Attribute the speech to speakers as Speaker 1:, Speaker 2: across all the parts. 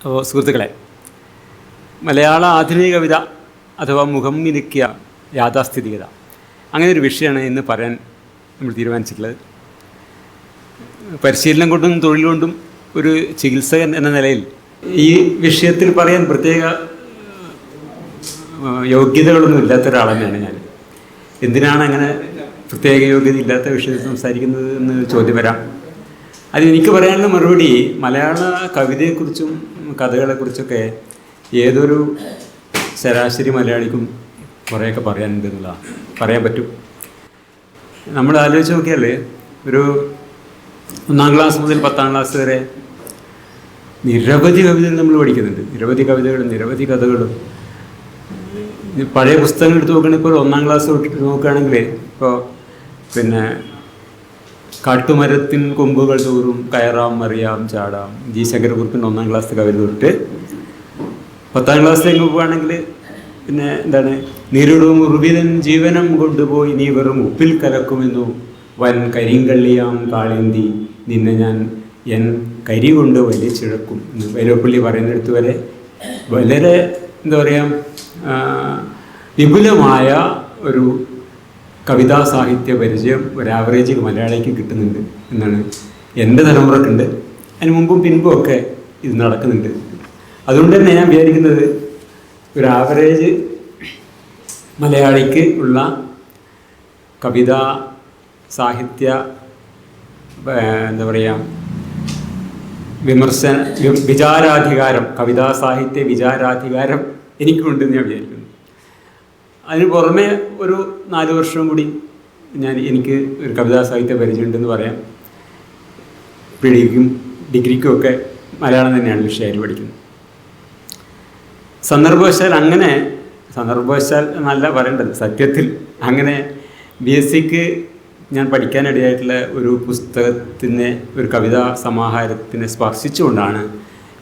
Speaker 1: അപ്പോൾ സുഹൃത്തുക്കളെ, മലയാള ആധുനിക കവിത അഥവാ മുഖം മിനുക്കിയ യാഥാസ്ഥിതികത, അങ്ങനെ ഒരു വിഷയമാണ് ഇന്ന് പറയാൻ നമ്മൾ തീരുമാനിച്ചിട്ടുള്ളത്. പരിശീലനം കൊണ്ടും തൊഴിൽ കൊണ്ടും ഒരു ചികിത്സകൻ എന്ന നിലയിൽ ഈ വിഷയത്തിൽ പറയാൻ പ്രത്യേക യോഗ്യതകളൊന്നും ഇല്ലാത്ത ഒരാൾ തന്നെയാണ് ഞാൻ. എന്തിനാണ് അങ്ങനെ പ്രത്യേക യോഗ്യത ഇല്ലാത്ത വിഷയത്തിൽ സംസാരിക്കുന്നത് എന്ന് ചോദ്യം വരാം. എനിക്ക് പറയാനുള്ള മറുപടി, മലയാള കവിതയെക്കുറിച്ചും കഥകളെക്കുറിച്ചൊക്കെ ഏതൊരു ശരാശരി മലയാളിക്കും കുറേയൊക്കെ പറയാനുണ്ട് എന്നുള്ളതാണ്. പറയാൻ പറ്റും. നമ്മൾ ആലോചിച്ച് നോക്കിയാൽ ഒരു 1-ാം ക്ലാസ് മുതൽ 10-ാം ക്ലാസ് വരെ നിരവധി കവിതകൾ നമ്മൾ പഠിക്കുന്നുണ്ട്. നിരവധി കവിതകളും നിരവധി കഥകളും. പഴയ പുസ്തകങ്ങൾ എടുത്ത് നോക്കുകയാണെങ്കിൽ ഇപ്പോൾ 1-ാം ക്ലാസ് തൊട്ടിട്ട് നോക്കുകയാണെങ്കിൽ ഇപ്പോൾ കാട്ടുമരത്തിൻ കൊമ്പുകൾ തോറും കയറാം മറിയാം ചാടാം, ജി ശങ്കരക്കുറുപ്പിൻ്റെ 1-ാം ക്ലാസ് കവിത തൊട്ട് 10-ാം ക്ലാസ്സിലേക്ക് പോവുകയാണെങ്കിൽ എന്താണ്, നിരുടും ഉർവിതൻ ജീവനം കൊണ്ടുപോയി നീ വെറും ഉപ്പിൽ കലക്കുമെന്നു വൻ കരിങ്കള്ളിയാം കാളേന്തി നിന്നെ ഞാൻ എൻ കരി കൊണ്ട് വലിച്ചിഴക്കും എന്ന് വൈലോപ്പിള്ളി പറയുന്നിടത്ത് വരെ വളരെ എന്താ പറയുക, വിപുലമായ ഒരു കവിതാ സാഹിത്യ പരിചയം ഒരു ആവറേജ് മലയാളിക്ക് കിട്ടുന്നുണ്ട് എന്നാണ് എൻ്റെ തലമുറക്കുണ്ട്. അതിന് മുമ്പും പിൻപും ഒക്കെ ഇത് നടക്കുന്നുണ്ട്. അതുകൊണ്ട് തന്നെ ഞാൻ വിചാരിക്കുന്നത് ഒരു ആവറേജ് മലയാളിക്ക് ഉള്ള കവിതാ സാഹിത്യ എന്താ പറയുക വിചാരാധികാരം, കവിതാ സാഹിത്യ വിചാരാധികാരം എനിക്കുണ്ടെന്ന് ഞാൻ വിചാരിക്കുന്നു. അതിന് പുറമെ ഒരു 4 വർഷവും കൂടി എനിക്ക് ഒരു കവിതാ സാഹിത്യ പരിചയമുണ്ടെന്ന് പറയാം. ഡിഗ്രിക്കും ഒക്കെ മലയാളം തന്നെയാണ് വിഷയമായിട്ട് പഠിക്കുന്നത്. സന്ദർഭവശാൽ എന്നല്ല പറയേണ്ടത്, സത്യത്തിൽ അങ്ങനെ BSc ഞാൻ പഠിക്കാനിടയായിട്ടുള്ള ഒരു പുസ്തകത്തിനെ, ഒരു കവിതാ സമാഹാരത്തിനെ സ്പർശിച്ചുകൊണ്ടാണ്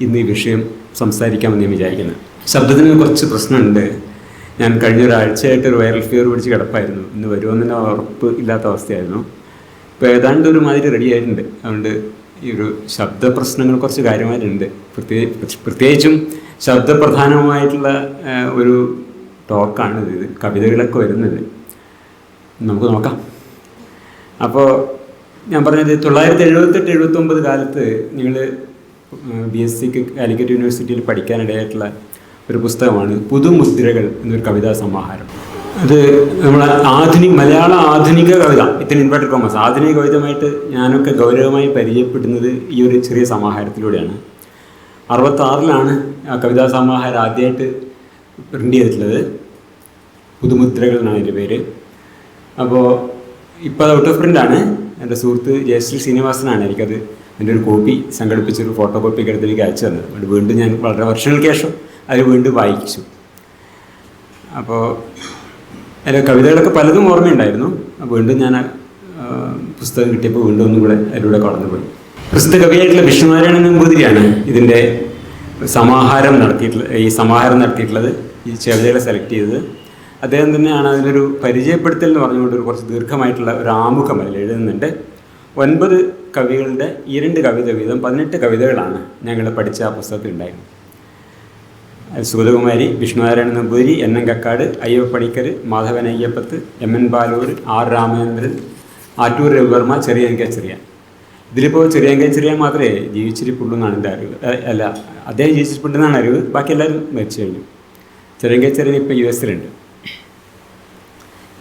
Speaker 1: ഇന്ന് ഈ വിഷയം സംസാരിക്കാമെന്ന് ഞാൻ വിചാരിക്കുന്നത്. ശബ്ദത്തിന് കുറച്ച് പ്രശ്നമുണ്ട്. ഞാൻ കഴിഞ്ഞ ഒരാഴ്ചയായിട്ട് ഒരു വൈറൽ ഫീവർ പിടിച്ച് കിടപ്പായിരുന്നു. ഇന്ന് വരുമെന്ന് തന്നെ ഉറപ്പ് ഇല്ലാത്ത അവസ്ഥയായിരുന്നു. ഇപ്പോൾ ഏതാണ്ട് ഒരു മാതിരി റെഡി ആയിട്ടുണ്ട്. അതുകൊണ്ട് ഈ ഒരു ശബ്ദ പ്രശ്നങ്ങൾ കുറച്ച് കാര്യമായിട്ടുണ്ട്. പ്രത്യേകിച്ചും ശബ്ദപ്രധാനമായിട്ടുള്ള ഒരു ടോക്കാണ് ഇത്. കവിതകളൊക്കെ വരുന്നത് നമുക്ക് നോക്കാം. അപ്പോൾ ഞാൻ പറഞ്ഞത് 1978-79 കാലത്ത് നിങ്ങൾ BSc കാലിക്കറ്റ് യൂണിവേഴ്സിറ്റിയിൽ പഠിക്കാനിടയായിട്ടുള്ള ഒരു പുസ്തകമാണ് പുതുമുദ്രകൾ എന്നൊരു കവിതാ സമാഹാരം. അത് നമ്മളെ മലയാള ആധുനിക കവിത, ഇത്തിരി ഇൻവെർട്ടഡ് കോമേഴ്സ്, ആധുനിക കവിതമായിട്ട് ഞാനൊക്കെ ഗൗരവമായി പരിചയപ്പെടുന്നത് ഈ ഒരു ചെറിയ സമാഹാരത്തിലൂടെയാണ്. 1966 ആ കവിതാ സമാഹാരം ആദ്യമായിട്ട് പ്രിൻ്റ് ചെയ്തിട്ടുള്ളത്. പുതുമുദ്രകൾ എന്നാണ് അതിൻ്റെ പേര്. അപ്പോൾ ഇപ്പോൾ അത് ഔട്ട് ഓഫ് പ്രിൻ്റാണ്. എൻ്റെ സുഹൃത്ത് ജയശ്രീ ശ്രീനിവാസനാണ് എനിക്കത് എൻ്റെ ഒരു കോപ്പി സംഘടിപ്പിച്ചൊരു ഫോട്ടോ കോപ്പി ഒക്കെ എടുത്ത് എനിക്ക് അയച്ചു തന്നത്. അതുകൊണ്ട് വീണ്ടും ഞാൻ വളരെ വർഷങ്ങൾക്ക് ശേഷം അത് വീണ്ടും വായിച്ചു. അപ്പോൾ അതിലെ കവിതകളൊക്കെ പലതും ഓർമ്മയുണ്ടായിരുന്നു. വീണ്ടും ഞാൻ പുസ്തകം കിട്ടിയപ്പോൾ വീണ്ടും ഒന്നും കൂടെ അതിലൂടെ കടന്നുപോയി. പ്രസിദ്ധ കവിയായിട്ടുള്ള വിഷ്ണുനാരായണൻ നമ്പൂതിരിയാണ് ഇതിൻ്റെ സമാഹാരം നടത്തിയിട്ടുള്ളത്. ഈ കവിതകളെ സെലക്ട് ചെയ്തത് അദ്ദേഹം തന്നെയാണ്. അതിനൊരു പരിചയപ്പെടുത്തൽ എന്ന് പറഞ്ഞുകൊണ്ട് ഒരു കുറച്ച് ദീർഘമായിട്ടുള്ള ഒരു ആമുഖം അതിൽ എഴുതുന്നുണ്ട്. 9 കവികളുടെ 2 കവിത വീതം 18 കവിതകളാണ് ഞങ്ങൾ പഠിച്ച ആ പുസ്തകത്തിൽ ഉണ്ടായിരുന്നത്. Sugathakumari, Vishnunarayanan Namboothiri, NN Kakkad, Ayyappa Panicker, Madhavan Ayyappath, MN Baloor, R Ramachandran, Attoor Ravi Varma, Cherian Cherian. ഇതിലിപ്പോൾ ചെറിയാൻ ചെറിയാൻ മാത്രമേ ജീവിച്ചിരിപ്പുള്ളൂ എന്നാണ് എൻ്റെ അറിവ്. അല്ല, അദ്ദേഹം ജീവിച്ചിരിപ്പുണ്ടെന്നാണ് അറിവ്. ബാക്കി എല്ലാവരും മരിച്ചു കഴിഞ്ഞു. ചെറിയാൻ ചെറിയാൻ ഇപ്പോൾ US-ലുണ്ട്.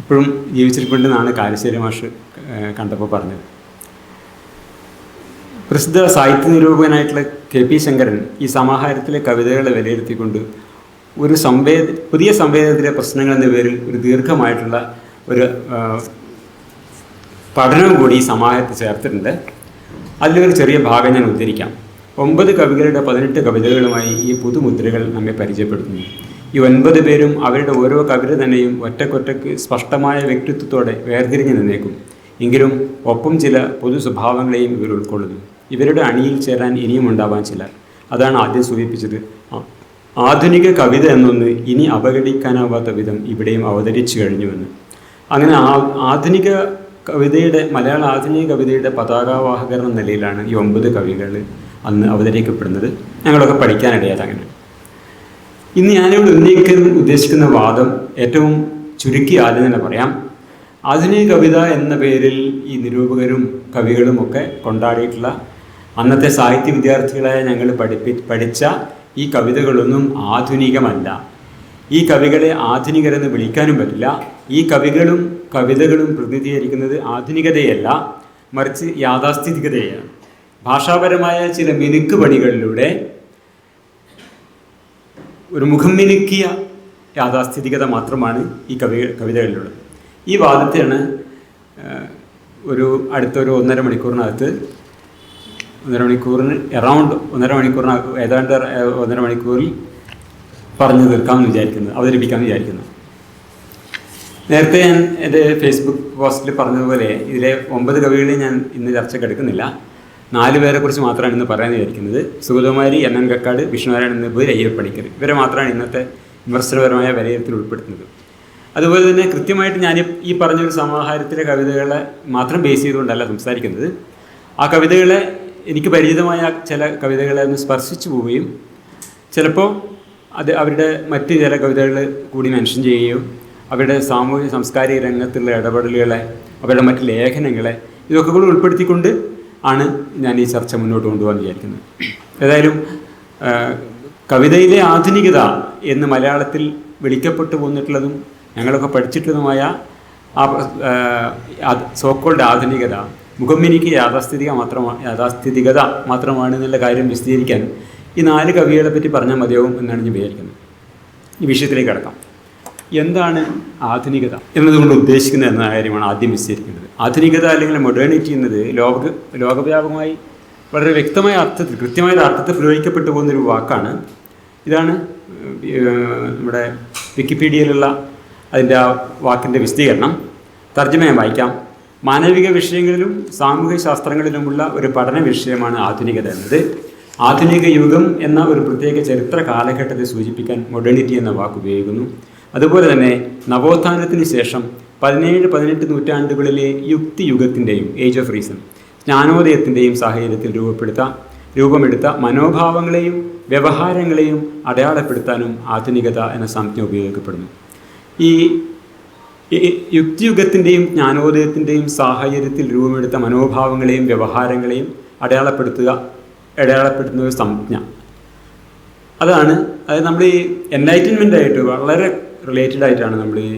Speaker 1: ഇപ്പോഴും ജീവിച്ചിരിപ്പുണ്ടെന്നാണ് കാരശ്ശേരി മാഷ് കണ്ടപ്പോൾ പറഞ്ഞത്. പ്രസിദ്ധ സാഹിത്യ നിരൂപകനായിട്ടുള്ള KP ശങ്കരൻ ഈ സമാഹാരത്തിലെ കവിതകളെ വിലയിരുത്തിക്കൊണ്ട് ഒരു പുതിയ സംവേദനത്തിലെ പ്രശ്നങ്ങൾ എന്ന പേരിൽ ഒരു ദീർഘമായിട്ടുള്ള ഒരു പഠനം കൂടി ഈ സമാഹാരത്തിൽ ചേർത്തിട്ടുണ്ട്. അതിലൊരു ചെറിയ ഭാഗം ഞാൻ ഉദ്ധരിക്കാം. 9 കവികളുടെ 18 കവിതകളുമായി ഈ പുതുമുദ്രകൾ നമ്മെ പരിചയപ്പെടുത്തുന്നു. ഈ 9 പേരും അവരുടെ ഓരോ കവിത തന്നെയും ഒറ്റക്കൊറ്റയ്ക്ക് സ്പഷ്ടമായ വ്യക്തിത്വത്തോടെ വേർതിരിഞ്ഞു നിന്നേക്കും. എങ്കിലും ഒപ്പം ചില പൊതു സ്വഭാവങ്ങളെയും ഇവർ ഉൾക്കൊള്ളുന്നു. ഇവരുടെ അണിയിൽ ചേരാൻ ഇനിയും ഉണ്ടാവാൻ ചിലർ. അതാണ് ആദ്യം സൂചിപ്പിച്ചത്. ആധുനിക കവിത എന്നൊന്ന് ഇനി അവഗണിക്കാനാവാത്ത വിധം ഇവിടെയും അവതരിച്ചു കഴിഞ്ഞുവെന്ന്. അങ്ങനെ മലയാള ആധുനിക കവിതയുടെ പതാകവാഹകർ എന്ന നിലയിലാണ് ഈ 9 കവികൾ അന്ന് അവതരിക്കപ്പെടുന്നത്. ഞങ്ങളൊക്കെ പഠിക്കാനിടയായത് അങ്ങനെ. ഇന്ന് ഞാനിവിടെ ഉന്നയിക്കാൻ ഉദ്ദേശിക്കുന്ന വാദം ഏറ്റവും ചുരുക്കി ആദ്യം തന്നെ പറയാം. ആധുനിക കവിത എന്ന പേരിൽ ഈ നിരൂപകരും കവികളും ഒക്കെ കൊണ്ടാടിയിട്ടുള്ള അന്നത്തെ സാഹിത്യ വിദ്യാർത്ഥികളായ ഞങ്ങൾ പഠിച്ച ഈ കവിതകളൊന്നും ആധുനികമല്ല. ഈ കവികളെ ആധുനികരെന്ന് വിളിക്കാനും പറ്റില്ല. ഈ കവിതകളും പ്രതിനിധീകരിക്കുന്നത് ആധുനികതയല്ല, മറിച്ച് യാഥാസ്ഥിതികതയാണ്. ഭാഷാപരമായ ചില മിനുക്ക് പണികളിലൂടെ ഒരു മുഖം മിനുക്കിയ യാഥാസ്ഥിതികത മാത്രമാണ് ഈ കവിതകളിലുള്ളത്. ഈ വാദത്തെയാണ് അടുത്തൊരു 1.5 മണിക്കൂറിനകത്ത് ഏതാണ്ട് 1.5 മണിക്കൂറിൽ പറഞ്ഞു തീർക്കാമെന്ന് വിചാരിക്കുന്നത്, അവതരിപ്പിക്കാമെന്ന് വിചാരിക്കുന്നു. നേരത്തെ ഞാൻ എൻ്റെ ഫേസ്ബുക്ക് പോസ്റ്റിൽ പറഞ്ഞതുപോലെ ഇതിലെ 9 കവികളെ ഞാൻ ഇന്ന് ചർച്ചയ്ക്ക് 4 പേരെക്കുറിച്ച് മാത്രമാണ് ഇന്ന് പറയാൻ വിചാരിക്കുന്നത്. സുഗതകുമാരി, NN കക്കാട്, വിഷ്ണുനാരായണൻ നമ്പൂതിരി, അയ്യപ്പണിക്കർ. ഇവരെ മാത്രമാണ് ഇന്നത്തെ വിമർശനപരമായ വിലയിരുത്തൽ ഉൾപ്പെടുത്തുന്നത്. അതുപോലെ തന്നെ കൃത്യമായിട്ട് ഞാൻ ഈ പറഞ്ഞൊരു സമാഹാരത്തിലെ കവിതകളെ മാത്രം ബേസ് ചെയ്തുകൊണ്ടല്ല സംസാരിക്കുന്നത്. ആ കവിതകളെ എനിക്ക് പരിചിതമായ ചില കവിതകളെ ഒന്ന് സ്പർശിച്ചു പോവുകയും ചിലപ്പോൾ അവരുടെ മറ്റ് ചില കവിതകൾ കൂടി മെൻഷൻ ചെയ്യുകയും അവരുടെ സാമൂഹിക സാംസ്കാരിക രംഗത്തുള്ള ഇടപെടലുകളെ, അവരുടെ മറ്റ് ലേഖനങ്ങളെ ഇതൊക്കെ കൂടി ഉൾപ്പെടുത്തിക്കൊണ്ട് ആണ് ഞാൻ ഈ ചർച്ച മുന്നോട്ട് കൊണ്ടുപോകാൻ വിചാരിക്കുന്നത്. ഏതായാലും കവിതയിലെ ആധുനികത എന്ന് മലയാളത്തിൽ വിളിക്കപ്പെട്ടു പോന്നിട്ടുള്ളതും ഞങ്ങളൊക്കെ പഠിച്ചിട്ടുള്ളതുമായ ആ സോക്കോൾഡ് ആധുനികത മുഖമ്മിനിക്ക് യാഥാസ്ഥിതികത മാത്രമാണ് എന്നുള്ള കാര്യം വിശദീകരിക്കാൻ ഈ 4 കവികളെ പറ്റി പറഞ്ഞാൽ മതിയാവും എന്നാണ് ഞാൻ വിചാരിക്കുന്നത്. ഈ വിഷയത്തിലേക്ക് കടക്കാം. എന്താണ് ആധുനികത എന്നതുകൊണ്ട് ഉദ്ദേശിക്കുന്നത് എന്ന കാര്യമാണ് ആദ്യം വിശദീകരിക്കേണ്ടത്. ആധുനികത അല്ലെങ്കിൽ മൊഡേണിറ്റി എന്നത് ലോകവ്യാപകമായി വളരെ വ്യക്തമായ അർത്ഥത്തിൽ, കൃത്യമായ അർത്ഥത്തിൽ പ്രയോഗിക്കപ്പെട്ടു പോകുന്നൊരു വാക്കാണ്. ഇതാണ് നമ്മുടെ വിക്കിപീഡിയയിലുള്ള അതിൻ്റെ ആ വാക്കിൻ്റെ വിശദീകരണം. തർജ്ജമ വായിക്കാം. മാനവിക വിഷയങ്ങളിലും സാമൂഹിക ശാസ്ത്രങ്ങളിലുമുള്ള ഒരു പഠന വിഷയമാണ് ആധുനികത എന്നത്. ആധുനിക യുഗം എന്ന ഒരു പ്രത്യേക ചരിത്ര കാലഘട്ടത്തെ സൂചിപ്പിക്കാൻ മൊഡേണിറ്റി എന്ന വാക്ക് ഉപയോഗിക്കുന്നു. അതുപോലെ തന്നെ നവോത്ഥാനത്തിന് ശേഷം 17-18 നൂറ്റാണ്ടുകളിലെ യുക്തിയുഗത്തിൻ്റെയും ഏജ് ഓഫ് റീസൺ, ജ്ഞാനോദയത്തിൻ്റെയും സാഹചര്യത്തിൽ രൂപമെടുത്ത മനോഭാവങ്ങളെയും വ്യവഹാരങ്ങളെയും അടയാളപ്പെടുത്താനും ആധുനികത എന്ന സംജ്ഞ ഉപയോഗിക്കപ്പെടുന്നു. ഈ യുക്തിയുഗത്തിൻ്റെയും ജ്ഞാനോദയത്തിൻ്റെയും സാഹചര്യത്തിൽ രൂപമെടുത്ത മനോഭാവങ്ങളെയും വ്യവഹാരങ്ങളെയും അടയാളപ്പെടുത്തുന്ന ഒരു സംജ്ഞ. അതായത് നമ്മൾ ഈ എൻലൈറ്റൻമെൻ്റായിട്ട് വളരെ റിലേറ്റഡ് ആയിട്ടാണ് നമ്മൾ ഈ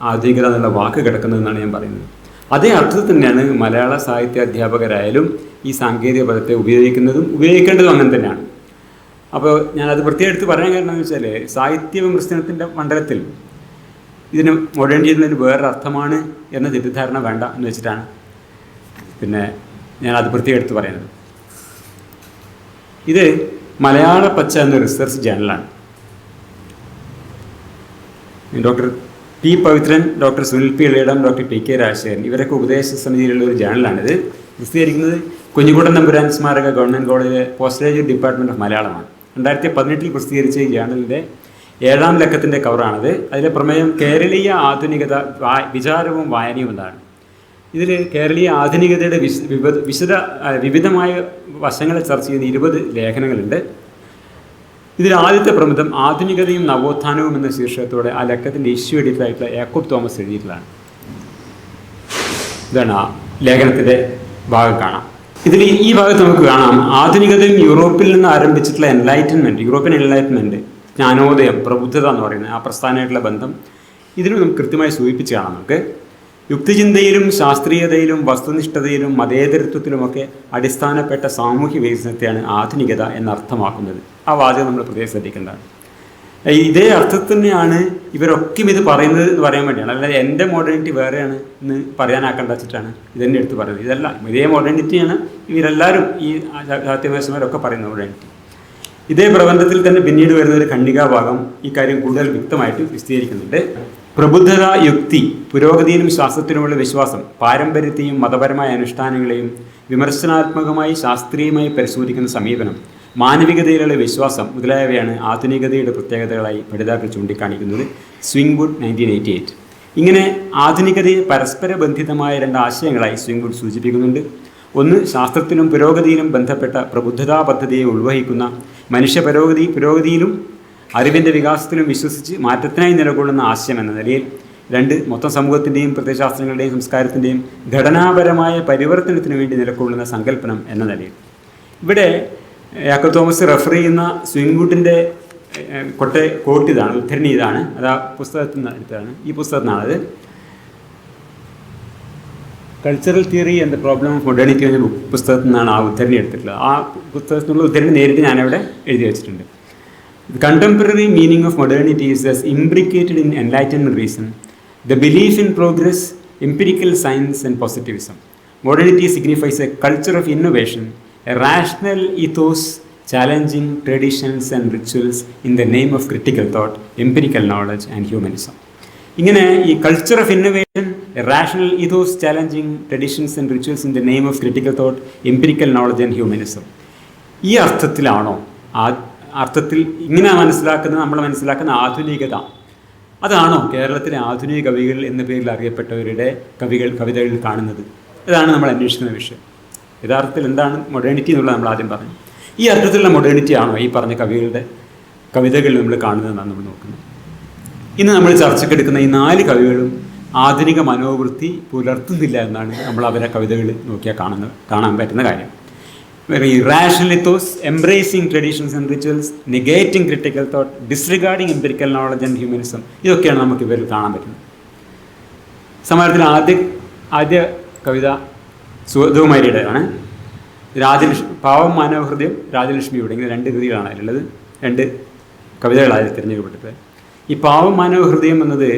Speaker 1: ആധുനികത എന്നുള്ള വാക്ക് കിടക്കുന്നതെന്നാണ് ഞാൻ പറയുന്നത്. അതേ അർത്ഥത്തിൽ തന്നെയാണ് മലയാള സാഹിത്യ അധ്യാപകരായാലും ഈ സാങ്കേതിക പദത്തെ ഉപയോഗിക്കേണ്ടതും അങ്ങനെ തന്നെയാണ്. അപ്പോൾ ഞാനത് പ്രത്യേകം എടുത്ത് പറയാൻ കാരണം എന്ന് വെച്ചാൽ സാഹിത്യ വിമർശനത്തിൻ്റെ മണ്ഡലത്തിൽ ഇതിന് മോഡേൺ ചെയ്യുന്നതിന് വേറൊരു അർത്ഥമാണ് എന്ന തെറ്റിദ്ധാരണ വേണ്ട എന്ന് വെച്ചിട്ടാണ് പിന്നെ ഞാനത് പ്രത്യേകം എടുത്ത് പറയുന്നത്. ഇത് മലയാള പച്ച എന്ന റിസർച്ച് ജേണലാണ്. Doctor P. Pavithran, doctor Sunil P. Elayidam, doctor P. K. Rajasekharan ഇവരൊക്കെ ഉപദേശ സമിതിയിലുള്ള ഒരു ജേണലാണിത്. പ്രസിദ്ധീകരിക്കുന്നത് കുഞ്ഞിക്കുട്ടൻ തമ്പുരാൻ സ്മാരക ഗവൺമെൻറ് കോളേജിലെ പോസ്റ്റ് ഗ്രാജുവേറ്റ് ഡിപ്പാർട്ട്മെൻറ്റ് ഓഫ് മലയാളമാണ്. 2018 പ്രസിദ്ധീകരിച്ച ഈ ജേണലിൻ്റെ 7ാം ലക്കത്തിൻ്റെ കവറാണത്. അതിലെ പ്രമേയം കേരളീയ ആധുനികത വിചാരവും വായനയും എന്നാണ്. ഇതിൽ കേരളീയ ആധുനികതയുടെ വിവിധമായ വശങ്ങളെ ചർച്ച ചെയ്യുന്ന 20 ലേഖനങ്ങളുണ്ട്. ഇതിൽ ആദ്യത്തെ പ്രബന്ധം ആധുനികതയും നവോത്ഥാനവും എന്ന ശീർഷകത്തോടെ ആ ലക്കത്തിൻ്റെ ഇഷ്യൂ എഡിറ്ററായിട്ടുള്ള യാക്കോബ് തോമസ് എഴുതിയിട്ടുള്ളതാണ്. ഇതാണ് ആ ലേഖനത്തിൻ്റെ ഭാഗം കാണാം. ഇതിൽ ഈ ഭാഗത്ത് നമുക്ക് കാണാം ആധുനികതയും യൂറോപ്പിൽ നിന്ന് ആരംഭിച്ചിട്ടുള്ള യൂറോപ്യൻ എൻലൈറ്റ്മെൻറ്റ്, ജ്ഞാനോദയം, പ്രബുദ്ധത എന്ന് പറയുന്നത് ആ പ്രസ്ഥാനമായിട്ടുള്ള ബന്ധം ഇതിന് നമുക്ക് കൃത്യമായി സൂചിപ്പിച്ച് കാണാം. നമുക്ക് യുക്തിചിന്തയിലും ശാസ്ത്രീയതയിലും വസ്തുനിഷ്ഠതയിലും മതേതരത്വത്തിലുമൊക്കെ അടിസ്ഥാനപ്പെട്ട സാമൂഹ്യ വികസനത്തെയാണ് ആധുനികത എന്നർത്ഥമാക്കുന്നത്. ആ വാചകം നമ്മൾ പ്രത്യേകം ശ്രദ്ധിക്കേണ്ടതാണ്. ഇതേ അർത്ഥത്തിൽ തന്നെയാണ് ഇവരൊക്കെ ഇത് പറയുന്നത് എന്ന് പറയാൻ വേണ്ടിയാണ്. അല്ലാതെ എൻ്റെ മോഡേണിറ്റി വേറെയാണ് എന്ന് പറയാനാക്കേണ്ട വെച്ചിട്ടാണ് ഇതെന്നെ എടുത്ത് പറയുന്നത്. ഇതല്ല, ഇതേ മോഡേണിറ്റിയാണ് ഇവരെല്ലാവരും ഈ സാഹിത്യവിമർശകരൊക്കെ പറയുന്ന മോഡേണിറ്റി. ഇതേ പ്രബന്ധത്തിൽ തന്നെ പിന്നീട് വരുന്ന ഒരു ഖണ്ഡികാഭാഗം ഈ കാര്യം കൂടുതൽ വ്യക്തമായിട്ട് വിശദീകരിക്കുന്നുണ്ട്. പ്രബുദ്ധത, യുക്തി, പുരോഗതിയിലും ശാസ്ത്രത്തിനുമുള്ള വിശ്വാസം, പാരമ്പര്യത്തെയും മതപരമായ അനുഷ്ഠാനങ്ങളെയും വിമർശനാത്മകമായി ശാസ്ത്രീയമായി പരിശോധിക്കുന്ന സമീപനം, മാനവികതയിലുള്ള വിശ്വാസം മുതലായവയാണ് ആധുനികതയുടെ പ്രത്യേകതകളായി പഠിതാക്കൾ ചൂണ്ടിക്കാണിക്കുന്നത്. സ്വിംഗ്വുഡ് 1988. ഇങ്ങനെ ആധുനികതയെ പരസ്പര ബന്ധിതമായ 2 ആശയങ്ങളായി സ്വിംഗ്വുഡ് സൂചിപ്പിക്കുന്നുണ്ട്. ഒന്ന്, ശാസ്ത്രത്തിലും പുരോഗതിയിലും ബന്ധപ്പെട്ട പ്രബുദ്ധതാ പദ്ധതിയെ ഉൾവഹിക്കുന്ന മനുഷ്യ പുരോഗതിയിലും അറിവിൻ്റെ വികാസത്തിലും വിശ്വസിച്ച് മാറ്റത്തിനായി നിലകൊള്ളുന്ന ആശയം എന്ന നിലയിൽ. രണ്ട്, മൊത്തം സമൂഹത്തിൻ്റെയും പ്രത്യയശാസ്ത്രങ്ങളുടെയും സംസ്കാരത്തിൻ്റെയും ഘടനാപരമായ പരിവർത്തനത്തിന് വേണ്ടി നിലകൊള്ളുന്ന സങ്കല്പനം എന്ന നിലയിൽ. ഇവിടെ യാക്കോബ് തോമസ് റെഫർ ചെയ്യുന്ന സ്വിങ്വുഡിൻ്റെ കോട്ട് ഇതാണ്, ഉദ്ധരണി ഇതാണ്. അത് ആ പുസ്തകത്തിൽ നിന്ന് എടുത്തതാണ്. ഈ പുസ്തകത്തിൽ നിന്നാണത്. Cultural theory and the problem of modernity എന്ന പുസ്തകത്തിൽ നിന്നാണ് ആ ഉദ്ധരണി എടുത്തിട്ടുള്ളത്. ആ പുസ്തകത്തിനുള്ള ഉദ്ധരണി നേരിട്ട് ഞാനവിടെ എഴുതി വെച്ചിട്ടുണ്ട്. The contemporary meaning of modernity is thus imbricated in enlightenment reason, the belief in progress, empirical science and positivism. Modernity signifies a culture of innovation, a rational ethos challenging traditions and rituals in the name of critical thought, empirical knowledge and humanism. ഇങ്ങനെ ഈ culture of innovation, rational ethos challenging traditions and rituals in the name of critical thought, empirical knowledge and humanism, ഈ അർത്ഥത്തിലാണോ അർത്ഥത്തിൽ ഇങ്ങനെ നമ്മൾ മനസ്സിലാക്കുന്ന ആധുനികത, അതാണോ കേരളത്തിലെ ആധുനിക കവികൾ എന്ന പേരിൽ അറിയപ്പെട്ടവരുടെ കവിതകളിൽ കാണുന്നത്? ഇതാണ് നമ്മൾ അന്വേഷിക്കുന്ന വിഷയം. യഥാർത്ഥത്തിൽ എന്താണ് മൊഡേണിറ്റി എന്നുള്ളത് നമ്മൾ ആദ്യം പറഞ്ഞു. ഈ അർത്ഥത്തിലുള്ള മൊഡേണിറ്റി ആണോ ഈ പറഞ്ഞ കവിതകളിൽ നമ്മൾ കാണുന്നതെന്നാണ് നമ്മൾ നോക്കുന്നത്. ഇന്ന് നമ്മൾ ചർച്ചയ്ക്കെടുക്കുന്ന ഈ 4 കവികളും ആധുനിക മനോവൃത്തി പുലർത്തുന്നില്ല എന്നാണ് നമ്മൾ അവരെ കവിതകൾ നോക്കിയാൽ കാണാൻ പറ്റുന്ന കാര്യം. Rational ethos, embracing traditions and rituals, negating critical thought, disregarding empirical knowledge and humanism, ഇതൊക്കെയാണ് നമുക്ക് ഇവരിൽ കാണാൻ പറ്റുന്നത്. സമാജത്തിൽ ആദ്യ കവിത സുഗതകുമാരിയുടേതാണ്. പാവം മാനവഹൃദയം, രാജലക്ഷ്മിയുടെ, ഇങ്ങനെ 2 കൃതികളാണ് അതിലുള്ളത്. 2 കവിതകളായി തിരഞ്ഞെടുക്കപ്പെട്ടത്. ഈ പാവം മാനവഹൃദയം എന്നത്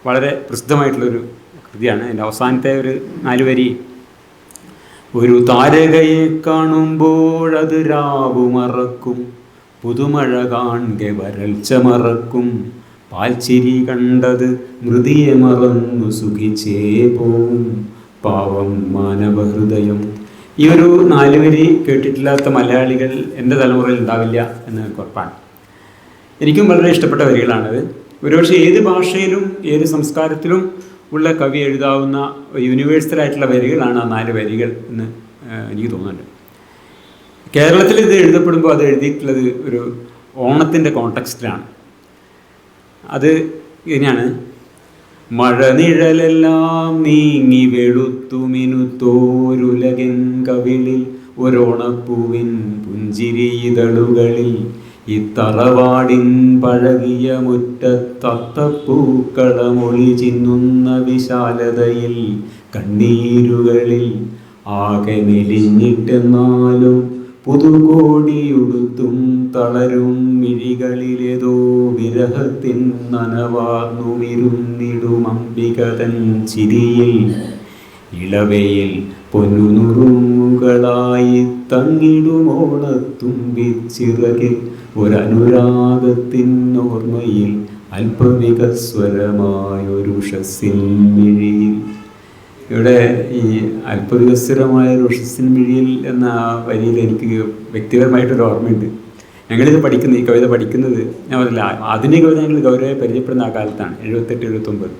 Speaker 1: വളരെ പ്രസിദ്ധമായിട്ടുള്ളൊരു കൃതിയാണ്. അതിൻ്റെ അവസാനത്തെ ഒരു 4 വരി: ഒരു താരകയെ കാണുമ്പോഴത് രാവു മറക്കും, പുതുമഴ കാൺകെ വരൾച്ച മറക്കും, പാൽച്ചിരി കണ്ടത് മൃതിയെ മറന്നു സുഖിച്ചേ പോവും, പാവം മാനവഹൃദയം. ഈ ഒരു 4 വരി കേട്ടിട്ടില്ലാത്ത മലയാളികൾ എൻ്റെ തലമുറയിൽ ഉണ്ടാവില്ല എന്ന് ഉറപ്പാണ്. എനിക്കും വളരെ ഇഷ്ടപ്പെട്ട വരികളാണത്. ഒരുപക്ഷെ ഏത് ഭാഷയിലും ഏത് സംസ്കാരത്തിലും ഉള്ള കവി എഴുതാവുന്ന യൂണിവേഴ്സലായിട്ടുള്ള വരികളാണ് ആ 4 വരികൾ എന്ന് എനിക്ക് തോന്നുന്നുണ്ട്. കേരളത്തിൽ ഇത് എഴുതപ്പെടുമ്പോൾ അത് എഴുതിയിട്ടുള്ളത് ഒരു ഓണത്തിൻ്റെ കോണ്ടെക്സ്റ്റിലാണ്. അത് ഇങ്ങനെയാണ്: മഴനിഴലെല്ലാം നീങ്ങി വെളുത്തുമിനുത്തോരുലകൻ കവിളിൽ, ഒരോണപ്പൂവിൻ പുഞ്ചിരിതളുകളിൽ, ഈ തറവാടിൻ പഴകിയ മുറ്റത്തത്തപ്പൂക്കളമൊളി ചിന്നുന്ന വിശാലതയിൽ, കണ്ണീരുകളിൽ ആകെ മെലിഞ്ഞിട്ടെന്നാലും പുതുകോടിയുടുത്തും തളരും മിഴികളിലേതോ വിരഹത്തിൻ നനവാർന്നുമിരുന്നിടും അംബികതൻ ചിരിയിൽ, ഇളവയിൽ പൊന്നുനുറുങ്ങുകളായി തങ്ങിടുമോണത്തുമ്പിച്ചിറകിൽ, ഒരനുരാഗത്തിൻ ഓർമ്മയിൽ അല്പവികസ്വരമായൊരുഷസ്സിൻ മിഴിയിൽ. ഇവിടെ ഈ അല്പവികസ്വരമായൊരു ഉഷസ്സിൻ മിഴിയിൽ എന്ന വരിയിൽ എനിക്ക് വ്യക്തിപരമായിട്ടൊരു ഓർമ്മയുണ്ട്. ഞങ്ങളിത് പഠിക്കുന്ന ഈ കവിത പഠിക്കുന്നത്, ഞാൻ പറഞ്ഞില്ല, ആധുനിക കവിത ഞങ്ങൾ ഗൗരവമായി പരിചയപ്പെടുന്ന ആ കാലത്താണ്, 78-79.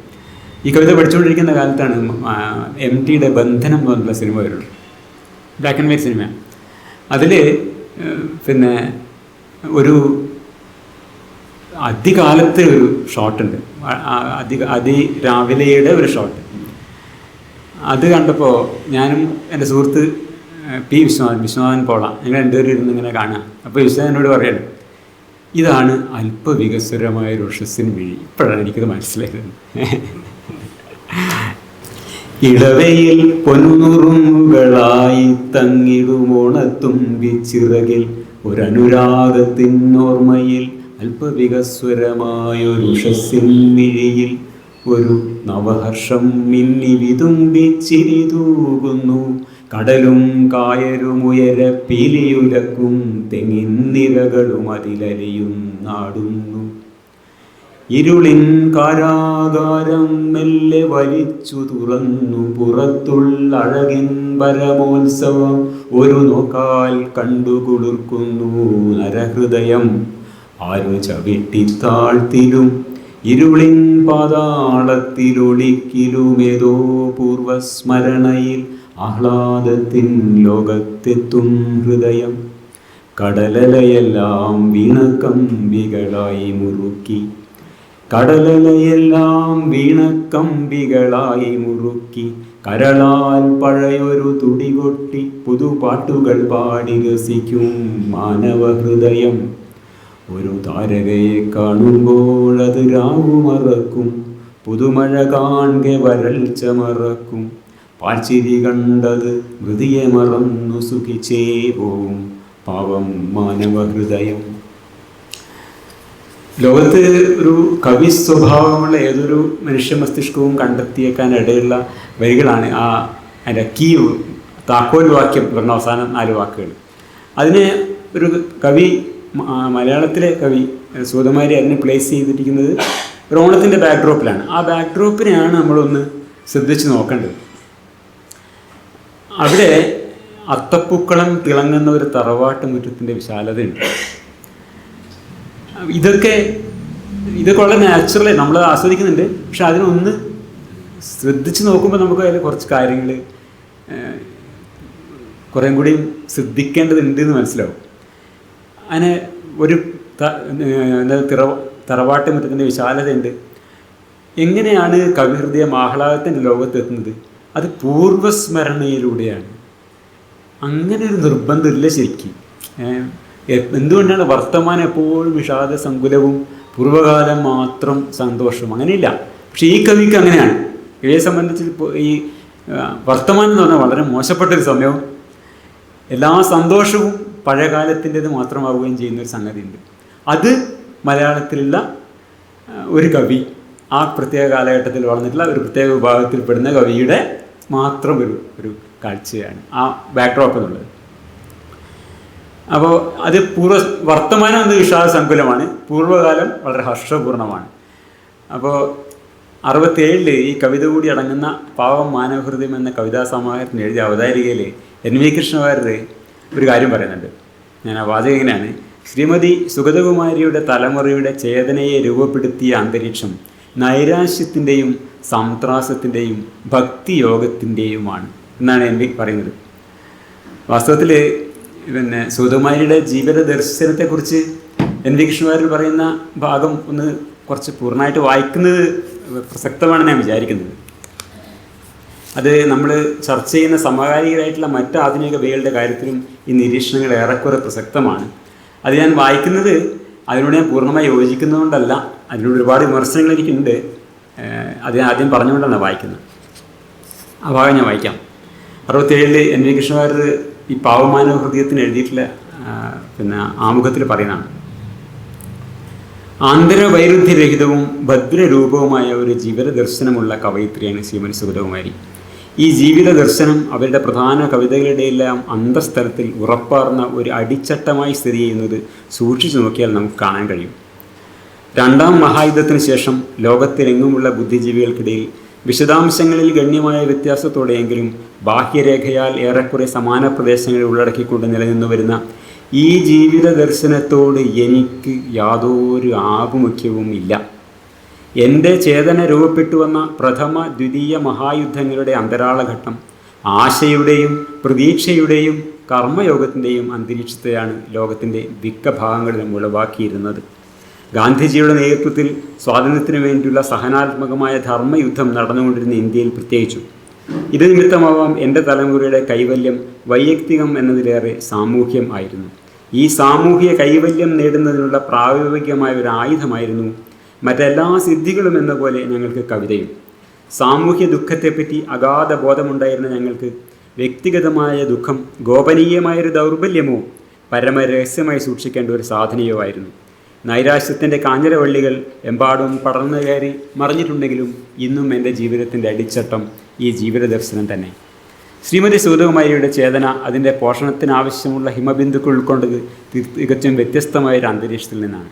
Speaker 1: ഈ കവിത പഠിച്ചുകൊണ്ടിരിക്കുന്ന കാലത്താണ് MTയുടെ ബന്ധനം എന്ന് പറഞ്ഞിട്ടുള്ള സിനിമ വരുള്ളൂ. Black and white cinema. അതിൽ പിന്നെ ഒരു അതികാലത്തെ ഒരു ഷോട്ടുണ്ട്, അതിരാവിലെയുടെ ഒരു ഷോട്ട്. അത് കണ്ടപ്പോൾ ഞാനും എൻ്റെ സുഹൃത്ത് വിശ്വനാഥൻ പോള, ഞങ്ങൾ 2 പേരും ഇരുന്ന് ഇങ്ങനെ കാണാം. അപ്പോൾ വിശ്വനാഥനോട് പറയണം, ഇതാണ് അല്പവികസ്വരമായ ഒരു ഉഷസ്സിന് മിഴി. ഇപ്പോഴാണ് എനിക്കത് മനസ്സിലായത്. ഇളവയിൽ പൊന്നുറുങ്ങുകളായി തങ്ങിടുമോണത്തുമ്പിച്ചിറകിൽ, ഒരനുരാഗത്തിൻ ഓർമ്മയിൽ അല്പവികസ്വരമായൊരുഷസ്സിൻ മിഴിയിൽ, ഒരു നവഹർഷം മിന്നി വിതുമ്പിച്ചിരി തൂകുന്നു, കടലും കായലുമുയര പീലിയുലക്കും, തെങ്ങിൻ നിരകളും അതിലലിയുന്നാടുന്നു. ഇരുളിൻ കാരാകാരം മെല്ലെ വലിച്ചു തുറന്നു, പുറത്തുള്ള അഴകിൻ പരമോത്സവം ഒരു നോക്കാൽ കണ്ടു കുളിർക്കുന്നു നരഹൃദയം. ആരു ചവിട്ടിത്താഴ്ത്തിലും ഇരുളിൻ പാതാളത്തിലൊളിക്കിലുമേതോ പൂർവസ്മരണയിൽ ആഹ്ലാദത്തിൻ ലോകത്തെത്തും ഹൃദയം കടലലയെല്ലാം വീണക്കമ്പികളായി മുറുക്കി, കടലലയെല്ലാം വീണക്കമ്പികളായി മുറുക്കി, കരളാൽ പഴയൊരു തുടികൊട്ടി പുതുപാട്ടുകൾ പാടി രസിക്കും മാനവഹൃദയം. ഒരു താരകയെ കാണുമ്പോഴത് രാവു മറക്കും, പുതുമഴ കാണെ വരൾച്ച മറക്കും, പാൽച്ചിരി കണ്ടത് മൃതിയെ മറന്നു സുഖിച്ചേ പോവും പാവം മാനവഹൃദയം. ലോകത്ത് ഒരു കവി സ്വഭാവമുള്ള ഏതൊരു മനുഷ്യ മസ്തിഷ്കവും കണ്ടെത്തിയേക്കാൻ ഇടയുള്ള വരികളാണ് അതിൻ്റെ താക്കോൽ വാക്യം പറഞ്ഞ അവസാനം 4 വാക്കുകൾ. അതിനെ ഒരു കവി, മലയാളത്തിലെ കവി സൂതമാരി അതിനെ പ്ലേസ് ചെയ്തിരിക്കുന്നത് ഒരു ഓണത്തിൻ്റെ ബാക്ക്ഡ്രോപ്പിലാണ്. ആ ബാക്ക്ഡ്രോപ്പിനെയാണ് നമ്മളൊന്ന് ശ്രദ്ധിച്ച് നോക്കേണ്ടത്. അവിടെ അത്തപ്പൂക്കളം തിളങ്ങുന്ന ഒരു തറവാട്ട് മുറ്റത്തിൻ്റെ വിശാലതയുണ്ട്. ഇതൊക്കെ വളരെ നാച്ചുറലായി നമ്മൾ ആസ്വദിക്കുന്നുണ്ട്. പക്ഷെ അതിനൊന്ന് ശ്രദ്ധിച്ച് നോക്കുമ്പോൾ നമുക്ക് അതിൽ കുറച്ച് കാര്യങ്ങൾ കുറേം കൂടി ശ്രദ്ധിക്കേണ്ടതുണ്ട് എന്ന് മനസ്സിലാവും. അതിന് ഒരു തറവാട്ട് മുറ്റത്തിൻ്റെ വിശാലതയുണ്ട്. എങ്ങനെയാണ് കവിഹൃദയം ആഹ്ലാദത്തിൻ്റെ ലോകത്തെത്തുന്നത്? അത് പൂർവ്വസ്മരണയിലൂടെയാണ്. അങ്ങനെ ഒരു നിർബന്ധമില്ല ശരിക്കും. എന്തുകൊണ്ടാണ് വർത്തമാനം എപ്പോഴും വിഷാദ സങ്കുലവും പൂർവ്വകാലം മാത്രം സന്തോഷവും? അങ്ങനെയില്ല. പക്ഷെ ഈ കവിക്ക് അങ്ങനെയാണ്. ഇവയെ സംബന്ധിച്ച് ഈ വർത്തമാനം എന്ന് പറഞ്ഞാൽ വളരെ മോശപ്പെട്ടൊരു സമയവും എല്ലാ സന്തോഷവും പഴയകാലത്തിൻ്റെത് മാത്രമാവുകയും ചെയ്യുന്നൊരു സംഗതിയുണ്ട്. അത് മലയാളത്തിലുള്ള ഒരു കവി, ആ പ്രത്യേക കാലഘട്ടത്തിൽ വളർന്നിട്ടുള്ള ഒരു പ്രത്യേക വിഭാഗത്തിൽപ്പെടുന്ന കവിയുടെ മാത്രം ഒരു കാഴ്ചയാണ് ആ ബാക്ക്ഡ്രോപ്പ് എന്നുള്ളത്. അപ്പോൾ അത് വർത്തമാനം എന്നത് വിഷാദ സങ്കുലമാണ്, പൂർവ്വകാലം വളരെ ഹർഷപൂർണമാണ്. അപ്പോൾ 67 ഈ കവിത കൂടി അടങ്ങുന്ന പാവം മാനവഹൃദയം എന്ന കവിതാ സമാഹാരത്തിന് എഴുതിയ അവതാരികയിൽ NV കൃഷ്ണവാര്യർ ഒരു കാര്യം പറയുന്നുണ്ട്. ഞാൻ ആ വാചകം ഇങ്ങനെയാണ്: ശ്രീമതി സുഗതകുമാരിയുടെ തലമുറയുടെ ചേതനയെ രൂപപ്പെടുത്തിയ അന്തരീക്ഷം നൈരാശ്യത്തിൻ്റെയും സംത്രാസത്തിൻ്റെയും ഭക്തിയോഗത്തിൻ്റെയുമാണ് എന്നാണ് NV പറയുന്നത്. വാസ്തവത്തിൽ സുഗതകുമാരിയുടെ ജീവിത ദർശനത്തെക്കുറിച്ച് NV കൃഷ്ണവാര്യർ പറയുന്ന ഭാഗം ഒന്ന് കുറച്ച് പൂർണ്ണമായിട്ട് വായിക്കുന്നത് പ്രസക്തമാണെന്ന് ഞാൻ വിചാരിക്കുന്നത്. അത് നമ്മൾ ചർച്ച ചെയ്യുന്ന സമകാലികരായിട്ടുള്ള മറ്റ് ആധുനിക കവികളുടെ കാര്യത്തിലും ഈ നിരീക്ഷണങ്ങൾ ഏറെക്കുറെ പ്രസക്തമാണ്. അത് ഞാൻ വായിക്കുന്നത് അതിനോട് ഞാൻ പൂർണ്ണമായി യോജിക്കുന്നതുകൊണ്ടല്ല, അതിനോട് ഒരുപാട് വിമർശനങ്ങൾ എനിക്കുണ്ട്. അത് ഞാൻ ആദ്യം പറഞ്ഞുകൊണ്ടാണ് വായിക്കുന്നത്. ആ ഭാഗം ഞാൻ വായിക്കാം. 67 NV കൃഷ്ണവാര്യർ ഈ പാവമാനവ ഹൃദയത്തിന് എഴുതിയിട്ടുള്ള ആമുഖത്തിൽ പറയുന്നതാണ്: ആന്തരവൈരുദ്ധ്യരഹിതവും ഭദ്രരൂപവുമായ ഒരു ജീവിത ദർശനമുള്ള കവയിത്രിയാണ് ശ്രീമതി സുഗതകുമാരി. ഈ ജീവിത ദർശനം അവരുടെ പ്രധാന കവിതകളുടെയെല്ലാം അന്തഃസ്ഥലത്തിൽ ഉറപ്പാർന്ന ഒരു അടിച്ചട്ടമായി സ്ഥിതി ചെയ്യുന്നത് സൂക്ഷിച്ചു നോക്കിയാൽ നമുക്ക് കാണാൻ കഴിയും. 2ാം മഹായുദ്ധത്തിന് ശേഷം ലോകത്തിലെങ്ങുമുള്ള ബുദ്ധിജീവികൾക്കിടയിൽ വിശദാംശങ്ങളിൽ ഗണ്യമായ വ്യത്യാസത്തോടെയെങ്കിലും ബാഹ്യരേഖയാൽ ഏറെക്കുറെ സമാന പ്രദേശങ്ങളിൽ ഉള്ളടക്കിക്കൊണ്ട് നിലനിന്നു വരുന്ന ഈ ജീവിത ദർശനത്തോട് എനിക്ക് യാതൊരു ആഭിമുഖ്യവും ഇല്ല. എൻ്റെ ചേതന രൂപപ്പെട്ടു വന്ന പ്രഥമ ദ്വിതീയ മഹായുദ്ധങ്ങളുടെ അന്തരാളഘട്ടം ആശയുടെയും പ്രതീക്ഷയുടെയും കർമ്മയോഗത്തിൻ്റെയും അന്തരീക്ഷത്തെയാണ് ലോകത്തിൻ്റെ മിക്ക ഭാഗങ്ങളിലും ഉളവാക്കിയിരുന്നത്. ഗാന്ധിജിയുടെ നേതൃത്വത്തിൽ സ്വാതന്ത്ര്യത്തിനു വേണ്ടിയുള്ള സഹനാത്മകമായ ധർമ്മയുദ്ധം നടന്നുകൊണ്ടിരുന്ന ഇന്ത്യയിൽ പ്രത്യേകിച്ചു. ഇത് നിമിത്തമാവാം എൻ്റെ തലമുറയുടെ കൈവല്യം വൈയക്തികം എന്നതിലേറെ സാമൂഹ്യം ആയിരുന്നു. ഈ സാമൂഹിക കൈവല്യം നേടുന്നതിനുള്ള പ്രായോഗികമായ ഒരു ആയുധമായിരുന്നു മറ്റെല്ലാ സിദ്ധികളും എന്ന പോലെ ഞങ്ങൾക്ക് കവിതയും. സാമൂഹ്യ ദുഃഖത്തെപ്പറ്റി അഗാധ ബോധമുണ്ടായിരുന്ന ഞങ്ങൾക്ക് വ്യക്തിഗതമായ ദുഃഖം ഗോപനീയമായൊരു ദൗർബല്യമോ പരമരഹസ്യമായി സൂക്ഷിക്കേണ്ട ഒരു സാധനയോ ആയിരുന്നു. നൈരാശ്യത്തിൻ്റെ കാഞ്ഞരവള്ളികൾ എമ്പാടും പടർന്നു കയറി മറിഞ്ഞിട്ടുണ്ടെങ്കിലും ഇന്നും എൻ്റെ ജീവിതത്തിൻ്റെ അടിച്ചട്ടം ഈ ജീവിത ദർശനം തന്നെ. ശ്രീമതി സുഗതകുമാരിയുടെ ചേതന അതിൻ്റെ പോഷണത്തിനാവശ്യമുള്ള ഹിമബിന്ദുക്കൾ ഉൾക്കൊണ്ടത് തികച്ചും വ്യത്യസ്തമായൊരു അന്തരീക്ഷത്തിൽ നിന്നാണ്.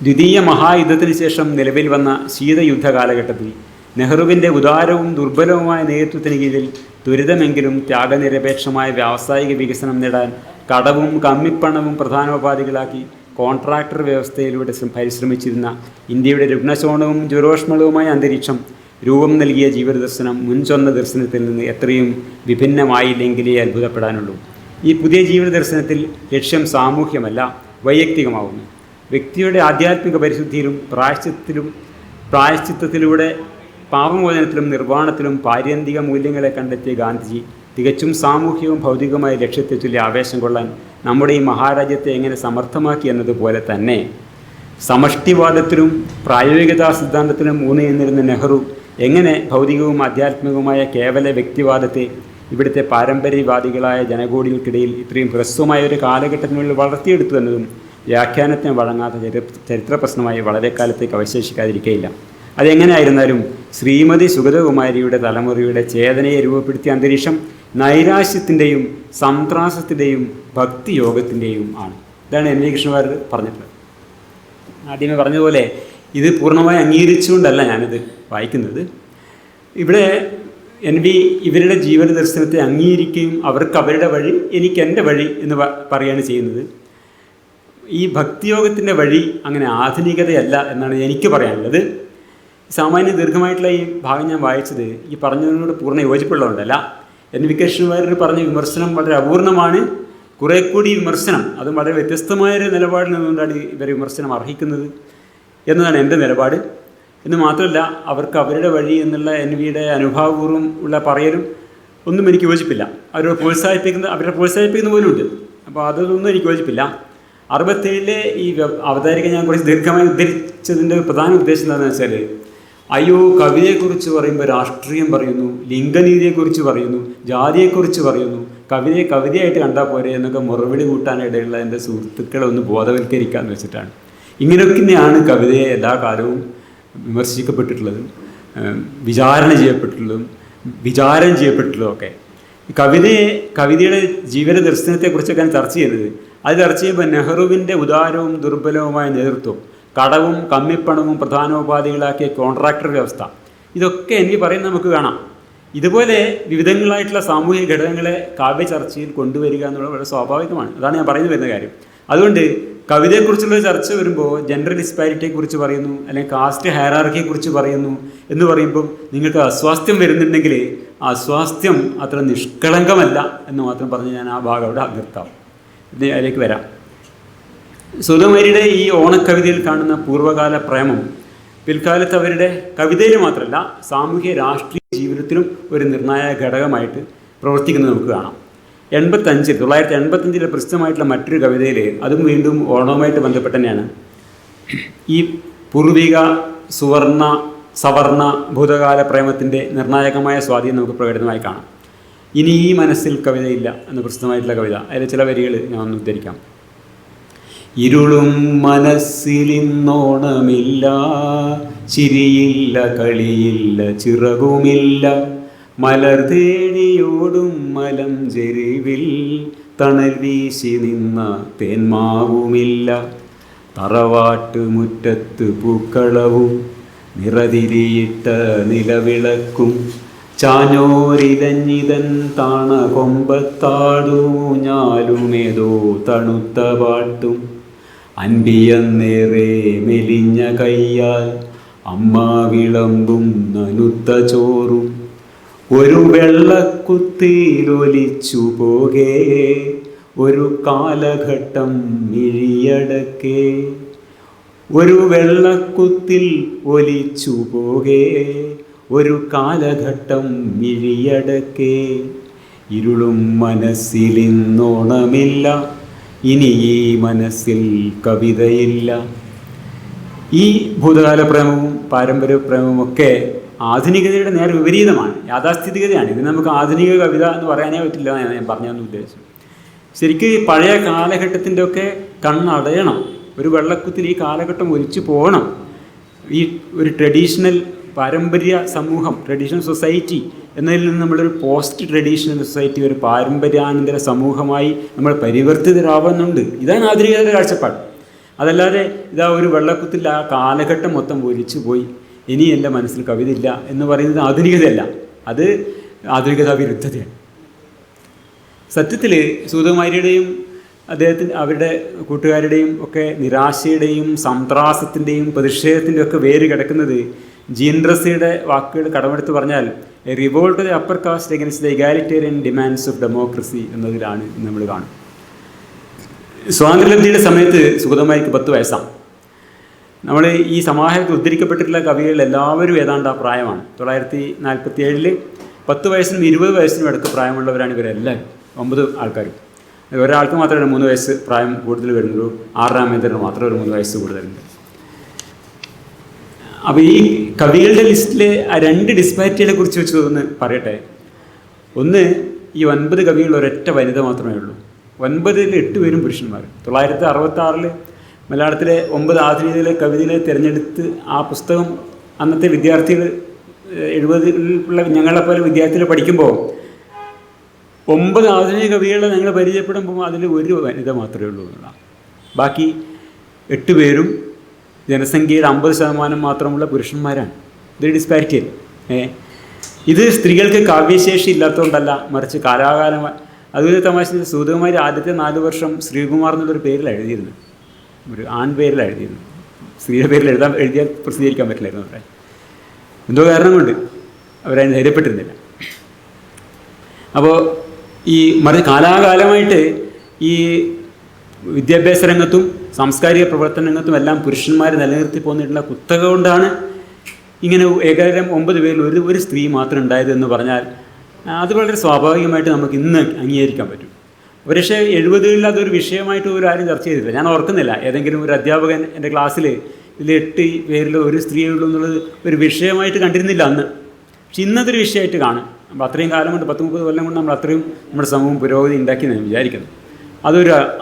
Speaker 1: ദ്വിതീയ മഹായുദ്ധത്തിന് ശേഷം നിലവിൽ വന്ന ശീതയുദ്ധ കാലഘട്ടത്തിൽ നെഹ്റുവിൻ്റെ ഉദാരവും ദുർബലവുമായ നേതൃത്വത്തിന് കീഴിൽ ത്വരിതമെങ്കിലും ത്യാഗനിരപേക്ഷമായ വ്യാവസായിക വികസനം നേടാൻ കടവും കമ്മിപ്പണവും പ്രധാനോപാധികളാക്കി കോൺട്രാക്ടർ വ്യവസ്ഥയിലൂടെ പരിശ്രമിച്ചിരുന്ന ഇന്ത്യയുടെ രുഗ്നശോണവും ജ്വരോഷ്മളവുമായ അന്തരീക്ഷം രൂപം നൽകിയ ജീവിത ദർശനം മുൻചൊന്ന ദർശനത്തിൽ നിന്ന് എത്രയും വിഭിന്നമായില്ലെങ്കിലേ അത്ഭുതപ്പെടാനുള്ളൂ. ഈ പുതിയ ജീവിത ദർശനത്തിൽ ലക്ഷ്യം സാമൂഹ്യമല്ല, വൈയക്തികമാവുന്നു. വ്യക്തിയുടെ ആധ്യാത്മിക പരിശുദ്ധിയിലും പ്രായശ്ചിത്തത്തിലൂടെ പാപമോചനത്തിലും നിർവ്വാണത്തിലും പാര്യന്തിക മൂല്യങ്ങളെ കണ്ടെത്തിയ ഗാന്ധിജി തികച്ചും സാമൂഹികവും ഭൗതികമായ ലക്ഷ്യത്തെ ചൊല്ലി ആവേശം കൊള്ളാൻ നമ്മുടെ ഈ മഹാരാജ്യത്തെ എങ്ങനെ സമർത്ഥമാക്കി എന്നതുപോലെ തന്നെ സമഷ്ടിവാദത്തിലും പ്രായോഗികതാ സിദ്ധാന്തത്തിലും ഊന്നി നിന്നിരുന്ന നെഹ്റു എങ്ങനെ ഭൗതികവും ആധ്യാത്മികവുമായ കേവല വ്യക്തിവാദത്തെ ഇവിടുത്തെ പാരമ്പര്യവാദികളായ ജനകോടികൾക്കിടയിൽ ഇത്രയും ഹ്രസ്വമായ ഒരു കാലഘട്ടത്തിനുള്ളിൽ വളർത്തിയെടുത്തു എന്നതും വ്യാഖ്യാനത്തിന് വഴങ്ങാത്ത ചരിത്ര പ്രശ്നമായി വളരെ കാലത്തേക്ക് അവശേഷിക്കാതിരിക്കുകയില്ല. അതെങ്ങനെയായിരുന്നാലും ശ്രീമതി സുഗതകുമാരിയുടെ തലമുറയുടെ ചേതനയെ രൂപപ്പെടുത്തിയ അന്തരീക്ഷം നൈരാശ്യത്തിൻ്റെയും സന്ത്രാസത്തിൻ്റെയും ഭക്തിയോഗത്തിൻ്റെയും ആണ്. ഇതാണ് എൻ വി കൃഷ്ണവാര്യർ പറഞ്ഞിട്ടുള്ളത്. ആദ്യമേ പറഞ്ഞതുപോലെ ഇത് പൂർണ്ണമായി അംഗീകരിച്ചുകൊണ്ടല്ല ഞാനിത് വായിക്കുന്നത്. ഇവിടെ എൻ വി ഇവരുടെ ജീവന ദർശനത്തെ അംഗീകരിക്കുകയും അവർക്ക് അവരുടെ വഴി എനിക്ക് എൻ്റെ വഴി എന്ന് പറയുകയാണ് ചെയ്യുന്നത്. ഈ ഭക്തിയോഗത്തിൻ്റെ വഴി അങ്ങനെ ആധുനികതയല്ല എന്നാണ് എനിക്ക് പറയാനുള്ളത്. സാമാന്യ ദീർഘമായിട്ടുള്ള ഈ ഭാഗം ഞാൻ വായിച്ചത് ഈ പറഞ്ഞതിനോട് പൂർണ്ണ യോജിപ്പുള്ളതുകൊണ്ടല്ല. എൻ വി കൃഷ്ണവാര്യർ പറഞ്ഞ വിമർശനം വളരെ അപൂർണമാണ്. കുറേ കൂടി വിമർശനം, അതും വളരെ വ്യത്യസ്തമായൊരു നിലപാടിൽ നിന്നുകൊണ്ടാണ് ഇവർ വിമർശനം അർഹിക്കുന്നത് എന്നതാണ് എൻ്റെ നിലപാട്. എന്ന് മാത്രമല്ല, അവർക്ക് അവരുടെ വഴി എന്നുള്ള എൻ വിയുടെ അനുഭാവപൂർവ്വം ഉള്ള പറയലും ഒന്നും എനിക്ക് യോജിപ്പില്ല. അവരെ പ്രോത്സാഹിപ്പിക്കുന്ന പോലും ഉണ്ട്. അപ്പോൾ അതൊന്നും എനിക്ക് യോജിപ്പില്ല. 67 ഈ അവതാരിക ഞാൻ കുറച്ച് ദീർഘമായി ഉദ്ധരിച്ചതിൻ്റെ പ്രധാന ഉദ്ദേശം എന്താണെന്ന് വെച്ചാൽ, അയ്യോ കവിതയെക്കുറിച്ച് പറയുമ്പോൾ രാഷ്ട്രീയം പറയുന്നു, ലിംഗനീതിയെക്കുറിച്ച് പറയുന്നു, ജാതിയെക്കുറിച്ച് പറയുന്നു, കവിതയെ കവിതയായിട്ട് കണ്ടാൽ പോരെ എന്നൊക്കെ മുറവിളി കൂട്ടാനിടയുള്ള എൻ്റെ സുഹൃത്തുക്കളെ ഒന്ന് ബോധവൽക്കരിക്കാമെന്ന് വെച്ചിട്ടാണ്. ഇങ്ങനെയൊക്കെയാണ് കവിതയെ എല്ലാ കാലവും വിമർശിക്കപ്പെട്ടിട്ടുള്ളതും വിചാരം ചെയ്യപ്പെട്ടിട്ടുള്ളതൊക്കെ. കവിതയുടെ ജീവിത ദർശനത്തെക്കുറിച്ചൊക്കെ ചർച്ച ചെയ്യുന്നത്. അത് ചർച്ച ചെയ്യുമ്പോൾ നെഹ്റുവിൻ്റെ ഉദാരവും ദുർബലവുമായ നേതൃത്വം, കടവും കമ്മിപ്പണവും പ്രധാനോപാധികളാക്കിയ കോൺട്രാക്ടർ വ്യവസ്ഥ, ഇതൊക്കെ എനിക്ക് പറയുന്നത് നമുക്ക് കാണാം. ഇതുപോലെ വിവിധങ്ങളായിട്ടുള്ള സാമൂഹിക ഘടകങ്ങളെ കാവ്യ ചർച്ചയിൽ കൊണ്ടുവരിക എന്നുള്ളത് വളരെ സ്വാഭാവികമാണ്. അതാണ് ഞാൻ പറഞ്ഞു വരുന്ന കാര്യം. അതുകൊണ്ട് കവിതയെക്കുറിച്ചുള്ള ചർച്ച വരുമ്പോൾ ജെൻഡർ ഡിസ്പാരിറ്റിയെക്കുറിച്ച് പറയുന്നു, അല്ലെങ്കിൽ കാസ്റ്റ് ഹയറാർക്കിയെക്കുറിച്ച് പറയുന്നു എന്ന് പറയുമ്പോൾ നിങ്ങൾക്ക് അസ്വാസ്ഥ്യം വരുന്നുണ്ടെങ്കിൽ ആ അസ്വാസ്ഥ്യം അത്ര നിഷ്കളങ്കമല്ല എന്ന് മാത്രം പറഞ്ഞ് ഞാൻ ആ ഭാഗം അവിടെ നിർത്താം. അതിലേക്ക് വരാം. സുഗതകുമാരിയുടെ ഈ ഓണക്കവിതയിൽ കാണുന്ന പൂർവ്വകാല പ്രേമം പിൽക്കാലത്ത് അവരുടെ കവിതയിൽ മാത്രമല്ല സാമൂഹ്യ രാഷ്ട്രീയ ജീവിതത്തിലും ഒരു നിർണായക ഘടകമായിട്ട് പ്രവർത്തിക്കുന്നത് നമുക്ക് കാണാം. 1985 പ്രസിദ്ധമായിട്ടുള്ള മറ്റൊരു കവിതയിൽ, അതും വീണ്ടും ഓണവുമായിട്ട് ബന്ധപ്പെട്ട് തന്നെയാണ്, ഈ പൂർവിക സവർണ ഭൂതകാല പ്രേമത്തിൻ്റെ നിർണായകമായ സ്വാധീനം നമുക്ക് പ്രകടനമായി കാണാം. ഇനി ഈ മനസ്സിൽ കവിതയില്ല എന്ന പ്രസിദ്ധമായിട്ടുള്ള കവിത, അതിലെ ചില വരികൾ ഞാൻ ഒന്ന് ഉദ്ധരിക്കാം. ഇരുളും മനസ്സിലിന്നോണമില്ല, ചിരിയില്ല, കളിയില്ല, ചിറകുമില്ല, മലർ തേടിയോടും മലം ചെരുവിൽ തണൽ വീശി നിന്ന തേന്മാവുമില്ല, തറവാട്ട് മുറ്റത്ത് പൂക്കളവും നിറതിരിയിട്ട നിലവിളക്കും, ചാഞ്ഞോരിലഞ്ഞിതൻ താണ കൊമ്പത്താടൂഞ്ഞാലുമേതോ തണുത്ത പാട്ടും, അൻപിയന്നേറെ മെലിഞ്ഞ കയ്യാൽ അമ്മ വിളമ്പും നനുത്ത ചോറും, ഒരു വെള്ളക്കുത്തിലൊലിച്ചു പോകേ ഒരു കാലഘട്ടം മിഴിയടക്കേ, ഒരു വെള്ളക്കുത്തിൽ ഒലിച്ചു പോകേ ഒരു കാലഘട്ടം മിഴിയടക്കേ, ഇരുളും മനസ്സിലിന്നോണമില്ല, ഇനി ഈ മനസ്സിൽ കവിതയില്ല. ഈ ഭൂതകാല പ്രേമവും പാരമ്പര്യ പ്രേമവും ഒക്കെ ആധുനികതയുടെ നേരെ വിപരീതമാണ്, യാഥാസ്ഥിതികതയാണ്. ഇത് നമുക്ക് ആധുനിക കവിത എന്ന് പറയാനേ പറ്റില്ല എന്നാണ് ഞാൻ പറഞ്ഞതെന്ന് ഉദ്ദേശിച്ചു. ശരിക്കും ഈ പഴയ കാലഘട്ടത്തിൻ്റെ ഒക്കെ കണ്ണടയണം. ഒരു വെള്ളക്കുത്തിൽ ഈ കാലഘട്ടം ഒലിച്ചു പോകണം. ഈ ഒരു ട്രഡീഷണൽ പാരമ്പര്യ സമൂഹം, ട്രഡീഷണൽ സൊസൈറ്റി എന്നതിൽ നിന്ന് നമ്മളൊരു പോസ്റ്റ് ട്രഡീഷണൽ സൊസൈറ്റി, ഒരു പാരമ്പര്യാനന്തര സമൂഹമായി നമ്മൾ പരിവർത്തിതരാവുന്നുണ്ട്. ഇതാണ് ആധുനികതയുടെ കാഴ്ചപ്പാട്. അതല്ലാതെ ഇതാ ഒരു വെള്ളക്കുത്തിൽ ആ കാലഘട്ടം മൊത്തം ഒലിച്ചു പോയി, ഇനി എൻ്റെ മനസ്സിൽ കവിതയില്ല എന്ന് പറയുന്നത് ആധുനികതയല്ല, അത് ആധുനികതാ വിരുദ്ധതയാണ്. സത്യത്തിൽ സുഗതകുമാരിയുടെയും അവരുടെ കൂട്ടുകാരുടെയും ഒക്കെ നിരാശയുടെയും സന്ത്രാസത്തിൻ്റെയും പ്രതിഷേധത്തിൻ്റെയും ഒക്കെ വേര് കിടക്കുന്നത് ജീൻറസിയുടെ വാക്കുകൾ കടമെടുത്ത് പറഞ്ഞാൽ A revolt the upper cast against the egalitarian demands of democracy എന്നതിലാണ് നമ്മൾ കാണും. സ്വാതന്ത്ര്യലബ്ധിയുടെ സമയത്ത് സുഗതമായിക്ക് 10 വയസ്സാണ്. നമ്മൾ ഈ സമാഹാരത്തിൽ ഉദ്ധരിക്കപ്പെട്ടിട്ടുള്ള കവികളിൽ എല്ലാവരും ഏതാണ്ട് ആ പ്രായമാണ്. 1947 10 വയസ്സിനും 20 വയസ്സിനും അടുത്ത് പ്രായമുള്ളവരാണ് ഇവരെല്ലാവരും, 9 ആൾക്കാരും. ഒരാൾക്ക് മാത്രമേ 3 വയസ്സ് പ്രായം കൂടുതൽ വരുന്നുള്ളൂ. ആർ രാമേന്ദ്രന് മാത്രം ഒരു 3 വയസ്സ് കൂടുതലുണ്ട്. അപ്പോൾ ഈ കവികളുടെ ലിസ്റ്റിലെ ആ 2 ഡിസ്പാരിറ്റികളെ കുറിച്ച് വെച്ച് ഒന്ന് പറയട്ടെ. ഒന്ന്, ഈ 9 കവികൾ ഒരൊറ്റ വനിത മാത്രമേ ഉള്ളൂ. 9-ൽ 8 പേരും പുരുഷന്മാർ. 1966 മലയാളത്തിലെ 9 ആധുനികതയിലെ കവിതയിലെ തിരഞ്ഞെടുത്ത് ആ പുസ്തകം അന്നത്തെ വിദ്യാർത്ഥികൾ 70-ലുള്ള ഞങ്ങളെപ്പോലെ വിദ്യാർത്ഥികൾ പഠിക്കുമ്പോൾ 9 ആധുനിക കവികളെ ഞങ്ങൾ പരിചയപ്പെടുമ്പോൾ അതിൽ ഒരു വനിത മാത്രമേ ഉള്ളൂ എന്നുള്ളതാണ്. ബാക്കി 8 പേരും ജനസംഖ്യയുടെ 50% മാത്രമുള്ള പുരുഷന്മാരാണ്. ഇതൊരു ഡിസ്പാരിറ്റി അല്ലേ? ഇത് സ്ത്രീകൾക്ക് കാവ്യശേഷി ഇല്ലാത്തതുകൊണ്ടല്ല, മറിച്ച് കാലാകാലമായി. അതുപോലെ തമാശ, സൂതകുമാരി ആദ്യത്തെ 4 വർഷം ശ്രീകുമാർ എന്നുള്ളൊരു പേരിലാണ് എഴുതിയിരുന്നത്, ഒരു ആൺ പേരിലാണ് എഴുതിയിരുന്നത്. സ്ത്രീയുടെ പേരിൽ എഴുതിയാൽ പ്രസിദ്ധീകരിക്കാൻ പറ്റില്ലായിരുന്നു അവരെ. എന്തോ കാരണം കൊണ്ട് അവരതിന് ധൈര്യപ്പെട്ടിരുന്നില്ല. അപ്പോൾ ഈ കാലാകാലമായിട്ട് ഈ വിദ്യാഭ്യാസ രംഗത്തും സാംസ്കാരിക പ്രവർത്തന രംഗത്തും എല്ലാം പുരുഷന്മാർ നിലനിർത്തി പോന്നിട്ടുള്ള കുത്തക കൊണ്ടാണ് ഇങ്ങനെ ഏകദേശം 9 പേരിൽ ഒരു സ്ത്രീ മാത്രം ഉണ്ടായത് എന്ന് പറഞ്ഞാൽ അത് വളരെ സ്വാഭാവികമായിട്ട് നമുക്ക് ഇന്ന് അംഗീകരിക്കാൻ പറ്റും. പക്ഷേ 70-ൽ അതൊരു വിഷയമായിട്ട് ഒരു ആരും ചർച്ച ചെയ്തില്ല. ഞാൻ ഓർക്കുന്നില്ല ഏതെങ്കിലും ഒരു അധ്യാപകൻ എൻ്റെ ക്ലാസ്സിൽ ഇതിൽ 8 പേരിൽ ഒരു സ്ത്രീയേ ഉള്ളൂ എന്നുള്ളത് ഒരു വിഷയമായിട്ട് കണ്ടിരുന്നില്ല അന്ന്. പക്ഷെ ഇന്നതൊരു വിഷയമായിട്ട് കാണും. അപ്പോൾ അത്രയും കാലം കൊണ്ട് 10-30 കൊല്ലം കൊണ്ട് നമ്മൾ അത്രയും നമ്മുടെ സമൂഹം പുരോഗതി ഉണ്ടാക്കിയെന്ന് ഞാൻ വിചാരിക്കുന്നു.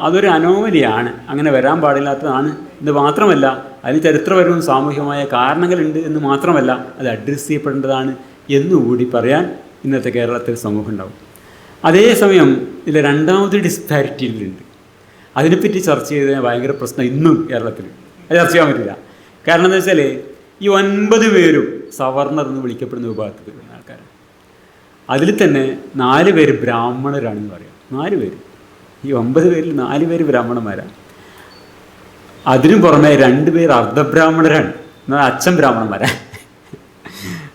Speaker 1: അതൊരു അനോമലിയാണ്, അങ്ങനെ വരാൻ പാടില്ലാത്തതാണ്. ഇത് മാത്രമല്ല, അതിന് ചരിത്രപരവും സാമൂഹികമായ കാരണങ്ങളുണ്ട് എന്ന് മാത്രമല്ല, അത് അഡ്രസ്സ് ചെയ്യപ്പെടേണ്ടതാണ് എന്നുകൂടി പറയാൻ ഇന്നത്തെ കേരളത്തിൽ സമൂഹം ഉണ്ടാവും. അതേസമയം ഇതിൽ 2ാമത് ഡിസ്പാരിറ്റിയിലുണ്ട്. അതിനെപ്പറ്റി ചർച്ച ചെയ്ത് ഭയങ്കര പ്രശ്നം ഇന്നും കേരളത്തിൽ. അത് ചർച്ച ചെയ്യാൻ പറ്റില്ല. കാരണം എന്താ വെച്ചാൽ ഈ 9 പേരും സവർണർ എന്ന് വിളിക്കപ്പെടുന്ന വിഭാഗത്തിൽ വരുന്ന ആൾക്കാരാണ്. അതിൽ തന്നെ 4 പേര് ബ്രാഹ്മണരാണെന്ന് പറയാം. 4 പേര്, ഈ 9 പേരിൽ 4 പേര് ബ്രാഹ്മണന്മാരാണ്. അതിനു പുറമെ 2 പേര് അർദ്ധബ്രാഹ്മണരാണ്, എന്നാൽ അച്ഛൻ ബ്രാഹ്മണന്മാരാണ്.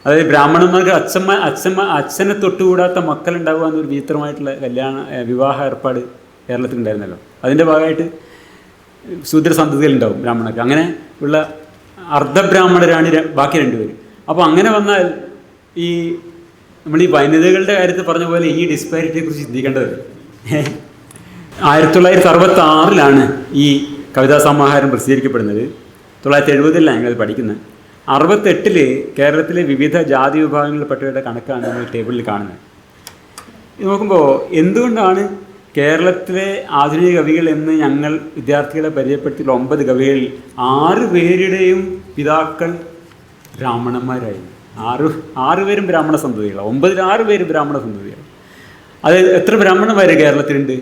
Speaker 1: അതായത് ബ്രാഹ്മണന്മാർക്ക് അച്ഛനെ തൊട്ടുകൂടാത്ത മക്കളുണ്ടാവുക എന്നൊരു വിചിത്രമായിട്ടുള്ള വിവാഹ ഏർപ്പാട് കേരളത്തിലുണ്ടായിരുന്നല്ലോ. അതിൻ്റെ ഭാഗമായിട്ട് ശൂദ്രസന്തതികളുണ്ടാവും ബ്രാഹ്മണർക്ക്. അങ്ങനെ ഉള്ള അർദ്ധബ്രാഹ്മണരാണ് ബാക്കി 2 പേര്. അപ്പോൾ അങ്ങനെ വന്നാൽ ഈ നമ്മൾ ഈ വനിതകളുടെ കാര്യത്തിൽ പറഞ്ഞ പോലെ ഈ ഡിസ്പാരിറ്റിയെക്കുറിച്ച് ചിന്തിക്കേണ്ടത് 1966 ഈ കവിതാ സമാഹാരം പ്രസിദ്ധീകരിക്കപ്പെടുന്നത്. 1970 ഞങ്ങളത് പഠിക്കുന്നത്. 68 കേരളത്തിലെ വിവിധ ജാതി വിഭാഗങ്ങളിൽപ്പെട്ടവരുടെ കണക്കാണ് നമ്മൾ ടേബിളിൽ കാണുന്നത്. ഇത് നോക്കുമ്പോൾ എന്തുകൊണ്ടാണ് കേരളത്തിലെ ആധുനിക കവികൾ എന്ന് ഞങ്ങൾ വിദ്യാർത്ഥികളെ പരിചയപ്പെടുത്തിയ 9 കവികളിൽ 6 പേരുടെയും പിതാക്കൾ ബ്രാഹ്മണന്മാരായിരുന്നു. 6 പേരും ബ്രാഹ്മണ സന്തതികളാണ്. 9-ൽ 6 പേര് ബ്രാഹ്മണ സന്തതികൾ. അത് എത്ര ബ്രാഹ്മണന്മാർ കേരളത്തിലുണ്ട്?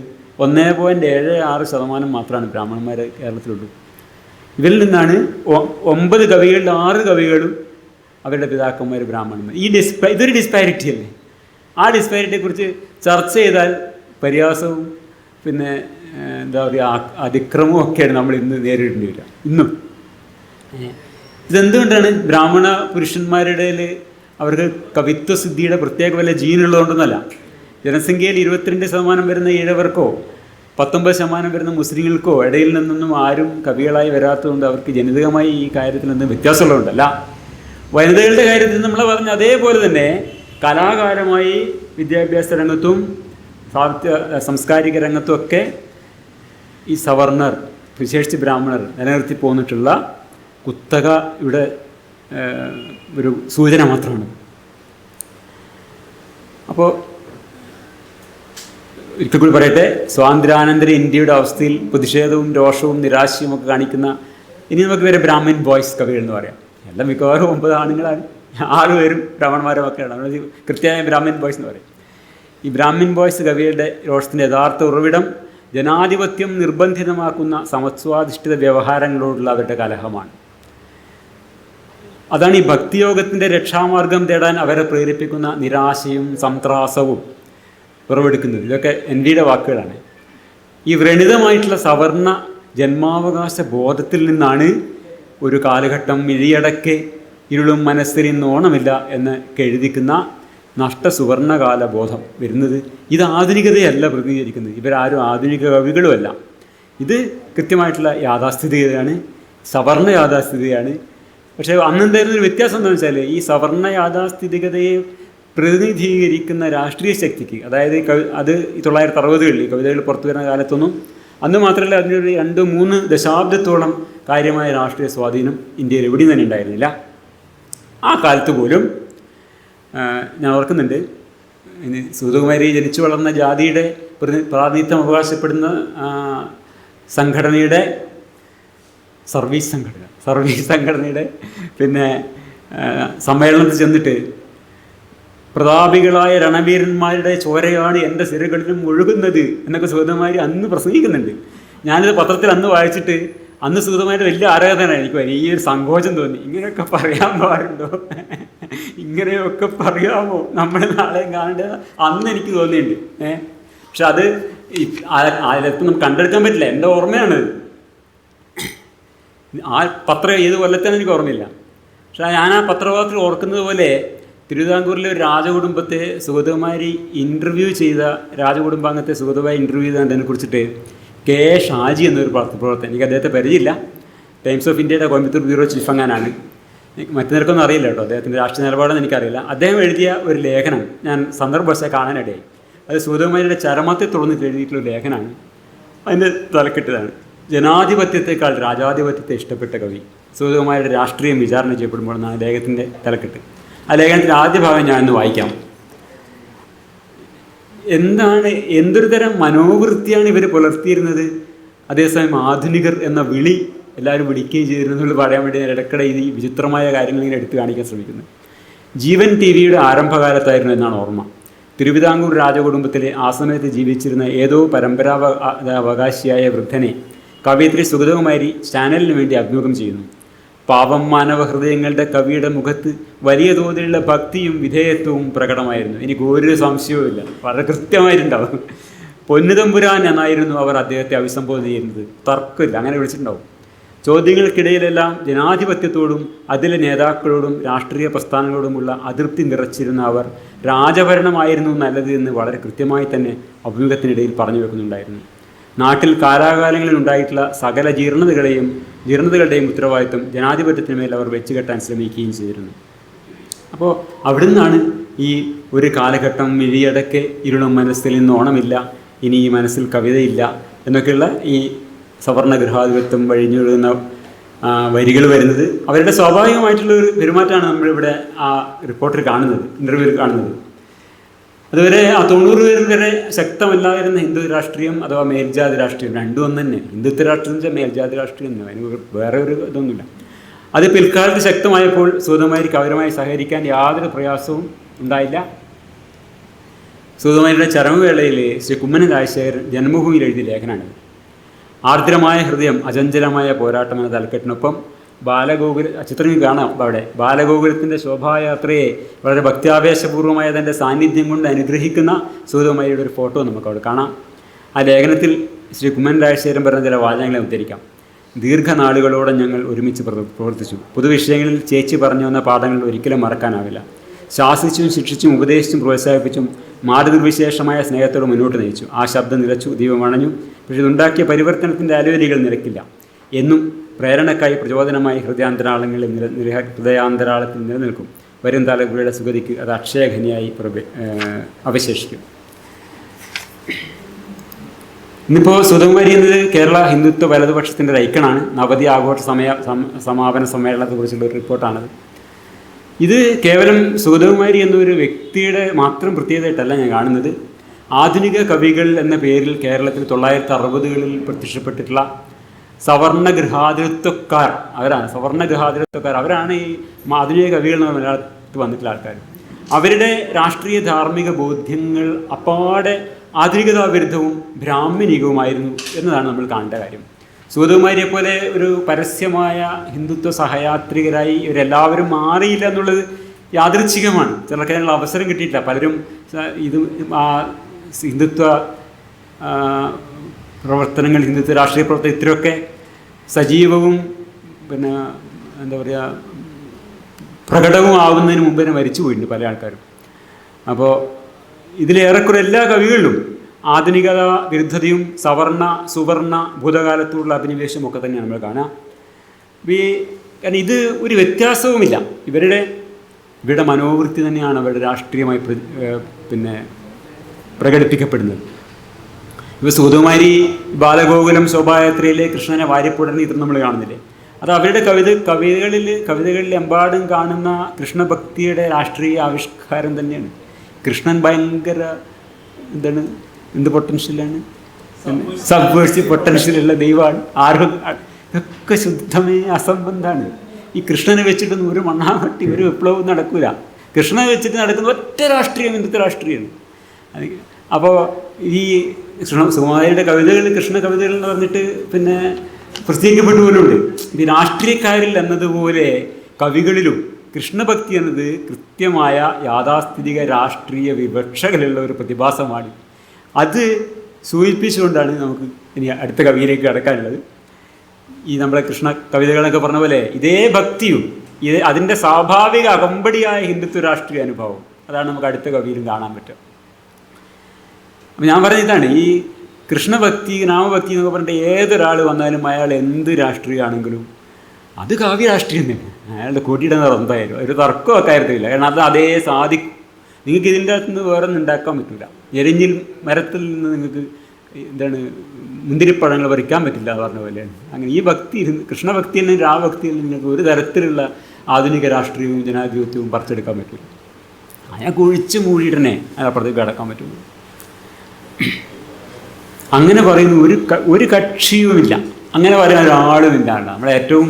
Speaker 1: 1.76% മാത്രമാണ് ബ്രാഹ്മണന്മാർ കേരളത്തിലുള്ളൂ. ഇവരിൽ നിന്നാണ് 9 കവികളിൽ 6 കവികളും അവരുടെ പിതാക്കന്മാർ ബ്രാഹ്മണന്മാർ. ഇതൊരു ഡിസ്പാരിറ്റി അല്ലേ? ആ ഡിസ്പാരിറ്റിയെക്കുറിച്ച് ചർച്ച ചെയ്താൽ പരിഹാസവും പിന്നെ എന്താ പറയുക അതിക്രമവും ഒക്കെയാണ് നമ്മൾ ഇന്ന് നേരിടേണ്ടി വരിക. ഇന്നും ഇതെന്തുകൊണ്ടാണ്? ബ്രാഹ്മണ പുരുഷന്മാരുടെ അവർക്ക് കവിത്വസിദ്ധിയുടെ പ്രത്യേക വല്ല ജീനുള്ളതുകൊണ്ടൊന്നുമല്ല. ജനസംഖ്യയിൽ 22% വരുന്ന ഈഴവർക്കോ 19% വരുന്ന മുസ്ലിങ്ങൾക്കോ ഇടയിൽ നിന്നൊന്നും ആരും കവികളായി വരാത്തതുകൊണ്ട് അവർക്ക് ജനിതകമായി ഈ കാര്യത്തിൽ നിന്ന് വ്യത്യാസമുള്ളതുകൊണ്ടല്ല. വനിതകളുടെ കാര്യത്തിൽ നമ്മൾ പറഞ്ഞ അതേപോലെ തന്നെ കലാകാരമായി വിദ്യാഭ്യാസ രംഗത്തും സാംസ്കാരിക രംഗത്തുമൊക്കെ ഈ സവർണർ, വിശേഷിച്ച് ബ്രാഹ്മണർ നിലനിർത്തി പോന്നിട്ടുള്ള കുത്തക ഇവിടെ ഒരു സൂചന മാത്രമാണ്. അപ്പോൾ ഒരിക്കൽ കൂടി പറയട്ടെ, സ്വാതന്ത്ര്യാനന്തര ഇന്ത്യയുടെ അവസ്ഥയിൽ പ്രതിഷേധവും രോഷവും നിരാശയും ഒക്കെ കാണിക്കുന്ന ഇനി നമുക്ക് വരെ ബ്രാഹ്മിൻ ബോയ്സ് കവികൾ എന്ന് പറയാം. എല്ലാം മിക്കവാറും 9 ആണുങ്ങളാണ്, 6 പേരും ബ്രാഹ്മണന്മാരും ഒക്കെയാണ്. കൃത്യമായ ബ്രാഹ്മിൻ ബോയ്സ് എന്ന് പറയും. ഈ ബ്രാഹ്മിൻ ബോയ്സ് കവികളുടെ രോഷത്തിൻ്റെ യഥാർത്ഥ ഉറവിടം ജനാധിപത്യം നിർബന്ധിതമാക്കുന്ന സമത്വാധിഷ്ഠിത വ്യവഹാരങ്ങളോടുള്ള അവരുടെ കലഹമാണ്. അതാണ് ഈ ഭക്തിയോഗത്തിൻ്റെ രക്ഷാമാർഗം തേടാൻ അവരെ പ്രേരിപ്പിക്കുന്ന നിരാശയും സംത്രാസവും ഉറവെടുക്കുന്നത്. ഇതൊക്കെ NVയുടെ വാക്കുകളാണ്. ഈ വ്രണിതമായിട്ടുള്ള സവർണ ജന്മാവകാശ ബോധത്തിൽ നിന്നാണ് ഒരു കാലഘട്ടം മിഴിയടക്കെ ഇരുളും മനസ്സിൽ ഇന്ന് ഓണമില്ല എന്ന് എഴുതിക്കുന്ന നഷ്ടസുവർണകാല ബോധം വരുന്നത് ഇത് ആധുനികതയല്ല പ്രതിനിധീകരിക്കുന്നത്. ഇവരാരും ആധുനിക കവികളുമല്ല. ഇത് കൃത്യമായിട്ടുള്ള യാഥാസ്ഥിതികതയാണ്, സവർണ യാഥാസ്ഥിതികതയാണ്. പക്ഷേ അന്നെന്തായിരുന്നൊരു വ്യത്യാസം എന്താണെന്ന് വെച്ചാൽ ഈ സവർണ യാഥാസ്ഥിതികതയെ പ്രതിനിധീകരിക്കുന്ന രാഷ്ട്രീയ ശക്തിക്ക്, അതായത് അത് 1960കളിൽ കവിതകൾ പുറത്തു വരുന്ന കാലത്തൊന്നും, അന്ന് മാത്രമല്ല അതിനൊരു 2-3 ദശാബ്ദത്തോളം കാര്യമായ രാഷ്ട്രീയ സ്വാധീനം ഇന്ത്യയിൽ എവിടെയും തന്നെ ഉണ്ടായിരുന്നില്ല. ആ കാലത്ത് പോലും ഞാൻ ഓർക്കുന്നുണ്ട്, സുഗതകുമാരി ജനിച്ചു വളർന്ന ജാതിയുടെ പ്രാതിനിധ്യം അവകാശപ്പെടുന്ന സംഘടനയുടെ സർവീസ് സംഘടനയുടെ പിന്നെ സമ്മേളനത്തിൽ ചെന്നിട്ട് പ്രതാപികളായ രണവീരന്മാരുടെ ചോരയാണ് എൻ്റെ സിരകളിലും ഒഴുകുന്നത് എന്നൊക്കെ സുഗതകുമാരി അന്ന് പ്രസംഗിക്കുന്നുണ്ട്. ഞാനിത് പത്രത്തിൽ അന്ന് വായിച്ചിട്ട് അന്ന് സുഗതകുമാരിയുടെ വലിയ ആരാധനയാണ്. എനിക്ക് വലിയൊരു സങ്കോചം തോന്നി. ഇങ്ങനെയൊക്കെ പറയാൻ പാടുണ്ടോ, ഇങ്ങനെയൊക്കെ പറയാമോ നമ്മൾ നാളെ കാണേണ്ടത് അന്ന് എനിക്ക് തോന്നിയിട്ടുണ്ട്. പക്ഷെ അത് അതിലപ്പം നമുക്ക് കണ്ടെടുക്കാൻ പറ്റില്ല. എൻ്റെ ഓർമ്മയാണ്. ആ പത്രം ഏത് കൊല്ലത്താണ് എനിക്ക് ഓർമ്മയില്ല. പക്ഷെ ഞാൻ ആ പത്രവാർത്തകൾ ഓർക്കുന്നത് പോലെ തിരുവിതാംകൂറിലെ ഒരു രാജകുടുംബത്തെ സുഗതകുമാരി ഇൻ്റർവ്യൂ ചെയ്ത, രാജകുടുംബാംഗത്തെ സുഗതകുമാരി ഇൻ്റർവ്യൂ ചെയ്തതിനെ കുറിച്ചിട്ട് കെ ഷാജി എന്നൊരു പത്രപ്രവർത്തകൻ, എനിക്ക് അദ്ദേഹത്തെ പരിചയമില്ല, ടൈംസ് ഓഫ് ഇന്ത്യയുടെ കോയമ്പത്തൂർ ബ്യൂറോ ചീഫ് അങ്ങാനാണ്. മറ്റു നിരക്കൊന്നും അറിയില്ല കേട്ടോ, അദ്ദേഹത്തിൻ്റെ രാഷ്ട്രീയ നിലപാടെന്ന് എനിക്കറിയില്ല. അദ്ദേഹം എഴുതിയ ഒരു ലേഖനം ഞാൻ സന്ദർഭവശാൽ കാണാനിടയായി. അത് സുഗതകുമാരിയുടെ ചരമത്തെ തുടർന്നിട്ട് എഴുതിയിട്ടുള്ള ലേഖനമാണ്. അതിൻ്റെ തലക്കെട്ടതാണ് ജനാധിപത്യത്തെക്കാൾ രാജാധിപത്യത്തെ ഇഷ്ടപ്പെട്ട കവി. സുഗതകുമാരിയുടെ രാഷ്ട്രീയം വിചാരണ ചെയ്യപ്പെടുമ്പോഴാണ് ലേഖനത്തിൻ്റെ തലക്കെട്ട്. ആ ലേഖനത്തിൻ്റെ ആദ്യ ഭാഗം ഞാൻ ഇന്ന് വായിക്കാം. എന്തൊരു തരം മനോവൃത്തിയാണ് ഇവർ പുലർത്തിയിരുന്നത്. അതേസമയം ആധുനികർ എന്ന വിളി എല്ലാവരും വിളിക്കുകയും ചെയ്തിരുന്നുള്ളത് പറയാൻ വേണ്ടി ഞാൻ ഇടയ്ക്കിടെ ഈ വിചിത്രമായ കാര്യങ്ങൾ ഇങ്ങനെ എടുത്തു കാണിക്കാൻ ശ്രമിക്കുന്നത്. ജീവൻ ടി വിയുടെ ആരംഭകാലത്തായിരുന്നു എന്നാണ് ഓർമ്മ. തിരുവിതാംകൂർ രാജകുടുംബത്തിലെ ആ സമയത്ത് ജീവിച്ചിരുന്ന ഏതോ പരമ്പരാവകാശിയായ വൃദ്ധനെ കവയിത്രി സുഗതകുമാരി ചാനലിന് വേണ്ടി അഭിമുഖം ചെയ്യുന്നു. പാവം മാനവ ഹൃദയങ്ങളുടെ കവിയുടെ മുഖത്ത് വലിയ തോതിലുള്ള ഭക്തിയും വിധേയത്വവും പ്രകടമായിരുന്നു. എനിക്ക് ഒരു സംശയവുമില്ല, വളരെ കൃത്യമായിട്ടുണ്ടാവും. പൊന്നുതമ്പുരാൻ എന്നായിരുന്നു അവർ അദ്ദേഹത്തെ അഭിസംബോധന ചെയ്യുന്നത്. തർക്കമില്ല, അങ്ങനെ വിളിച്ചിട്ടുണ്ടാവും. ചോദ്യങ്ങൾക്കിടയിലെല്ലാം ജനാധിപത്യത്തോടും അതിലെ നേതാക്കളോടും രാഷ്ട്രീയ പ്രസ്ഥാനങ്ങളോടുമുള്ള അതൃപ്തി നിറച്ചിരുന്ന അവർ രാജഭരണമായിരുന്നു നല്ലത് എന്ന് വളരെ കൃത്യമായി തന്നെ അഭിമുഖത്തിനിടയിൽ പറഞ്ഞു വെക്കുന്നുണ്ടായിരുന്നു. നാട്ടിൽ കാലാകാലങ്ങളിൽ ഉണ്ടായിട്ടുള്ള സകല ജീർണതകളുടെയും ഉത്തരവാദിത്വം ജനാധിപത്യത്തിന് മേൽ അവർ വെച്ചുകെട്ടാൻ ശ്രമിക്കുകയും ചെയ്തിരുന്നു. അപ്പോൾ അവിടെ നിന്നാണ് ഈ ഒരു കാലഘട്ടം മിഴിയടക്കെ ഇരുളും മനസ്സിൽ നിന്ന് ഓണമില്ല, ഇനി ഈ മനസ്സിൽ കവിതയില്ല എന്നൊക്കെയുള്ള ഈ സവർണ ഗൃഹാധിപത്യം വഴിഞ്ഞൊഴുകുന്ന വരികൾ വരുന്നത്. അവരുടെ സ്വാഭാവികമായിട്ടുള്ള ഒരു പെരുമാറ്റമാണ് നമ്മളിവിടെ ആ റിപ്പോർട്ടിൽ കാണുന്നത്, ഇൻ്റർവ്യൂവിൽ കാണുന്നത്. അതുവരെ ആ 90 പേരിൽ വരെ ശക്തമല്ലാതിരുന്ന ഹിന്ദു രാഷ്ട്രീയം അഥവാ മേൽജാതി രാഷ്ട്രീയം, രണ്ടും ഒന്ന് തന്നെ. ഹിന്ദുത്വ രാഷ്ട്രീയം വെച്ചാൽ മേൽജാതി രാഷ്ട്രീയം തന്നെ, അതിന് വേറെ ഒരു ഇതൊന്നുമില്ല. അത് പിൽക്കാലത്ത് ശക്തമായപ്പോൾ സുഗതകുമാരിക്ക് അവരുമായി സഹകരിക്കാൻ യാതൊരു പ്രയാസവും ഉണ്ടായില്ല. സുഗതകുമാരിയുടെ ചരമവേളയിൽ ശ്രീ കുമ്മനം രാജശേഖരൻ ജന്മഭൂമിയിൽ എഴുതിയ ലേഖനമാണ് ആർദ്രമായ ഹൃദയം അചഞ്ചലമായ പോരാട്ടം എന്ന തലക്കെട്ടിനൊപ്പം ചിത്രം കാണാം. അവിടെ ബാലഗോകുലത്തിൻ്റെ ശോഭായാത്രയെ വളരെ ഭക്ത്യാവേശപൂർവമായ തൻ്റെ സാന്നിധ്യം കൊണ്ട് അനുഗ്രഹിക്കുന്ന സുഗതകുമാരിയുടെ ഒരു ഫോട്ടോ നമുക്കവിടെ കാണാം. ആ ലേഖനത്തിൽ ശ്രീ കുമ്മനം രാജശേഖരൻ പറഞ്ഞ ചില വാചകങ്ങളെ ഉദ്ധരിക്കാം. ദീർഘനാളുകളോടെ ഞങ്ങൾ ഒരുമിച്ച് പ്രവർത്തിച്ചു. പൊതുവിഷയങ്ങളിൽ ചേച്ചി പറഞ്ഞു വന്ന പാഠങ്ങൾ ഒരിക്കലും മറക്കാനാവില്ല. ശാസിച്ചും ശിക്ഷിച്ചും ഉപദേശിച്ചും പ്രോത്സാഹിപ്പിച്ചും മാതൃനിർവിശേഷമായ സ്നേഹത്തോട് മുന്നോട്ട് നയിച്ചു. ആ ശബ്ദം നിലച്ചു, ദീപം അണഞ്ഞു. പക്ഷെ ഇതുണ്ടാക്കിയ പരിവർത്തനത്തിൻ്റെ അലവലികൾ നിലക്കില്ല. എന്നും പ്രേരണക്കായി പ്രചോദനമായി ഹൃദയാന്തരാളത്തിൽ നിലനിൽക്കും. വരും തലമുറയുടെ സുഗതിക്ക് അത് അക്ഷയഖനിയായി അവശേഷിക്കും. ഇന്നിപ്പോൾ സുഗതകുമാരി എന്നത് കേരള ഹിന്ദുത്വ വലതുപക്ഷത്തിൻ്റെ ഒരു ഐക്കണാണ്. നവതി ആഘോഷ സമാപന സമ്മേളനത്തെക്കുറിച്ചുള്ള ഒരു റിപ്പോർട്ടാണത്. ഇത് കേവലം സുഗതകുമാരി എന്നൊരു വ്യക്തിയുടെ മാത്രം പ്രത്യേകതയായിട്ടല്ല ഞാൻ കാണുന്നത്. ആധുനിക കവികൾ എന്ന പേരിൽ കേരളത്തിൽ 1960കളിൽ പ്രത്യക്ഷപ്പെട്ടിട്ടുള്ള സവർണ ഗൃഹാതിരത്വക്കാർ അവരാണ് ഈ ആധുനിക കവികൾ എന്ന മലയാളത്തിൽ വന്നിട്ടുള്ള ആൾക്കാർ. അവരുടെ രാഷ്ട്രീയ ധാർമ്മിക ബോധ്യങ്ങൾ അപ്പാടെ ആധുനികതാ വിരുദ്ധവും ബ്രാഹ്മണികവുമായിരുന്നു എന്നതാണ് നമ്മൾ കാണേണ്ട കാര്യം. സുഗതകുമാരിയെ പോലെ ഒരു പരസ്യമായ ഹിന്ദുത്വ സഹയാത്രികരായി ഇവരെല്ലാവരും മാറിയില്ല എന്നുള്ളത് യാദൃച്ഛികമാണ്. ചിലർക്ക് അതിനുള്ള അവസരം കിട്ടിയിട്ടില്ല. പലരും ഇത് ഹിന്ദുത്വ പ്രവർത്തനങ്ങൾ, ഹിന്ദുത്വ രാഷ്ട്രീയ പ്രവർത്തനം ഇത്രയൊക്കെ സജീവവും പിന്നെ എന്താ പറയുക പ്രകടവും ആവുന്നതിന് മുമ്പ് തന്നെ മരിച്ചു പോയിട്ടുണ്ട് പല ആൾക്കാരും. അപ്പോൾ ഇതിലേറെക്കുറെ എല്ലാ കവികളിലും ആധുനികത വിരുദ്ധതയും സവർണ സുവർണ ഭൂതകാലത്തുള്ള അഭിനിവേശവും ഒക്കെ തന്നെയാണ് നമ്മൾ കാണുക. കാരണം ഇത് ഒരു വ്യത്യാസവുമില്ല. ഇവരുടെ മനോവൃത്തി തന്നെയാണ് അവരുടെ രാഷ്ട്രീയമായി പ്രകടിപ്പിക്കപ്പെടുന്നത്. ഇപ്പോൾ സുഗതകുമാരി ബാലഗോകുലം ശോഭായാത്രയിലെ കൃഷ്ണനെ വാരിപ്പുടർന്ന് ഇത് നമ്മൾ കാണുന്നില്ലേ? അത് അവരുടെ കവിതകളിൽ എമ്പാടും കാണുന്ന കൃഷ്ണഭക്തിയുടെ രാഷ്ട്രീയ ആവിഷ്കാരം തന്നെയാണ്. കൃഷ്ണൻ ഭയങ്കര എന്ത് പൊട്ടൻഷ്യലാണ്, സബ്വേഴ്സീവ് പൊട്ടൻഷ്യലുള്ള ദൈവമാണ്. ഇതൊക്കെ ശുദ്ധമേ അസംബന്ധമാണ്. ഈ കൃഷ്ണനെ വെച്ചിട്ടൊന്നും ഒരു മണ്ണാമട്ടി ഒരു വിപ്ലവവും നടക്കില്ല. കൃഷ്ണനെ വെച്ചിട്ട് നടക്കുന്ന ഒറ്റ രാഷ്ട്രീയം ഇന്നത്തെ രാഷ്ട്രീയമാണ്. അപ്പോൾ ഈ സുകുമാരിയുടെ കൃഷ്ണ കവിതകൾ എന്ന് പറഞ്ഞിട്ട് പ്രസിദ്ധീകരിക്കപ്പെട്ടു പോലുണ്ട്. ഇത് രാഷ്ട്രീയക്കാരിൽ എന്നതുപോലെ കവികളിലും കൃഷ്ണഭക്തി എന്നത് കൃത്യമായ യാഥാസ്ഥിതിക രാഷ്ട്രീയ വിവക്ഷകളുള്ള ഒരു പ്രതിഭാസമാണ്. അത് സൂചിപ്പിച്ചുകൊണ്ടാണ് നമുക്ക് ഇനി അടുത്ത കവിയിലേക്ക് കടക്കാനുള്ളത്. ഈ നമ്മളെ കൃഷ്ണ കവിതകളൊക്കെ പറഞ്ഞ പോലെ ഇതേ ഭക്തിയും അതിൻ്റെ സ്വാഭാവിക അകമ്പടിയായ ഹിന്ദുത്വ രാഷ്ട്രീയ അനുഭവം അതാണ് നമുക്ക് അടുത്ത കവിയിലും കാണാൻ പറ്റുക. അപ്പം ഞാൻ പറഞ്ഞ ഇതാണ്, ഈ കൃഷ്ണഭക്തി നാമഭക്തി എന്നൊക്കെ പറഞ്ഞിട്ട് ഏതൊരാൾ വന്നാലും അയാൾ എന്ത് രാഷ്ട്രീയമാണെങ്കിലും അത് കാവ്യ രാഷ്ട്രീയം തന്നെ. അയാളുടെ കൊടിയിടുന്ന എന്തായാലും ഒരു തർക്കമൊക്കെ ആയിരുന്നില്ല. കാരണം അത് അതേ സാധിക്കും. നിങ്ങൾക്ക് ഇതിൻ്റെ അകത്ത് നിന്ന് വേറെ ഒന്നും ഉണ്ടാക്കാൻ പറ്റില്ല. എരിഞ്ഞിൽ മരത്തിൽ നിന്ന് നിങ്ങൾക്ക് മുന്തിരിപ്പഴങ്ങൾ പറിക്കാൻ പറ്റില്ല എന്ന് പറഞ്ഞ പോലെയാണ്. അങ്ങനെ ഈ ഭക്തി കൃഷ്ണഭക്തി തന്നെ രാമഭക്തിയിൽ നിങ്ങൾക്ക് ഒരു തരത്തിലുള്ള ആധുനിക രാഷ്ട്രീയവും ജനാധിപത്യവും പറിച്ചെടുക്കാൻ പറ്റില്ല. അയാൾക്ക് ഒഴിച്ച് മൂടിയിടനെ അപ്പുറത്തേക്ക് കടക്കാൻ പറ്റുള്ളൂ. അങ്ങനെ പറയുന്ന ഒരു കക്ഷിയുമില്ല, അങ്ങനെ പറയാൻ ഒരാളുമില്ല. നമ്മളെ ഏറ്റവും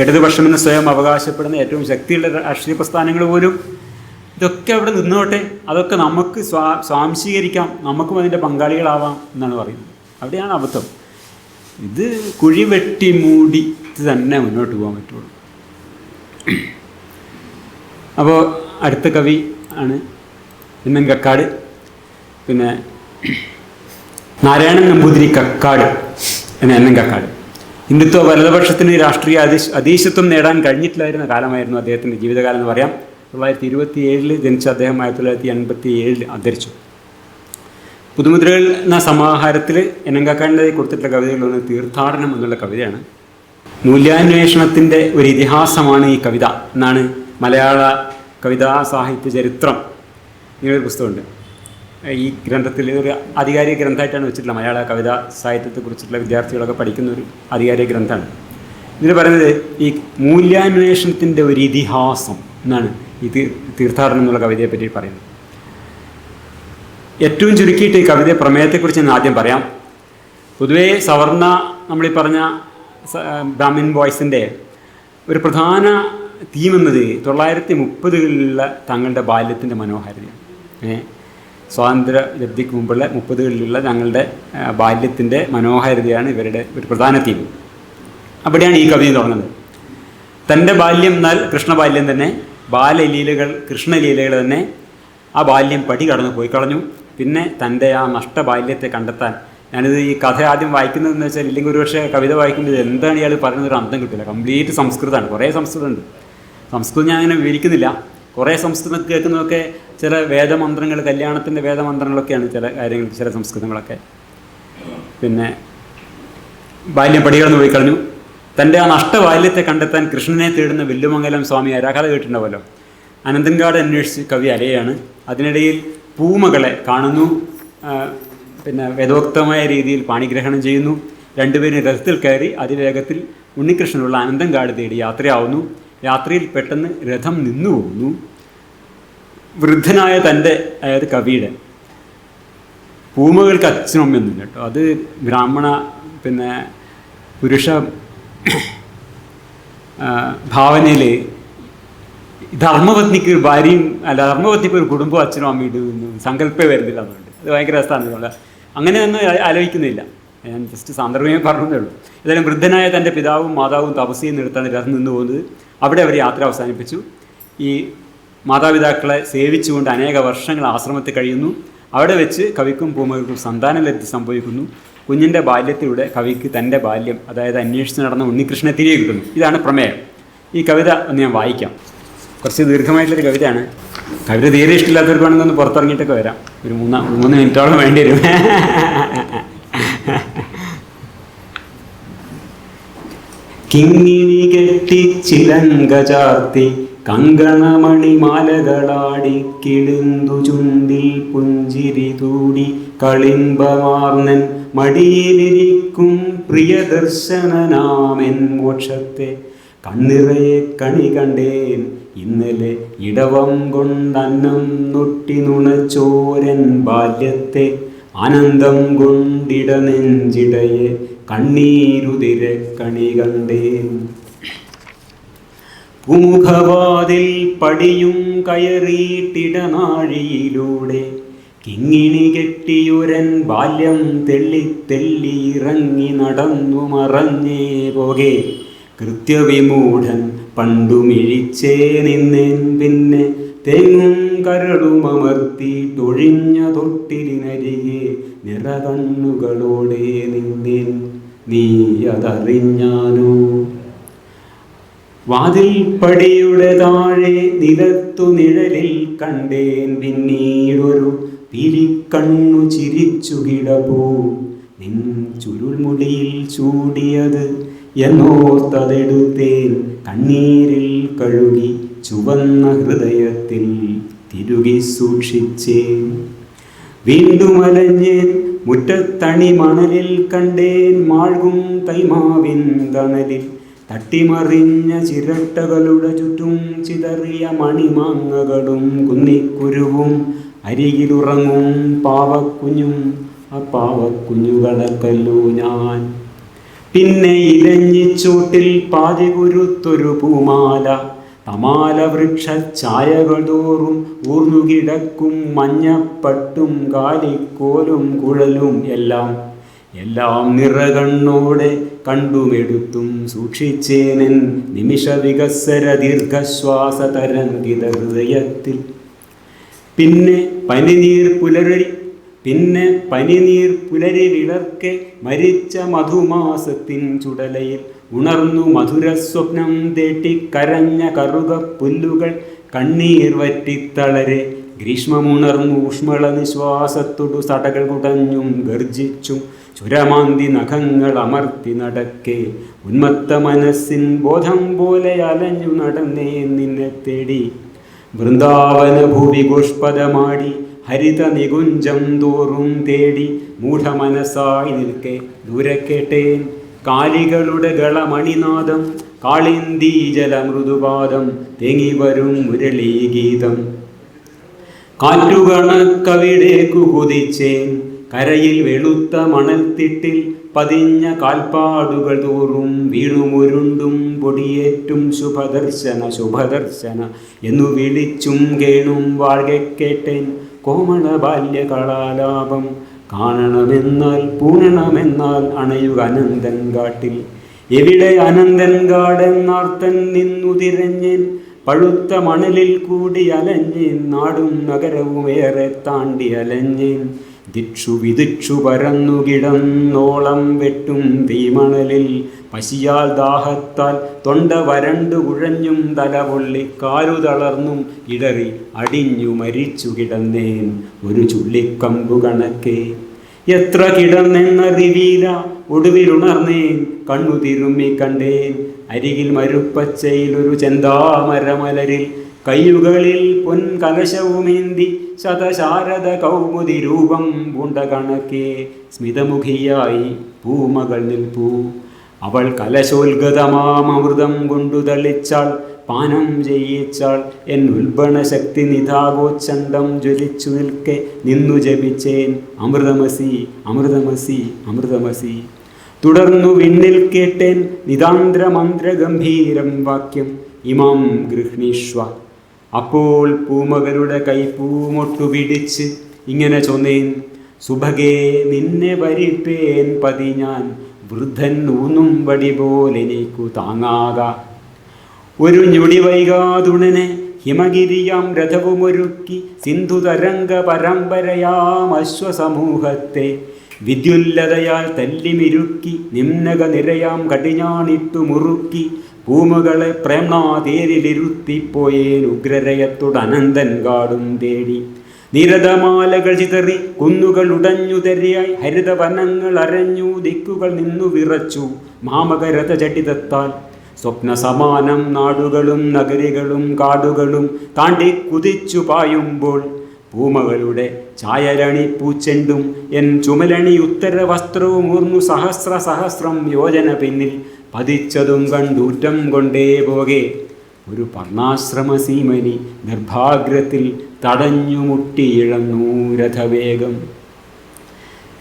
Speaker 1: ഇടതുപക്ഷമെന്ന് സ്വയം അവകാശപ്പെടുന്ന ഏറ്റവും ശക്തിയുള്ള രാഷ്ട്രീയ പ്രസ്ഥാനങ്ങൾ പോലും ഇതൊക്കെ അവിടെ നിന്നോട്ടെ, അതൊക്കെ നമുക്ക് സ്വാംശീകരിക്കാം, നമുക്കും അതിൻ്റെ പങ്കാളികളാവാം എന്നാണ് പറയുന്നത്. അവിടെയാണ് അബദ്ധം. ഇത് കുഴി വെട്ടി മൂടി തന്നെ മുന്നോട്ട് പോകാൻ പറ്റുള്ളൂ. അപ്പോൾ അടുത്ത കവി ആണ് എൻ കക്കാട്. നാരായണൻ നമ്പൂതിരി കക്കാട് എൻ കക്കാട്. ഹിന്ദുത്വ വലതുപക്ഷത്തിന് രാഷ്ട്രീയ അധീശത്വം നേടാൻ കഴിഞ്ഞിട്ടില്ലായിരുന്ന കാലമായിരുന്നു അദ്ദേഹത്തിൻ്റെ ജീവിതകാലം എന്ന് പറയാം. 1927 ജനിച്ച അദ്ദേഹം 1987 അന്തരിച്ചു. പുതുമുദ്രകൾ എന്ന സമാഹാരത്തിൽ എൻ കക്കാടിൻ്റെ കൊടുത്തിട്ടുള്ള കവിതകളിലൊന്ന് തീർത്ഥാടനം എന്നുള്ള കവിതയാണ്. മൂല്യാന്വേഷണത്തിൻ്റെ ഒരു ഇതിഹാസമാണ് ഈ കവിത എന്നാണ് മലയാള കവിതാ സാഹിത്യ ചരിത്രം ഇങ്ങനൊരു പുസ്തകമുണ്ട്. ഈ ഗ്രന്ഥത്തിൽ ഒരു ആധികാരിക ഗ്രന്ഥമായിട്ടാണ് വെച്ചിട്ടുള്ളത്. മലയാള കവിതാ സാഹിത്യത്തെക്കുറിച്ചിട്ടുള്ള വിദ്യാർത്ഥികളൊക്കെ പഠിക്കുന്ന ഒരു ആധികാരിക ഗ്രന്ഥമാണ്. ഇതിൽ പറയുന്നത് ഈ മൂല്യാന്വേഷണത്തിൻ്റെ ഒരു ഇതിഹാസം എന്നാണ് ഈ തീർത്ഥാടനം എന്നുള്ള കവിതയെ പറ്റി പറയുന്നത്. ഏറ്റവും ചുരുക്കിയിട്ട് ഈ കവിത പ്രമേയത്തെക്കുറിച്ച് ഞാൻ ആദ്യം പറയാം. പൊതുവേ സവർണ നമ്മളീ പറഞ്ഞ ബ്രാഹ്മിൻ ബോയ്സിൻ്റെ ഒരു പ്രധാന തീം എന്നത് 1930കളിലുള്ള തങ്ങളുടെ ബാല്യത്തിൻ്റെ മനോഹാരിതയാണ്. സ്വാതന്ത്ര്യ ലബ്ധിക്ക് മുമ്പുള്ള 30കളിലുള്ള ഞങ്ങളുടെ ബാല്യത്തിൻ്റെ മനോഹാരിതയാണ് ഇവരുടെ ഒരു പ്രധാന തീം. അവിടെയാണ് ഈ കവിത തുടങ്ങുന്നത്. തൻ്റെ ബാല്യം എന്നാൽ കൃഷ്ണബാല്യം തന്നെ, ബാലലീലകൾ കൃഷ്ണലീലകൾ തന്നെ. ആ ബാല്യം പടി കടന്നു പോയി കളഞ്ഞു. പിന്നെ തൻ്റെ ആ നഷ്ടബാല്യത്തെ കണ്ടെത്താൻ, ഞാനിത് ഈ കഥ ആദ്യം വായിക്കുന്നതെന്ന് വെച്ചാൽ, ഇല്ലെങ്കിൽ ഒരുപക്ഷെ കവിത വായിക്കുമ്പോൾ എന്താണ് ഇയാൾ പറയുന്നത് ഒരു അന്തം കിട്ടില്ല. കംപ്ലീറ്റ് സംസ്കൃതമാണ്, കുറേ സംസ്കൃതമുണ്ട്. സംസ്കൃതം ഞാൻ അങ്ങനെ വിവരിക്കുന്നില്ല. കുറേ സംസ്കൃതം കേൾക്കുന്നതൊക്കെ ചില വേദമന്ത്രങ്ങൾ, കല്യാണത്തിൻ്റെ വേദമന്ത്രങ്ങളൊക്കെയാണ് ചില കാര്യങ്ങൾ, ചില സംസ്കൃതങ്ങളൊക്കെ. ബാല്യം പടികടന്ന് പോയി കളഞ്ഞു. തൻ്റെ ആ നഷ്ടബാല്യത്തെ കണ്ടെത്താൻ കൃഷ്ണനെ തേടുന്ന വെല്ലുമംഗലം സ്വാമി കഥ കേട്ടിട്ടുണ്ടാവുമല്ലോ. അനന്തൻകാട് അന്വേഷിച്ച് കവി അലയാണ്. അതിനിടയിൽ പൂമകളെ കാണുന്നു. വേദോക്തമായ രീതിയിൽ പാണിഗ്രഹണം ചെയ്യുന്നു. രണ്ടുപേരും രഥത്തിൽ കയറി അതിവേഗത്തിൽ ഉണ്ണികൃഷ്ണനുള്ള അനന്തൻകാട് തേടി യാത്രയാവുന്നു. യാത്രയിൽ പെട്ടെന്ന് രഥം നിന്നു പോകുന്നു. വൃദ്ധനായ തൻ്റെ, അതായത് കവിയുടെ പൂമകൾക്ക് അച്ഛനും അമ്മയൊന്നുമില്ല കേട്ടോ. അത് ബ്രാഹ്മണ പുരുഷ ഭാവനയിൽ ധർമ്മപത്നിക്ക് ഭാര്യയും അല്ല, ധർമ്മപത്നിക്ക് ഒരു കുടുംബം അച്ഛനും അമ്മയും സങ്കല്പേ വരുന്നില്ല എന്നുണ്ട്. അത് ഭയങ്കര രസമാണ്. അങ്ങനെ ഒന്നും ആലോചിക്കുന്നില്ല. ഞാൻ ജസ്റ്റ് സാന്ദർഭികമായി പറഞ്ഞതേ ഉള്ളൂ. ഏതായാലും വൃദ്ധനായ തൻ്റെ പിതാവും മാതാവും തപസ് ചെയ്യുന്നിടത്താണ് രഥം നിന്ന് പോകുന്നത്. അവിടെ അവർ യാത്ര അവസാനിപ്പിച്ചു. ഈ മാതാപിതാക്കളെ സേവിച്ചുകൊണ്ട് അനേക വർഷങ്ങൾ ആശ്രമത്തിൽ കഴിയുന്നു. അവിടെ വെച്ച് കവിക്കും പൂമകൾക്കും സന്താനലബ്ധി സംഭവിക്കുന്നു. കുഞ്ഞിൻ്റെ ബാല്യത്തിലൂടെ കവിക്ക് തൻ്റെ ബാല്യം, അതായത് അന്വേഷിച്ച് നടന്ന ഉണ്ണികൃഷ്ണനെ തിരികെ കിട്ടുന്നു. ഇതാണ് പ്രമേയം. ഈ കവിത ഒന്ന് ഞാൻ വായിക്കാം. കുറച്ച് ദീർഘമായിട്ടുള്ളൊരു കവിതയാണ്. കവിത തീരെ ഇഷ്ടമില്ലാത്തവർക്ക് വേണമെങ്കിൽ ഒന്ന് പുറത്തിറങ്ങിയിട്ടൊക്കെ വരാം. ഒരു 3 മിനിറ്റോളം വേണ്ടി വരും. കിങ്ങിണി കെട്ടി ചിലങ്ക ചാർത്തി കങ്കണമണിമാലകളാടി കിളിന്തു ചുണ്ടിൽ പുഞ്ചിരി തൂടി കളിമ്പമാർന്നൻ മടിയിലിരിക്കും പ്രിയദർശനനാമെൻ മോക്ഷത്തെ കണ്ണിറയെ കണി കണ്ടേൻ ഇന്നലെ ഇടവം കൊണ്ടന്നം നൊട്ടി നുണച്ചോരൻ ബാല്യത്തെ ആനന്ദം കൊണ്ടിട നെഞ്ചിടയെ കണ്ണീരുതിര കണി കണ്ടേൻ. പൂമുഖവാതിൽ പടിയും കയറിയിട്ടിടനാഴിയിലൂടെ കിങ്ങിണി കെട്ടിയൊരൻ ബാല്യം തെള്ളി തെള്ളി ഇറങ്ങി നടന്നു മറഞ്ഞേ പോകെ കൃത്യവിമൂഢൻ പണ്ടുമിഴിച്ചേ നിന്നേൻ പിന്നെ തെങ്ങും കരളുമമർത്തി തൊഴിഞ്ഞ തൊട്ടിലിനരികെ നിറകണ്ണുകളോടെ നിന്നേൻ നീ അതറിഞ്ഞാനോ. വാതിൽ പടിയുടെ താഴെ നിലത്തു നിഴലിൽ കണ്ടേൻ പിന്നീടൊരു പിരിക്കണ്ണു ചിരിച്ചു കിടപ്പൂ നിൻ ചുരുൾമുടിയിൽ ചൂടിയത് എന്നോർത്തതെടുത്തേൻ കണ്ണീരിൽ കഴുകി ചുവന്ന ഹൃദയത്തിൽ തിരുകി സൂക്ഷിച്ചേൻ. വീണ്ടും അലഞ്ഞേൻ മുറ്റത്തണി മണലിൽ കണ്ടേൻ മാൾകും തൈമാവിൻ തണലിൽ തട്ടിമറിഞ്ഞ ചിരട്ടകളുടെ ചുറ്റും ചിതറിയ മണിമാങ്ങകളും കുന്നിക്കുരുവും അരികിലുറങ്ങും പാവക്കുഞ്ഞും ആ പാവക്കുഞ്ഞുകളക്കല്ലോ ഞാൻ. പിന്നെ ഇലഞ്ഞിച്ചൂട്ടിൽ പാതി കുരുത്തൊരു പൂമാല തമാല വൃക്ഷ ഛായകൾ തോറും ഊർന്നുകിടക്കും മഞ്ഞപ്പട്ടും കാലിക്കോലും കുഴലും എല്ലാം നിറകണ്ണോടെ കണ്ടുമെടുത്തും സൂക്ഷിച്ചേനൻ നിമിഷ വികസര ദീർഘശ്വാസ തരംഗിത ഹൃദയത്തിൽ. പിന്നെ പനിനീർ പുലരി വിളർക്കെ മരിച്ച മധുമാസത്തിൻ ചുടലയിൽ ഉണർന്നു മധുരസ്വപ്നം തേട്ടിക്കരഞ്ഞ കറുക പുല്ലുകൾ കണ്ണീർ വറ്റിത്തളരെ ഗ്രീഷ്മമുണർന്നു ഊഷ്മള നിശ്വാസത്തോടു സടകൾ കുടഞ്ഞും ഗർജിച്ചും ചുരമാന്തി നഖങ്ങൾ അമർത്തി നടക്കെ ഉന്മത്ത മനസ്സിൻ ബോധം പോലെ അലഞ്ഞു നടന്നേ നിന്നെ തേടി. വൃന്ദാവന ഭൂവി ഗോഷ്പദമാടി ഹരിത നികുഞ്ചം തോറും തേടി മൂഢമനസായി നിൽക്കെ ദൂരെ കേട്ടേൻ കാലികളുടെ ഗളമണിനാദം കാളിന്തി ജലമൃദുപാദം തേങ്ങി വരും മുരളീഗീതം. കാറ്റുകണക്കവിടേക്കു കുതിച്ചേൻ കരയിൽ വെളുത്ത മണൽത്തിട്ടിൽ പതിഞ്ഞ കാൽപ്പാടുകൾ തോറും വീണുമുരുണ്ടും പൊടിയേറ്റും ശുഭദർശന എന്നു വിളിച്ചും കേണും വാഴ്കെ കേട്ടേൻ കോമള ബാല്യകളാലാപം. കാണണമെന്നാൽ പൂണണമെന്നാൽ അണയുക അനന്തൻ കാട്ടിൽ. എവിടെ അനന്തൻ കാടെന്നാർത്തൻ നിന്നു തിരഞ്ഞേൻ പഴുത്ത മണലിൽ കൂടി അലഞ്ഞേൻ നാടും നഗരവുമേറെ താണ്ടി അലഞ്ഞേൻ. ദിക്ഷു വിദിക്ഷു പരന്നു കിടന്നോളം വെട്ടും തീമണലിൽ പശിയാൽ ദാഹത്താൽ തൊണ്ട വരണ്ടു കുഴഞ്ഞും തലപൊള്ളി കാലു തളർന്നും ഇടറി അടിഞ്ഞു മരിച്ചു കിടന്നേൻ ഒരു ചുള്ളിക്കമ്പു കണക്കെ. എത്ര കിടന്നെന്നറിവീല ഒടുവിലുണർന്നേൻ കണ്ണു തിരുമ്മി കണ്ടേൻ അരികിൽ മരുപ്പച്ചയിൽ ഒരു ചെന്താമരമലരിൽ കയ്യുകളിൽ പൊൻകലശവുമേന്തി ശതശാരദ കൗമുദി രൂപം പൂണ്ട കണക്കെ സ്മിതമുഖിയായി പൂമകൾ നിൽപ്പൂ. അവൾ കലശോൽഗതമാമൃതം കൊണ്ടു തളിച്ചാൾ പാനം ചെയ്യിച്ചാൾ എൻ ഉൽബണ ശക്തി നിതാഗോച്ചണ്ടം ജ്വലിച്ചു നിൽക്കെ നിന്നു ജപിച്ചേൻ അമൃതമസി അമൃതമസി അമൃതമസി. തുടർന്നു വിണ്ണിൽ കേട്ടേൻ നിതാന്ത്ര മന്ത്രഗംഭീരം വാക്യം ഇമാം ഗൃഹ്ണീഷ്വ. അപ്പോൾ പൂമകളുടെ കൈപ്പൂമൊട്ടു പിടിച്ച് ഇങ്ങനെ ചൊന്നേൻ സുഭഗേ നിന്നെ വരിപ്പേൻ പതി ഞാൻ വൃദ്ധൻ ഊന്നും വടി പോലെനിക്കു താങ്ങാക. ഒരു ഞൊടി വൈകാതുണനെ ഹിമഗിരിയാം രഥവുമൊരുക്കി സിന്ധുതരംഗ പരമ്പരയാം അശ്വസമൂഹത്തെ വിദ്യുല്ലതയാൽ തല്ലിമിരുക്കി നിമ്നക നിരയാം കടിഞ്ഞാണിട്ടു മുറുക്കി പൂമകളെ പ്രേംനാതേരിലിരുത്തിപ്പോയേൻ ഉഗ്രരയത്തോട് അനന്തൻ കാടും തേടി. നിരതമാലകൾ ചിതറി കുന്നുകൾ ഉടഞ്ഞു തെരയായി ഹരിതവനങ്ങൾ അരഞ്ഞു ദിക്കുകൾ നിന്നു വിറച്ചു മാമകരഥ ചട്ടിതത്താൽ. സ്വപ്ന സമാനം നാടുകളും നഗരികളും കാടുകളും താണ്ടി കുതിച്ചു പായുമ്പോൾ പൂമകളുടെ ചായരണി പൂച്ചെണ്ടും എൻ ചുമലണി ഉത്തര വസ്ത്രവും ഊർന്നു സഹസ്ര സഹസ്രം യോജന പിന്നിൽ പതിച്ചതും കണ്ടൂറ്റം കൊണ്ടേ പോകെ ഒരു പർണാശ്രമസീമനി നിർഭാഗ്രത്തിൽ തടഞ്ഞു മുട്ടിയിഴന്നു രഥവേഗം.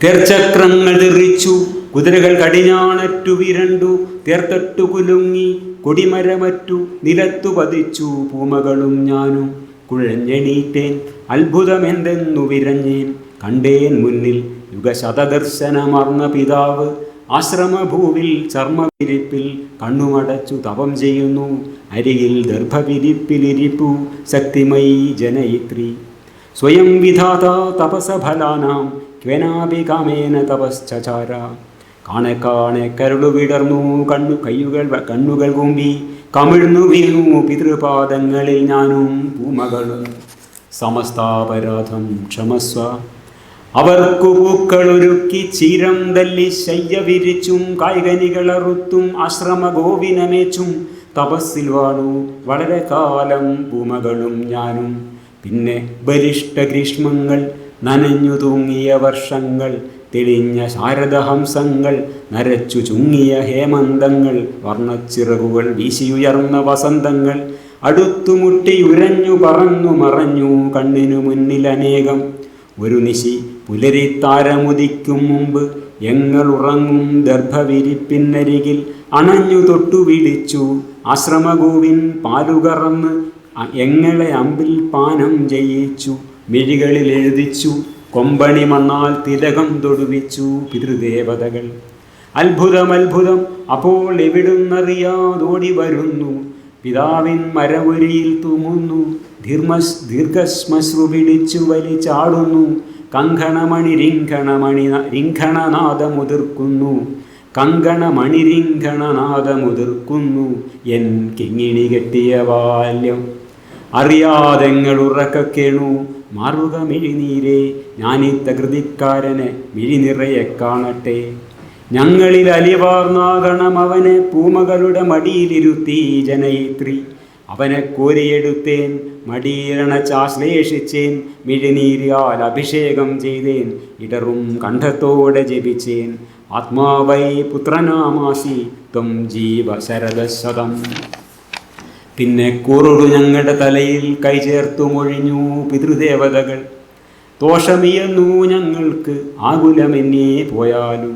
Speaker 1: തേർച്ചക്രങ്ങൾ തെറിച്ചു കുതിരകൾ കടിഞ്ഞാണറ്റു വിരണ്ടു തേർത്തട്ടു കുലുങ്ങി കൊടിമരമറ്റു നിലത്തു പതിച്ചു പൂമകളും ഞാനും കുഴഞ്ഞെണീറ്റേൻ അത്ഭുതമെന്തെന്നു വിരഞ്ഞേൻ കണ്ടേൻ മുന്നിൽ യുഗശതദർശനമർന്ന പിതാവ് ആശ്രമഭൂവിൽ ചർമ്മവിരിപ്പിൽ കണ്ണുമടച്ചു തപം ചെയ്യുന്നു അരികിൽ ദർഭവിരിപ്പിലിരിപ്പു ശക്തിമയി ജനയിത്രി സ്വയം വിധാത തപസഫലാനാം ക്വനാപി കാമേന തപശ്ചാര കാണെ കാണെ കരുളു വിടർന്നു കണ്ണുകൾ കൂമ്പി കമിഴ്ന്നു വീണു പിതൃപാദങ്ങളിൽ ഞാനും പൂമകളും സമസ്താപരാധം ക്ഷമസ്വ. അവർക്കു പൂക്കളൊരുക്കി ചീരം തല്ലി ശയ്യ വിരിച്ചും കായ്കനികളറുത്തും ആശ്രമ ഗോവിനമേച്ചും തപസ്സിൽ വാണു വളരെ കാലം പൂമകളും ഞാനും. പിന്നെ ബലിഷ്ഠ ഗ്രീഷ്മങ്ങൾ നനഞ്ഞു തൂങ്ങിയ വർഷങ്ങൾ തെളിഞ്ഞ ശാരദഹംസങ്ങൾ നരച്ചു ചുങ്ങിയ ഹേമന്തങ്ങൾ വർണ്ണച്ചിറകുകൾ വീശിയുയർന്ന വസന്തങ്ങൾ അടുത്തുമുട്ടിയുരഞ്ഞു പറന്നു മറഞ്ഞു കണ്ണിനു മുന്നിൽ അനേകം. ഒരു നിശി പുലരിത്താരമുദിക്കും മുമ്പ് എങ്ങളുറങ്ങും ദർഭവിരിപ്പിന്നരികിൽ അണഞ്ഞു തൊട്ടു വിളിച്ചു ആശ്രമഗോവിൻ പാലുകറന്ന് എങ്ങളെ അമ്പിൽ പാനം ചെയ്യിച്ചു മിഴികളിൽ എഴുതിച്ചു കൊമ്പണി മണ്ണാൽ തിലകം തൊടുവിച്ചു പിതൃദേവതകൾ. അത്ഭുതം അത്ഭുതം അപ്പോൾ എവിടുന്നറിയാതോടി വരുന്നു പിതാവിൻ മരവുരിയിൽ തൂങ്ങുന്നു ദീർഘശ്മശ്രു പിടിച്ചു വലിച്ചാടുന്നു കങ്കണമണി റിംഘണനാദമുതിർക്കുന്നു കങ്കണമണിരിംഘണനാദമുതിർക്കുന്നു എൻ കിങ്ങിണി കെട്ടിയ ബാല്യം. അറിയാതെങ്ങൾ ഉറക്കക്കേണു മാറുക മിഴിനീരെ ഞാനീ തകൃതിക്കാരനെ മിഴിനിറയെ കാണട്ടെ. ഞങ്ങളിൽ അലിവാർന്നാകണം അവനെ പൂമകളുടെ മടിയിലിരുത്തി ജനയിത്രി. അവനെ കോരിയെടുത്തേൻ മടിയിരണച്ചാശ്ലേഷിച്ചേൻ മിഴിനീരാൽ അഭിഷേകം ചെയ്തേൻ ഇടറും കണ്ഠത്തോടെ ജപിച്ചേൻ ആത്മാവൈ പുത്രനാമാസി ത്വം ജീവ ശരദശതം. പിന്നെ കൂറൊടു ഞങ്ങളുടെ തലയിൽ കൈചേർത്തു മൊഴിഞ്ഞു പിതൃദേവതകൾ. ദോഷമിയെന്നു ഞങ്ങൾക്ക് ആകുലമെന്നേ പോയാലും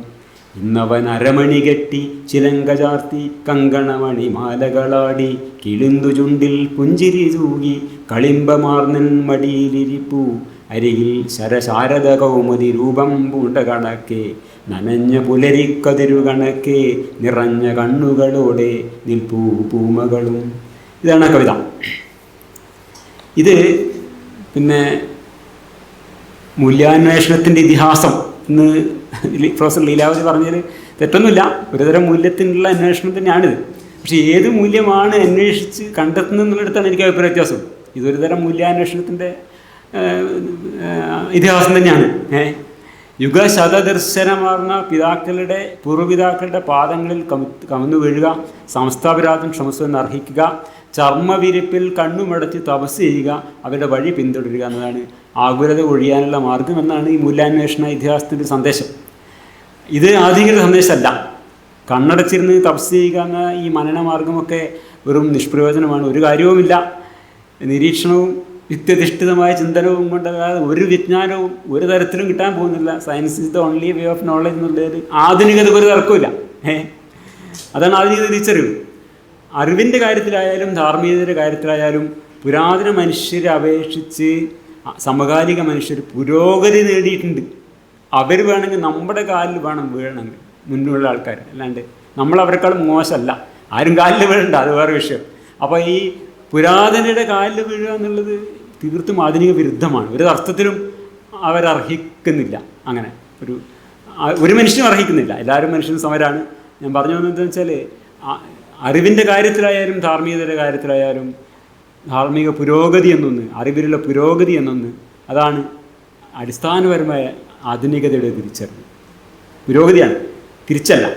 Speaker 1: ഇന്നവൻ അരമണി കെട്ടി ചിലങ്ക ചാർത്തി കങ്കണമണി മാലകളാടി കിളിന്തു ചുണ്ടിൽ പുഞ്ചിരി തൂകി കളിമ്പമാർന്നൻ മടിയിലിരിപ്പു അരികിൽ ശരശാരദ കൗമുദി രൂപം പൂണ്ട കണക്കെ നനഞ്ഞ പുലരിക്കതിരു കണക്കെ നിറഞ്ഞ കണ്ണുകളോടെ നിൽപ്പൂ പൂമകളും. ഇതാണ് കവിത. ഇത് പിന്നെ മൂല്യാന്വേഷണത്തിൻ്റെ ഇതിഹാസം എന്ന് പ്രൊഫസർ ലീലാവതി പറഞ്ഞത് തെറ്റൊന്നുമില്ല. ഒരുതരം മൂല്യത്തിനുള്ള അന്വേഷണം തന്നെയാണിത്. പക്ഷേ ഏത് മൂല്യമാണ് അന്വേഷിച്ച് കണ്ടെത്തുന്നത് എന്നുള്ളിടത്താണ് എനിക്ക് അഭിപ്രായ വ്യത്യാസം. ഇതൊരു തരം മൂല്യാന്വേഷണത്തിൻ്റെ ഇതിഹാസം തന്നെയാണ്. യുഗശതദർശനമാർന്ന പിതാക്കളുടെ പൂർവ്വപിതാക്കളുടെ പാദങ്ങളിൽ കമന്നു വീഴുക, സമസ്താപരാധം ക്ഷമസ്വെന്ന് അർഹിക്കുക, ചർമ്മവിരിപ്പിൽ കണ്ണുമടച്ച് തപസ് ചെയ്യുക, അവരുടെ വഴി പിന്തുടരുക എന്നതാണ് ആകുലത ഒഴിയാനുള്ള മാർഗം എന്നാണ് ഈ മൂല്യാന്വേഷണ ഇതിഹാസത്തിൻ്റെ സന്ദേശം. ഇത് ആധുനിക സന്ദേശമല്ല. കണ്ണടച്ചിരുന്ന് തപസ് ചെയ്യുക എന്ന ഈ മനനമാർഗമൊക്കെ വെറും നിഷ്പ്രയോജനമാണ്. ഒരു കാര്യവുമില്ല. നിരീക്ഷണവും യുക്തിയധിഷ്ഠിതമായ ചിന്തനവും കൊണ്ടല്ലാതെ ഒരു വിജ്ഞാനവും ഒരു തരത്തിലും കിട്ടാൻ പോകുന്നില്ല. Science is the only way of knowledge എന്നുള്ളത് ആധുനികതയ്ക്ക് ഒരു തർക്കമില്ല. അതാണ് ആധുനികത തിരിച്ചറിവ്. അറിവിൻ്റെ കാര്യത്തിലായാലും ധാർമ്മികതയുടെ കാര്യത്തിലായാലും പുരാതന മനുഷ്യരെ അപേക്ഷിച്ച് സമകാലിക മനുഷ്യർ പുരോഗതി നേടിയിട്ടുണ്ട്. അവർ വേണമെങ്കിൽ നമ്മുടെ കാലിൽ വീഴണമെങ്കിൽ മുന്നുള്ള ആൾക്കാർ, അല്ലാണ്ട് നമ്മളവരെക്കാളും മോശമല്ല. ആരും കാലിൽ വീഴണ്ട, അത് വേറെ വിഷയം. അപ്പോൾ ഈ പുരാതനയുടെ കാലിൽ വീഴുക എന്നുള്ളത് തീർത്തും ആധുനിക വിരുദ്ധമാണ്. ഒരു അർത്ഥത്തിലും അവരർഹിക്കുന്നില്ല. അങ്ങനെ ഒരു മനുഷ്യനും അർഹിക്കുന്നില്ല. എല്ലാവരും മനുഷ്യനും സമരാണ്. ഞാൻ പറഞ്ഞു വന്നതെന്ന് വെച്ചാൽ അറിവിൻ്റെ കാര്യത്തിലായാലും ധാർമ്മികതയുടെ കാര്യത്തിലായാലും ധാർമ്മിക പുരോഗതി എന്നൊന്ന്, അറിവിലുള്ള പുരോഗതി എന്നൊന്ന്, അതാണ് അടിസ്ഥാനപരമായ ആധുനികതയുടെ തിരിച്ചറിവ്. പുരോഗതിയാണ്, തിരിച്ചല്ല.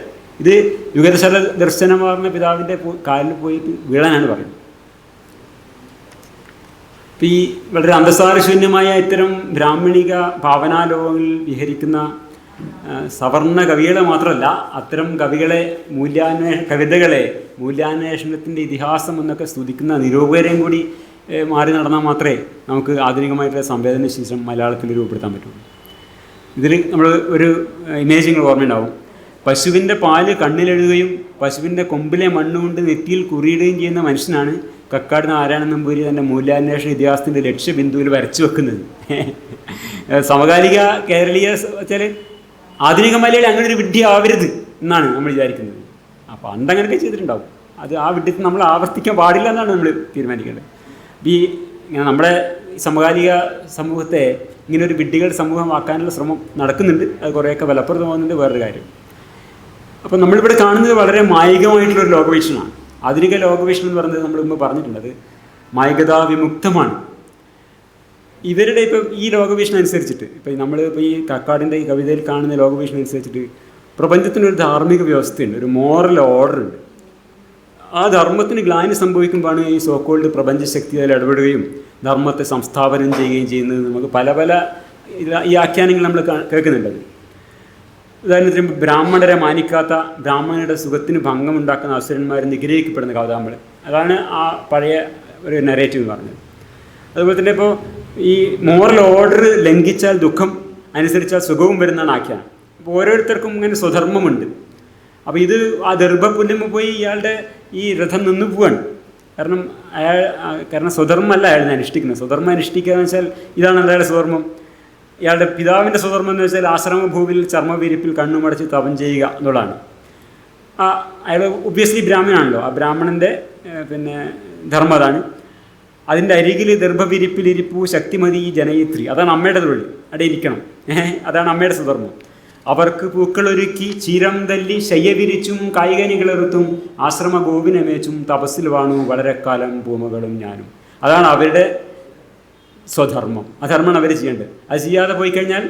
Speaker 1: ഇത് യുഗദശര ദർശനം പറഞ്ഞ പിതാവിൻ്റെ കാലിൽ പോയിട്ട് വീഴാനാണ് പറയുന്നത്. ഇപ്പം ഈ വളരെ അന്തസാരശൂന്യമായ ഇത്തരം ബ്രാഹ്മണിക ഭാവനാലോകങ്ങളിൽ വിഹരിക്കുന്ന സവർണ കവികളെ മാത്രമല്ല, അത്തരം കവികളെ കവിതകളെ മൂല്യാന്വേഷണത്തിൻ്റെ ഇതിഹാസം എന്നൊക്കെ സ്തുതിക്കുന്ന നിരൂപകരെയും കൂടി മാറി നടന്നാൽ മാത്രമേ നമുക്ക് ആധുനികമായിട്ടുള്ള സംവേദനശേഷം മലയാളത്തിൽ രൂപപ്പെടുത്താൻ പറ്റുള്ളൂ. ഇതിൽ നമ്മൾ ഒരു ഇമേജിങ്ങൾ ഓർമ്മയുണ്ടാവും. പശുവിൻ്റെ പാല് കണ്ണിലെഴുതുകയും പശുവിൻ്റെ കൊമ്പിലെ മണ്ണുകൊണ്ട് നെറ്റിയിൽ കുറിയിടുകയും ചെയ്യുന്ന മനുഷ്യനാണ് കക്കാട് നാരായണൻ നമ്പൂരി തൻ്റെ മൂല്യാന്വേഷണ ഇതിഹാസത്തിൻ്റെ ലക്ഷ്യബിന്ദുവിൽ വരച്ചു വെക്കുന്നത്. സമകാലിക കേരളീയ വെച്ചാൽ ആധുനിക മലയാളി അങ്ങനെ ഒരു വിഡ്ഢി ആവരുത് എന്നാണ് നമ്മൾ വിചാരിക്കുന്നത്. അപ്പോൾ അന്തങ്ങനെയൊക്കെ ചെയ്തിട്ടുണ്ടാവും. അത് ആ വിഡ്ഢിത്തം നമ്മൾ ആവർത്തിക്കാൻ പാടില്ല എന്നാണ് നമ്മൾ തീരുമാനിക്കേണ്ടത്. ഈ ഇങ്ങനെ നമ്മുടെ സമകാലിക സമൂഹത്തെ ഇങ്ങനെ ഒരു വിഡ്ഢികൾ സമൂഹമാക്കാനുള്ള ശ്രമം നടക്കുന്നുണ്ട്. അത് കുറേയൊക്കെ ഫലപ്രദമാകുന്നുണ്ട്. വേറൊരു കാര്യം, അപ്പോൾ നമ്മളിവിടെ കാണുന്നത് വളരെ മായികമായിട്ടുള്ളൊരു ലോകവീക്ഷണമാണ്. ആധുനിക ലോകവീക്ഷണം എന്ന് പറയുന്നത് നമ്മൾ മുമ്പ് പറഞ്ഞിട്ടുള്ളത് മായികതാ വിമുക്തമാണ്. ഇവരുടെ ഇപ്പം ഈ ലോകവീക്ഷണം അനുസരിച്ചിട്ട്, ഇപ്പം നമ്മളിപ്പോൾ ഈ കക്കാടിൻ്റെ ഈ കവിതയിൽ കാണുന്ന ലോകവീക്ഷണം അനുസരിച്ചിട്ട് പ്രപഞ്ചത്തിനൊരു ധാർമ്മിക വ്യവസ്ഥയുണ്ട്, ഒരു മോറൽ ഓർഡർ ഉണ്ട്. ആ ധർമ്മത്തിന് ഗ്ലാനി സംഭവിക്കുമ്പോഴാണ് ഈ സോക്കോൾഡ് പ്രപഞ്ചശക്തി അതിൽ ഇടപെടുകയും ധർമ്മത്തെ സംസ്ഥാപനം ചെയ്യുകയും ചെയ്യുന്നത്. നമുക്ക് പല പല ഈ ആഖ്യാനങ്ങൾ നമ്മൾ കേൾക്കുന്നുണ്ടത്. ഉദാഹരണത്തിന് ബ്രാഹ്മണരെ മാനിക്കാത്ത, ബ്രാഹ്മണരുടെ സുഖത്തിന് ഭംഗമുണ്ടാക്കുന്ന അസുരന്മാർ നിഗ്രഹിക്കപ്പെടുന്ന കഥ നമ്മൾ, അതാണ് ആ പഴയ ഒരു നെറേറ്റീവ് എന്ന് പറഞ്ഞത്. അതുപോലെ തന്നെ ഇപ്പോൾ ഈ മോറൽ ഓർഡർ ലംഘിച്ചാൽ ദുഃഖം, അനുസരിച്ചാൽ സുഖവും വരുന്നതാണ് ആഖ്യാനം. അപ്പോൾ ഓരോരുത്തർക്കും ഇങ്ങനെ സ്വധർമ്മമുണ്ട്. അപ്പോൾ ഇത് ആ ദർഭപുല്ലുമ്പോൾ പോയി ഇയാളുടെ ഈ രഥം നിന്ന് പോവാണ്. കാരണം സ്വധർമ്മമല്ല അയാൾ അനുഷ്ഠിക്കുന്നത്. സ്വധർമ്മം അനുഷ്ഠിക്കുക എന്ന് വെച്ചാൽ ഇതാണ് അയാളുടെ സ്വധർമ്മം. ഇയാളുടെ പിതാവിൻ്റെ സ്വധർമ്മം എന്ന് വെച്ചാൽ ആശ്രമഭൂവിൽ ചർമ്മവിരിപ്പിൽ കണ്ണുമടച്ച് തപം ചെയ്യുക എന്നുള്ളതാണ്. അയാൾ ഒബ്വിയസ്ലി ബ്രാഹ്മണാണല്ലോ. ആ ബ്രാഹ്മണൻ്റെ ധർമ്മം അതാണ്. അതിൻ്റെ അരികിൽ ദർഭവിരിപ്പിലിരിപ്പു ശക്തിമതി ജനയിത്രി, അതാണ് അമ്മയുടെ തൊഴിൽ. അവിടെ ഇരിക്കണം, അതാണ് അമ്മയുടെ സ്വധർമ്മം. അവർക്ക് പൂക്കളൊരുക്കി ചീരം തല്ലി ശയ്യവിരിച്ചും കായികനികളെറുത്തും ആശ്രമ ഗോപിനമേച്ചും തപസ്സിൽ വാണു വളരെക്കാലം ഭൂമകളും ഞാനും, അതാണ് അവരുടെ സ്വധർമ്മം. ആ ധർമ്മമാണ് അവർ ചെയ്യേണ്ടത്. അത് ചെയ്യാതെ പോയി കഴിഞ്ഞാൽ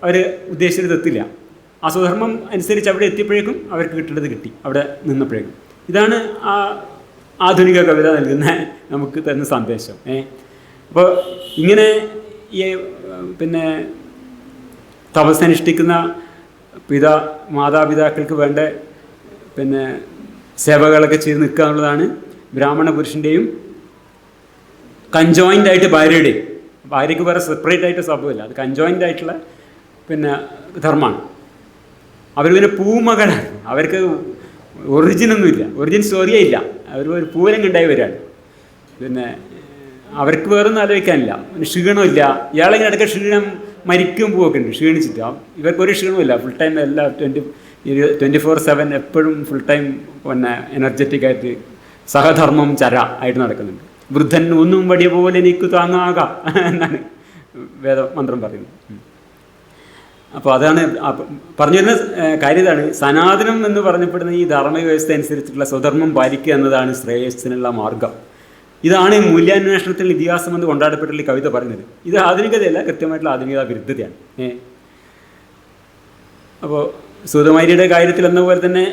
Speaker 1: അവർ ഉദ്ദേശിച്ചത് എത്തില്ല. ആ സ്വധർമ്മം അനുസരിച്ച് അവിടെ എത്തിയപ്പോഴേക്കും അവർക്ക് കിട്ടേണ്ടത് കിട്ടി അവിടെ നിന്നപ്പോഴേക്കും. ഇതാണ് ആ ആധുനിക കവിത നൽകുന്ന നമുക്ക് തരുന്ന സന്ദേശം. അപ്പോൾ ഇങ്ങനെ ഈ തപസ്സനുഷ്ഠിക്കുന്ന മാതാപിതാക്കൾക്ക് വേണ്ട സേവകളൊക്കെ ചെയ്ത് നിൽക്കുക എന്നുള്ളതാണ് ബ്രാഹ്മണ പുരുഷൻ്റെയും കൺജോയിൻ്റ് ആയിട്ട് ഭാര്യയുടെയും. ഭാര്യയ്ക്ക് വേറെ സെപ്പറേറ്റ് ആയിട്ട് സംഭവമില്ല, അത് കൺജോയിൻ്റ് ആയിട്ടുള്ള ധർമ്മമാണ്. അവർ പൂമകളാണ്, അവർക്ക് ഒറിജിനൊന്നുമില്ല, ഒറിജിൻ സ്റ്റോറിയേ ഇല്ല. അവർ ഒരു പൂരം ഉണ്ടായി വരികയാണ്. അവർക്ക് വേറൊന്നും ആലോചിക്കാനില്ല, ക്ഷീണമില്ല. ഇയാളെങ്ങനെ ഇടയ്ക്ക് ക്ഷീണം മരിക്കും പോവൊക്കെ ഉണ്ട്, ക്ഷീണിച്ചിട്ട്. ഇവർക്കൊരു ക്ഷീണമില്ല, ഫുൾ ടൈം എല്ലാ 24/7 എപ്പോഴും ഫുൾ ടൈം എനർജറ്റിക് ആയിട്ട് സഹധർമ്മം ആയിട്ട് നടക്കുന്നുണ്ട്. വൃദ്ധൻ ഒന്നും വടിയ പോലെ എനിക്ക് താങ്ങാകാം എന്നാണ് വേദമന്ത്രം പറയുന്നത്. അപ്പോൾ അതാണ് പറഞ്ഞു വരുന്ന കാര്യം. ഇതാണ് സനാതനം എന്ന് പറഞ്ഞപ്പെടുന്ന ഈ ധാർമ്മിക വ്യവസ്ഥ അനുസരിച്ചിട്ടുള്ള സ്വധർമ്മം പാലിക്കുക എന്നതാണ് ശ്രേയസ്സിനുള്ള മാർഗം. ഇതാണ് മൂല്യാന്വേഷണത്തിൽ ഇതിഹാസം എന്ന് കൊണ്ടാടപ്പെട്ടുള്ള കവിത പറയുന്നത്. ഇത് ആധുനികതയല്ല, കൃത്യമായിട്ടുള്ള ആധുനികത വിരുദ്ധതയാണ്. അപ്പോൾ സൂതമാരിയുടെ കാര്യത്തിൽ എന്ന പോലെ തന്നെ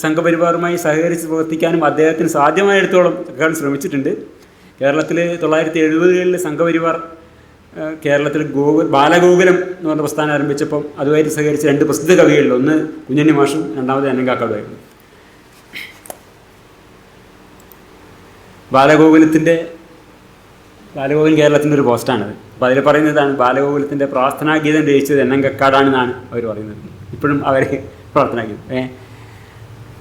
Speaker 1: സംഘപരിവാറുമായി സഹകരിച്ച് പ്രവർത്തിക്കാനും അദ്ദേഹത്തിന് സാധ്യമായിടത്തോളം ശ്രമിച്ചിട്ടുണ്ട്. കേരളത്തിൽ 1970-കളിൽ സംഘപരിവാർ കേരളത്തിൽ ബാലഗോകുലം എന്ന് പറഞ്ഞ പ്രസ്ഥാനം ആരംഭിച്ചപ്പം അതുമായിട്ട് സഹകരിച്ച 2 പ്രസിദ്ധ കവികളിൽ ഒന്ന് കുഞ്ഞുണ്ണി മാഷും രണ്ടാമത് അനങ്കാക്കാടുമായിരുന്നു. ബാലഗോകുലം കേരളത്തിൻ്റെ ഒരു പോസ്റ്റാണത്. അപ്പോൾ അതിൽ പറയുന്നതാണ് ബാലഗോകുലത്തിൻ്റെ പ്രാർത്ഥനാഗീതം രചിച്ചത് എന്നങ്കക്കാടാണെന്നാണ് അവർ പറയുന്നത്. ഇപ്പോഴും അവർ പ്രാർത്ഥനാഗീതം.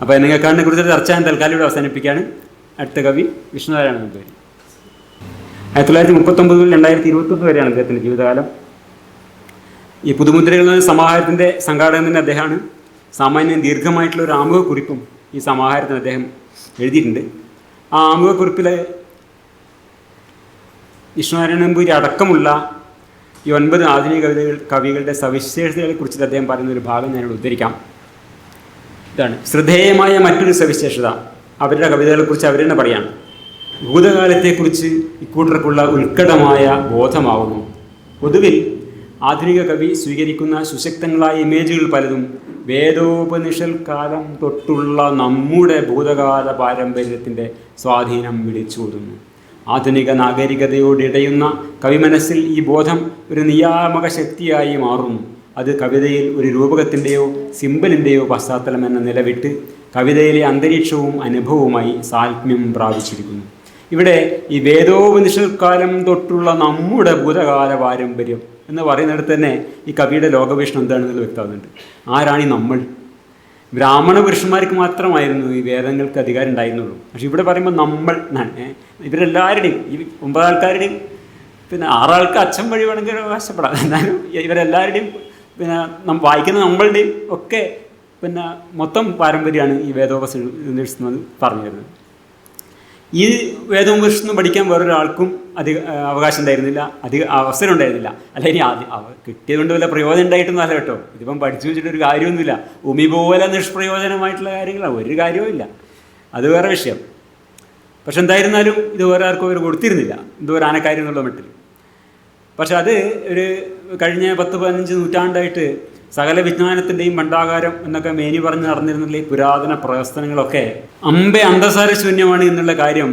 Speaker 1: അപ്പോൾ എന്നങ്കക്കാടിനെ കുറിച്ച് ചർച്ച ഞാൻ തൽക്കാലം ഇവിടെ അവസാനിപ്പിക്കുകയാണ്. അടുത്ത കവി വിഷ്ണുനാരായണൻ നമ്പൂതിരി. 1939 മുതൽ 2021 വരെയാണ് അദ്ദേഹത്തിൻ്റെ ജീവിതകാലം. ഈ പുതുമുദ്രകൾ എന്ന സമാഹാരത്തിൻ്റെ സംഘാടകൻ തന്നെ അദ്ദേഹമാണ്. സാമാന്യം ദീർഘമായിട്ടുള്ള ഒരു ആമുഖക്കുറിപ്പും ഈ സമാഹാരത്തിന് അദ്ദേഹം എഴുതിയിട്ടുണ്ട്. ആ ആമുഖക്കുറിപ്പിൽ വിഷ്ണുനാരായണൻ നമ്പൂതിരി അടക്കമുള്ള ഈ 9 ആധുനിക കവികളുടെ സവിശേഷതകളെക്കുറിച്ചിട്ട് അദ്ദേഹം പറയുന്ന ഒരു ഭാഗം ഞാനിവിടെ ഉദ്ധരിക്കാം. ഇതാണ് ശ്രദ്ധേയമായ മറ്റൊരു സവിശേഷത. അവരുടെ കവിതകളെക്കുറിച്ച് അവർ തന്നെ പറയാണ്. ഭൂതകാലത്തെക്കുറിച്ച് ഇക്കൂട്ടർക്കുള്ള ഉത്കടമായ ബോധമാവുന്നു. പൊതുവിൽ ആധുനിക കവി സ്വീകരിക്കുന്ന സുശക്തങ്ങളായ ഇമേജുകൾ പലതും വേദോപനിഷൽ കാലം തൊട്ടുള്ള നമ്മുടെ ഭൂതകാല പാരമ്പര്യത്തിൻ്റെ സ്വാധീനം വിളിച്ചോതുന്നു. ആധുനിക നാഗരികതയോടിടയുന്ന കവിമനസ്സിൽ ഈ ബോധം ഒരു നിയാമക ശക്തിയായി മാറുന്നു. അത് കവിതയിൽ ഒരു രൂപകത്തിൻ്റെയോ സിമ്പലിൻ്റെയോ പശ്ചാത്തലം എന്ന നിലവിട്ട് കവിതയിലെ അന്തരീക്ഷവും അനുഭവവുമായി സാൽമ്യം പ്രാപിച്ചിരിക്കുന്നു. ഇവിടെ ഈ വേദോപനിഷൽ കാലം തൊട്ടുള്ള നമ്മുടെ ഭൂതകാല പാരമ്പര്യം എന്ന് പറയുന്നിടത്ത് തന്നെ ഈ കവിയുടെ ലോകവീക്ഷണം എന്താണെന്നുള്ള വ്യക്തമാകുന്നുണ്ട്. ആരാണ് ഈ നമ്മൾ? ബ്രാഹ്മണ പുരുഷന്മാർക്ക് മാത്രമായിരുന്നു ഈ വേദങ്ങൾക്ക് അധികാരം ഉണ്ടായിരുന്നുള്ളൂ. പക്ഷെ ഇവിടെ പറയുമ്പോൾ നമ്മൾ ഇവരെല്ലാവരുടെയും ഈ 9 ആൾക്കാരുടെയും പിന്നെ 6 ആൾക്ക് അച്ഛൻ വഴി വേണമെങ്കിൽ അവകാശപ്പെടാം. എന്നാലും ഇവരെല്ലാവരുടെയും പിന്നെ വായിക്കുന്ന നമ്മളുടെയും ഒക്കെ പിന്നെ മൊത്തം പാരമ്പര്യമാണ് ഈ വേദോപനിഷത്ത് പറഞ്ഞു തരുന്നത്. ഈ വേദോപനിഷത്ത് പഠിക്കാൻ വേറൊരാൾക്കും അവകാശം ഉണ്ടായിരുന്നില്ല, അവസരം ഉണ്ടായിരുന്നില്ല. അല്ല, ഇനി കിട്ടിയതുകൊണ്ട് വല്ല പ്രയോജനം ഉണ്ടായിട്ടൊന്നും അല്ല കേട്ടോ. ഇതിപ്പം പഠിച്ചു വെച്ചിട്ടൊരു കാര്യമൊന്നുമില്ല. ഉമി പോലെ നിഷ്പ്രയോജനമായിട്ടുള്ള കാര്യങ്ങളാണ്, ഒരു കാര്യവും ഇല്ല. അത് വേറെ വിഷയം. പക്ഷെ എന്തായിരുന്നാലും ഇത് വേറെ ആർക്കും അവർ കൊടുത്തിരുന്നില്ല, എന്തോ ഒരു ആനക്കാര്യം എന്നുള്ള മട്ടിൽ. പക്ഷെ അത് ഒരു കഴിഞ്ഞ 10-15 നൂറ്റാണ്ടായിട്ട് സകല വിജ്ഞാനത്തിൻ്റെയും ഭണ്ഡാകാരം എന്നൊക്കെ മേനി പറഞ്ഞ് നടന്നിരുന്നില്ല ഈ പുരാതന പ്രവർത്തനങ്ങളൊക്കെ അന്തസാര ശൂന്യമാണ് എന്നുള്ള കാര്യം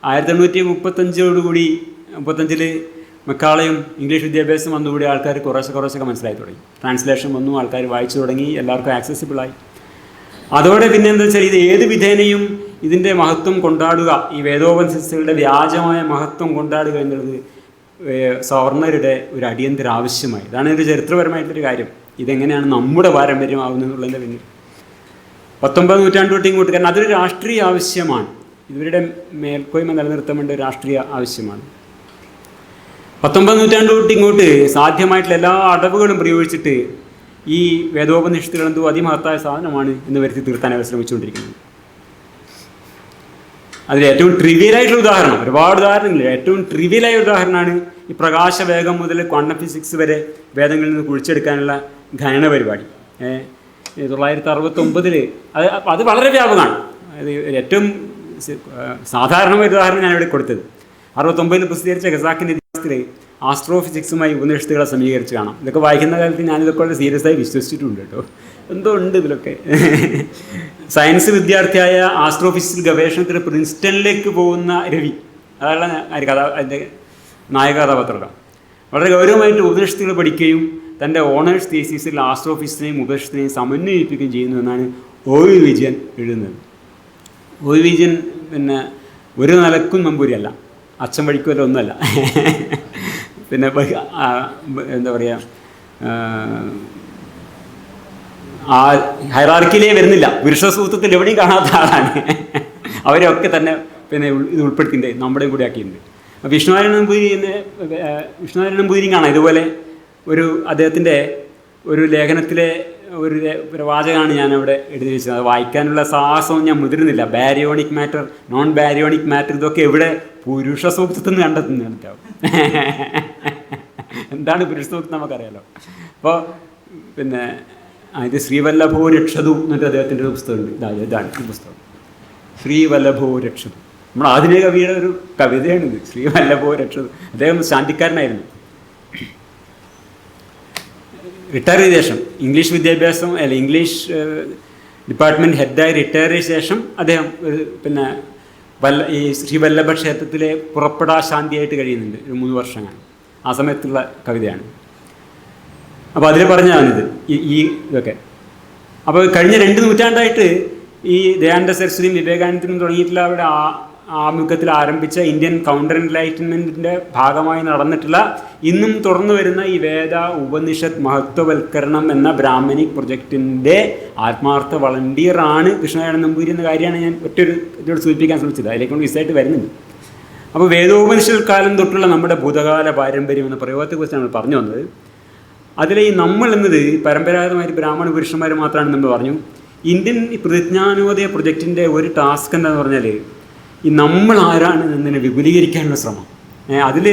Speaker 1: 1835 മെക്കാളയും ഇംഗ്ലീഷ് വിദ്യാഭ്യാസം വന്നുകൂടി ആൾക്കാർ കുറച്ചൊക്കെ മനസ്സിലായി തുടങ്ങി. ട്രാൻസ്ലേഷൻ വന്നു, ആൾക്കാർ വായിച്ചു തുടങ്ങി, എല്ലാവർക്കും ആക്സസിബിളായി. അതോടെ പിന്നെ എന്താ വെച്ചാൽ ഇത് ഏത് വിധേനയും ഇതിൻ്റെ മഹത്വം കൊണ്ടാടുക, ഈ വേദോപനിഷത്തുകളുടെ വ്യാജമായ മഹത്വം കൊണ്ടാടുക എന്നുള്ളത് സവർണരുടെ ഒരു അടിയന്തര ആവശ്യമായി. ഇതാണ് ഒരു ചരിത്രപരമായിട്ടൊരു കാര്യം. ഇതെങ്ങനെയാണ് നമ്മുടെ പാരമ്പര്യമാകുന്നത് എന്നുള്ളതിൻ്റെ പിന്നിൽ 19 നൂറ്റാണ്ട് തൊട്ട് ഇങ്ങോട്ട്. കാരണം അതൊരു രാഷ്ട്രീയ ആവശ്യമാണ്, ഇവരുടെ മേൽക്കോയ്മ നിലനിർത്താൻ വേണ്ട രാഷ്ട്രീയ ആവശ്യമാണ്. 19 നൂറ്റാണ്ട് തൊട്ട് ഇങ്ങോട്ട് സാധ്യമായിട്ടുള്ള എല്ലാ അടവുകളും പ്രയോഗിച്ചിട്ട് ഈ വേദോപനിഷത്തുകൾ എന്തോ അതിമഹത്തായ സാധനമാണ് എന്ന് വരുത്തി തീർത്താൻ അവർ ശ്രമിച്ചുകൊണ്ടിരിക്കുന്നത്. അതിൽ ഏറ്റവും ട്രിവിയലായിട്ടുള്ള ഉദാഹരണം, ഒരുപാട് ഉദാഹരണങ്ങളില്ല, ഏറ്റവും ട്രിവിയലായ ഉദാഹരണമാണ് ഈ പ്രകാശവേഗം മുതൽ ക്വാണ്ടം ഫിസിക്സ് വരെ വേദങ്ങളിൽ നിന്ന് കുഴിച്ചെടുക്കാനുള്ള ഖനന പരിപാടി. 1969 അത് വളരെ വ്യാപകമാണ്. അത് ഏറ്റവും സാധാരണമായ ഉദാഹരണം ഞാനിവിടെ കൊടുത്തത് 69 പ്രസിദ്ധീകരിച്ച ഖസാക്കിൻ്റെ ഇതിഹാസത്തിൽ ആസ്ട്രോഫിസിക്സുമായി ഉപനിഷത്തുകളെ സമീകരിച്ച് കാണാം. ഇതൊക്കെ വായിക്കുന്ന കാലത്ത് ഞാനിതൊക്കെ വളരെ സീരിയസ് ആയി വിശ്വസിച്ചിട്ടുണ്ട് കേട്ടോ. എന്തോ ഉണ്ട് ഇതിലൊക്കെ. സയൻസ് വിദ്യാർത്ഥിയായ ആസ്ട്രോഫിസിക്സ് ഗവേഷണത്തിന് പ്രിൻസ്റ്റണിലേക്ക് പോകുന്ന രവി, അതാണ് അതിൻ്റെ നായക കഥാപാത്രം. വളരെ ഗൗരവമായിട്ട് ഉപനിഷത്തുകൾ പഠിക്കുകയും തൻ്റെ ഓണേഴ്സ് തീസിസിൽ ആസ്ട്രോഫിസിനെയും ഉപനിഷത്തിനെയും സമന്വയിപ്പിക്കുകയും ചെയ്യുന്നു എന്നാണ് OV വിജയൻ എഴുതുന്നത്. OV വിജയൻ പിന്നെ ഒരു നിലക്കും നമ്പൂരിയല്ല, അച്ഛൻ വഴിക്കുമല്ല ഒന്നുമല്ല. പിന്നെ എന്താ പറയുക, ആ ഹൈറാർക്കിയിലേ വരുന്നില്ല, പുരുഷസൂത്രത്തിൽ എവിടെയും കാണാത്ത ആളാണ്. അവരെയൊക്കെ തന്നെ പിന്നെ ഇത് ഉൾപ്പെടുത്തിയിട്ടുണ്ട്, നമ്മുടെയും കൂടി ആക്കിയിട്ടുണ്ട്. വിഷ്ണുനാരായണ നമ്പൂതിരി കാണാം ഇതുപോലെ അദ്ദേഹത്തിൻ്റെ ഒരു ലേഖനത്തിലെ ഒരു വാചകമാണ് ഞാനവിടെ എഴുതി വെച്ചത്. അത് വായിക്കാനുള്ള സാഹസവും ഞാൻ മുതിരുന്നില്ല. ബാരിയോണിക് മാറ്റർ, നോൺ ബാരിയോണിക് മാറ്റർ, ഇതൊക്കെ എവിടെ പുരുഷ സൂക്തത്തിൽ നിന്ന് കണ്ടെത്തുന്നുണ്ടാവും. എന്താണ് പുരുഷ സൂക്തം നമുക്കറിയാലോ. അപ്പോൾ പിന്നെ ഇത് ശ്രീവല്ലഭോ രക്ഷതു എന്നിട്ട് അദ്ദേഹത്തിൻ്റെ ഒരു പുസ്തകമുണ്ട്. ഇതാണ് ഈ പുസ്തകം, ശ്രീവല്ലഭോ രക്ഷതു. നമ്മുടെ ആധുനിക കവിയുടെ ഒരു കവിതയാണിത്, ശ്രീവല്ലഭോ രക്ഷതു. അദ്ദേഹം ശാന്തിക്കാരനായിരുന്നു. റിട്ടയർ ചെയ്ത ശേഷം ഇംഗ്ലീഷ് വിദ്യാഭ്യാസം ഇംഗ്ലീഷ് ഡിപ്പാർട്ട്മെൻറ്റ് ഹെഡായി റിട്ടയർ ചെയ്ത ശേഷം അദ്ദേഹം പിന്നെ ഈ ശ്രീവല്ലഭ ക്ഷേത്രത്തിലെ പുറപ്പെടാ ശാന്തിയായിട്ട് കഴിയുന്നുണ്ട് ഒരു 3 വർഷങ്ങൾ. ആ സമയത്തുള്ള കവിതയാണ്. അപ്പോൾ അതിൽ പറഞ്ഞാണിത് ഈ ഇതൊക്കെ. അപ്പോൾ കഴിഞ്ഞ 2 നൂറ്റാണ്ടായിട്ട് ഈ ദയാനന്ദ സരസ്വതിയും വിവേകാനന്ദനും തുടങ്ങിയിട്ടുള്ള അവരുടെ ആമുഖത്തിൽ ആരംഭിച്ച ഇന്ത്യൻ കൗണ്ടർ എൻലൈറ്റൻമെൻറ്റിൻ്റെ ഭാഗമായി നടന്നിട്ടുള്ള ഇന്നും തുറന്നു വരുന്ന ഈ വേദ ഉപനിഷത്ത് മഹത്വവൽക്കരണം എന്ന ബ്രാഹ്മണിക് പ്രൊജക്റ്റിൻ്റെ ആത്മാർത്ഥ വളണ്ടിയറാണ് കൃഷ്ണനാരായണ നമ്പൂതിരി എന്ന കാര്യമാണ് ഞാൻ ഇതിനോട് സൂചിപ്പിക്കാൻ ശ്രമിച്ചത്. അതിലേക്കൊണ്ട് വിശദമായിട്ട് വരുന്നുണ്ട്. അപ്പോൾ വേദോപനിഷത്ത് കാലം തൊട്ടുള്ള നമ്മുടെ ഭൂതകാല പാരമ്പര്യം എന്ന പ്രയോഗത്തെക്കുറിച്ച് നമ്മൾ പറഞ്ഞു വന്നത്. അതിലെ ഈ നമ്മൾ എന്നത് പരമ്പരാഗതമായിട്ട് ബ്രാഹ്മണ പുരുഷന്മാർ മാത്രമാണ് നമ്മൾ പറഞ്ഞു. ഇന്ത്യൻ ഈ പ്രതിജ്ഞാനോദയ പ്രൊജക്റ്റിൻ്റെ ഒരു ടാസ്ക് എന്താണെന്ന് പറഞ്ഞാൽ ഈ നമ്മൾ ആരാണ് എന്നതിനെ വിപുലീകരിക്കാനുള്ള ശ്രമം. അതിൽ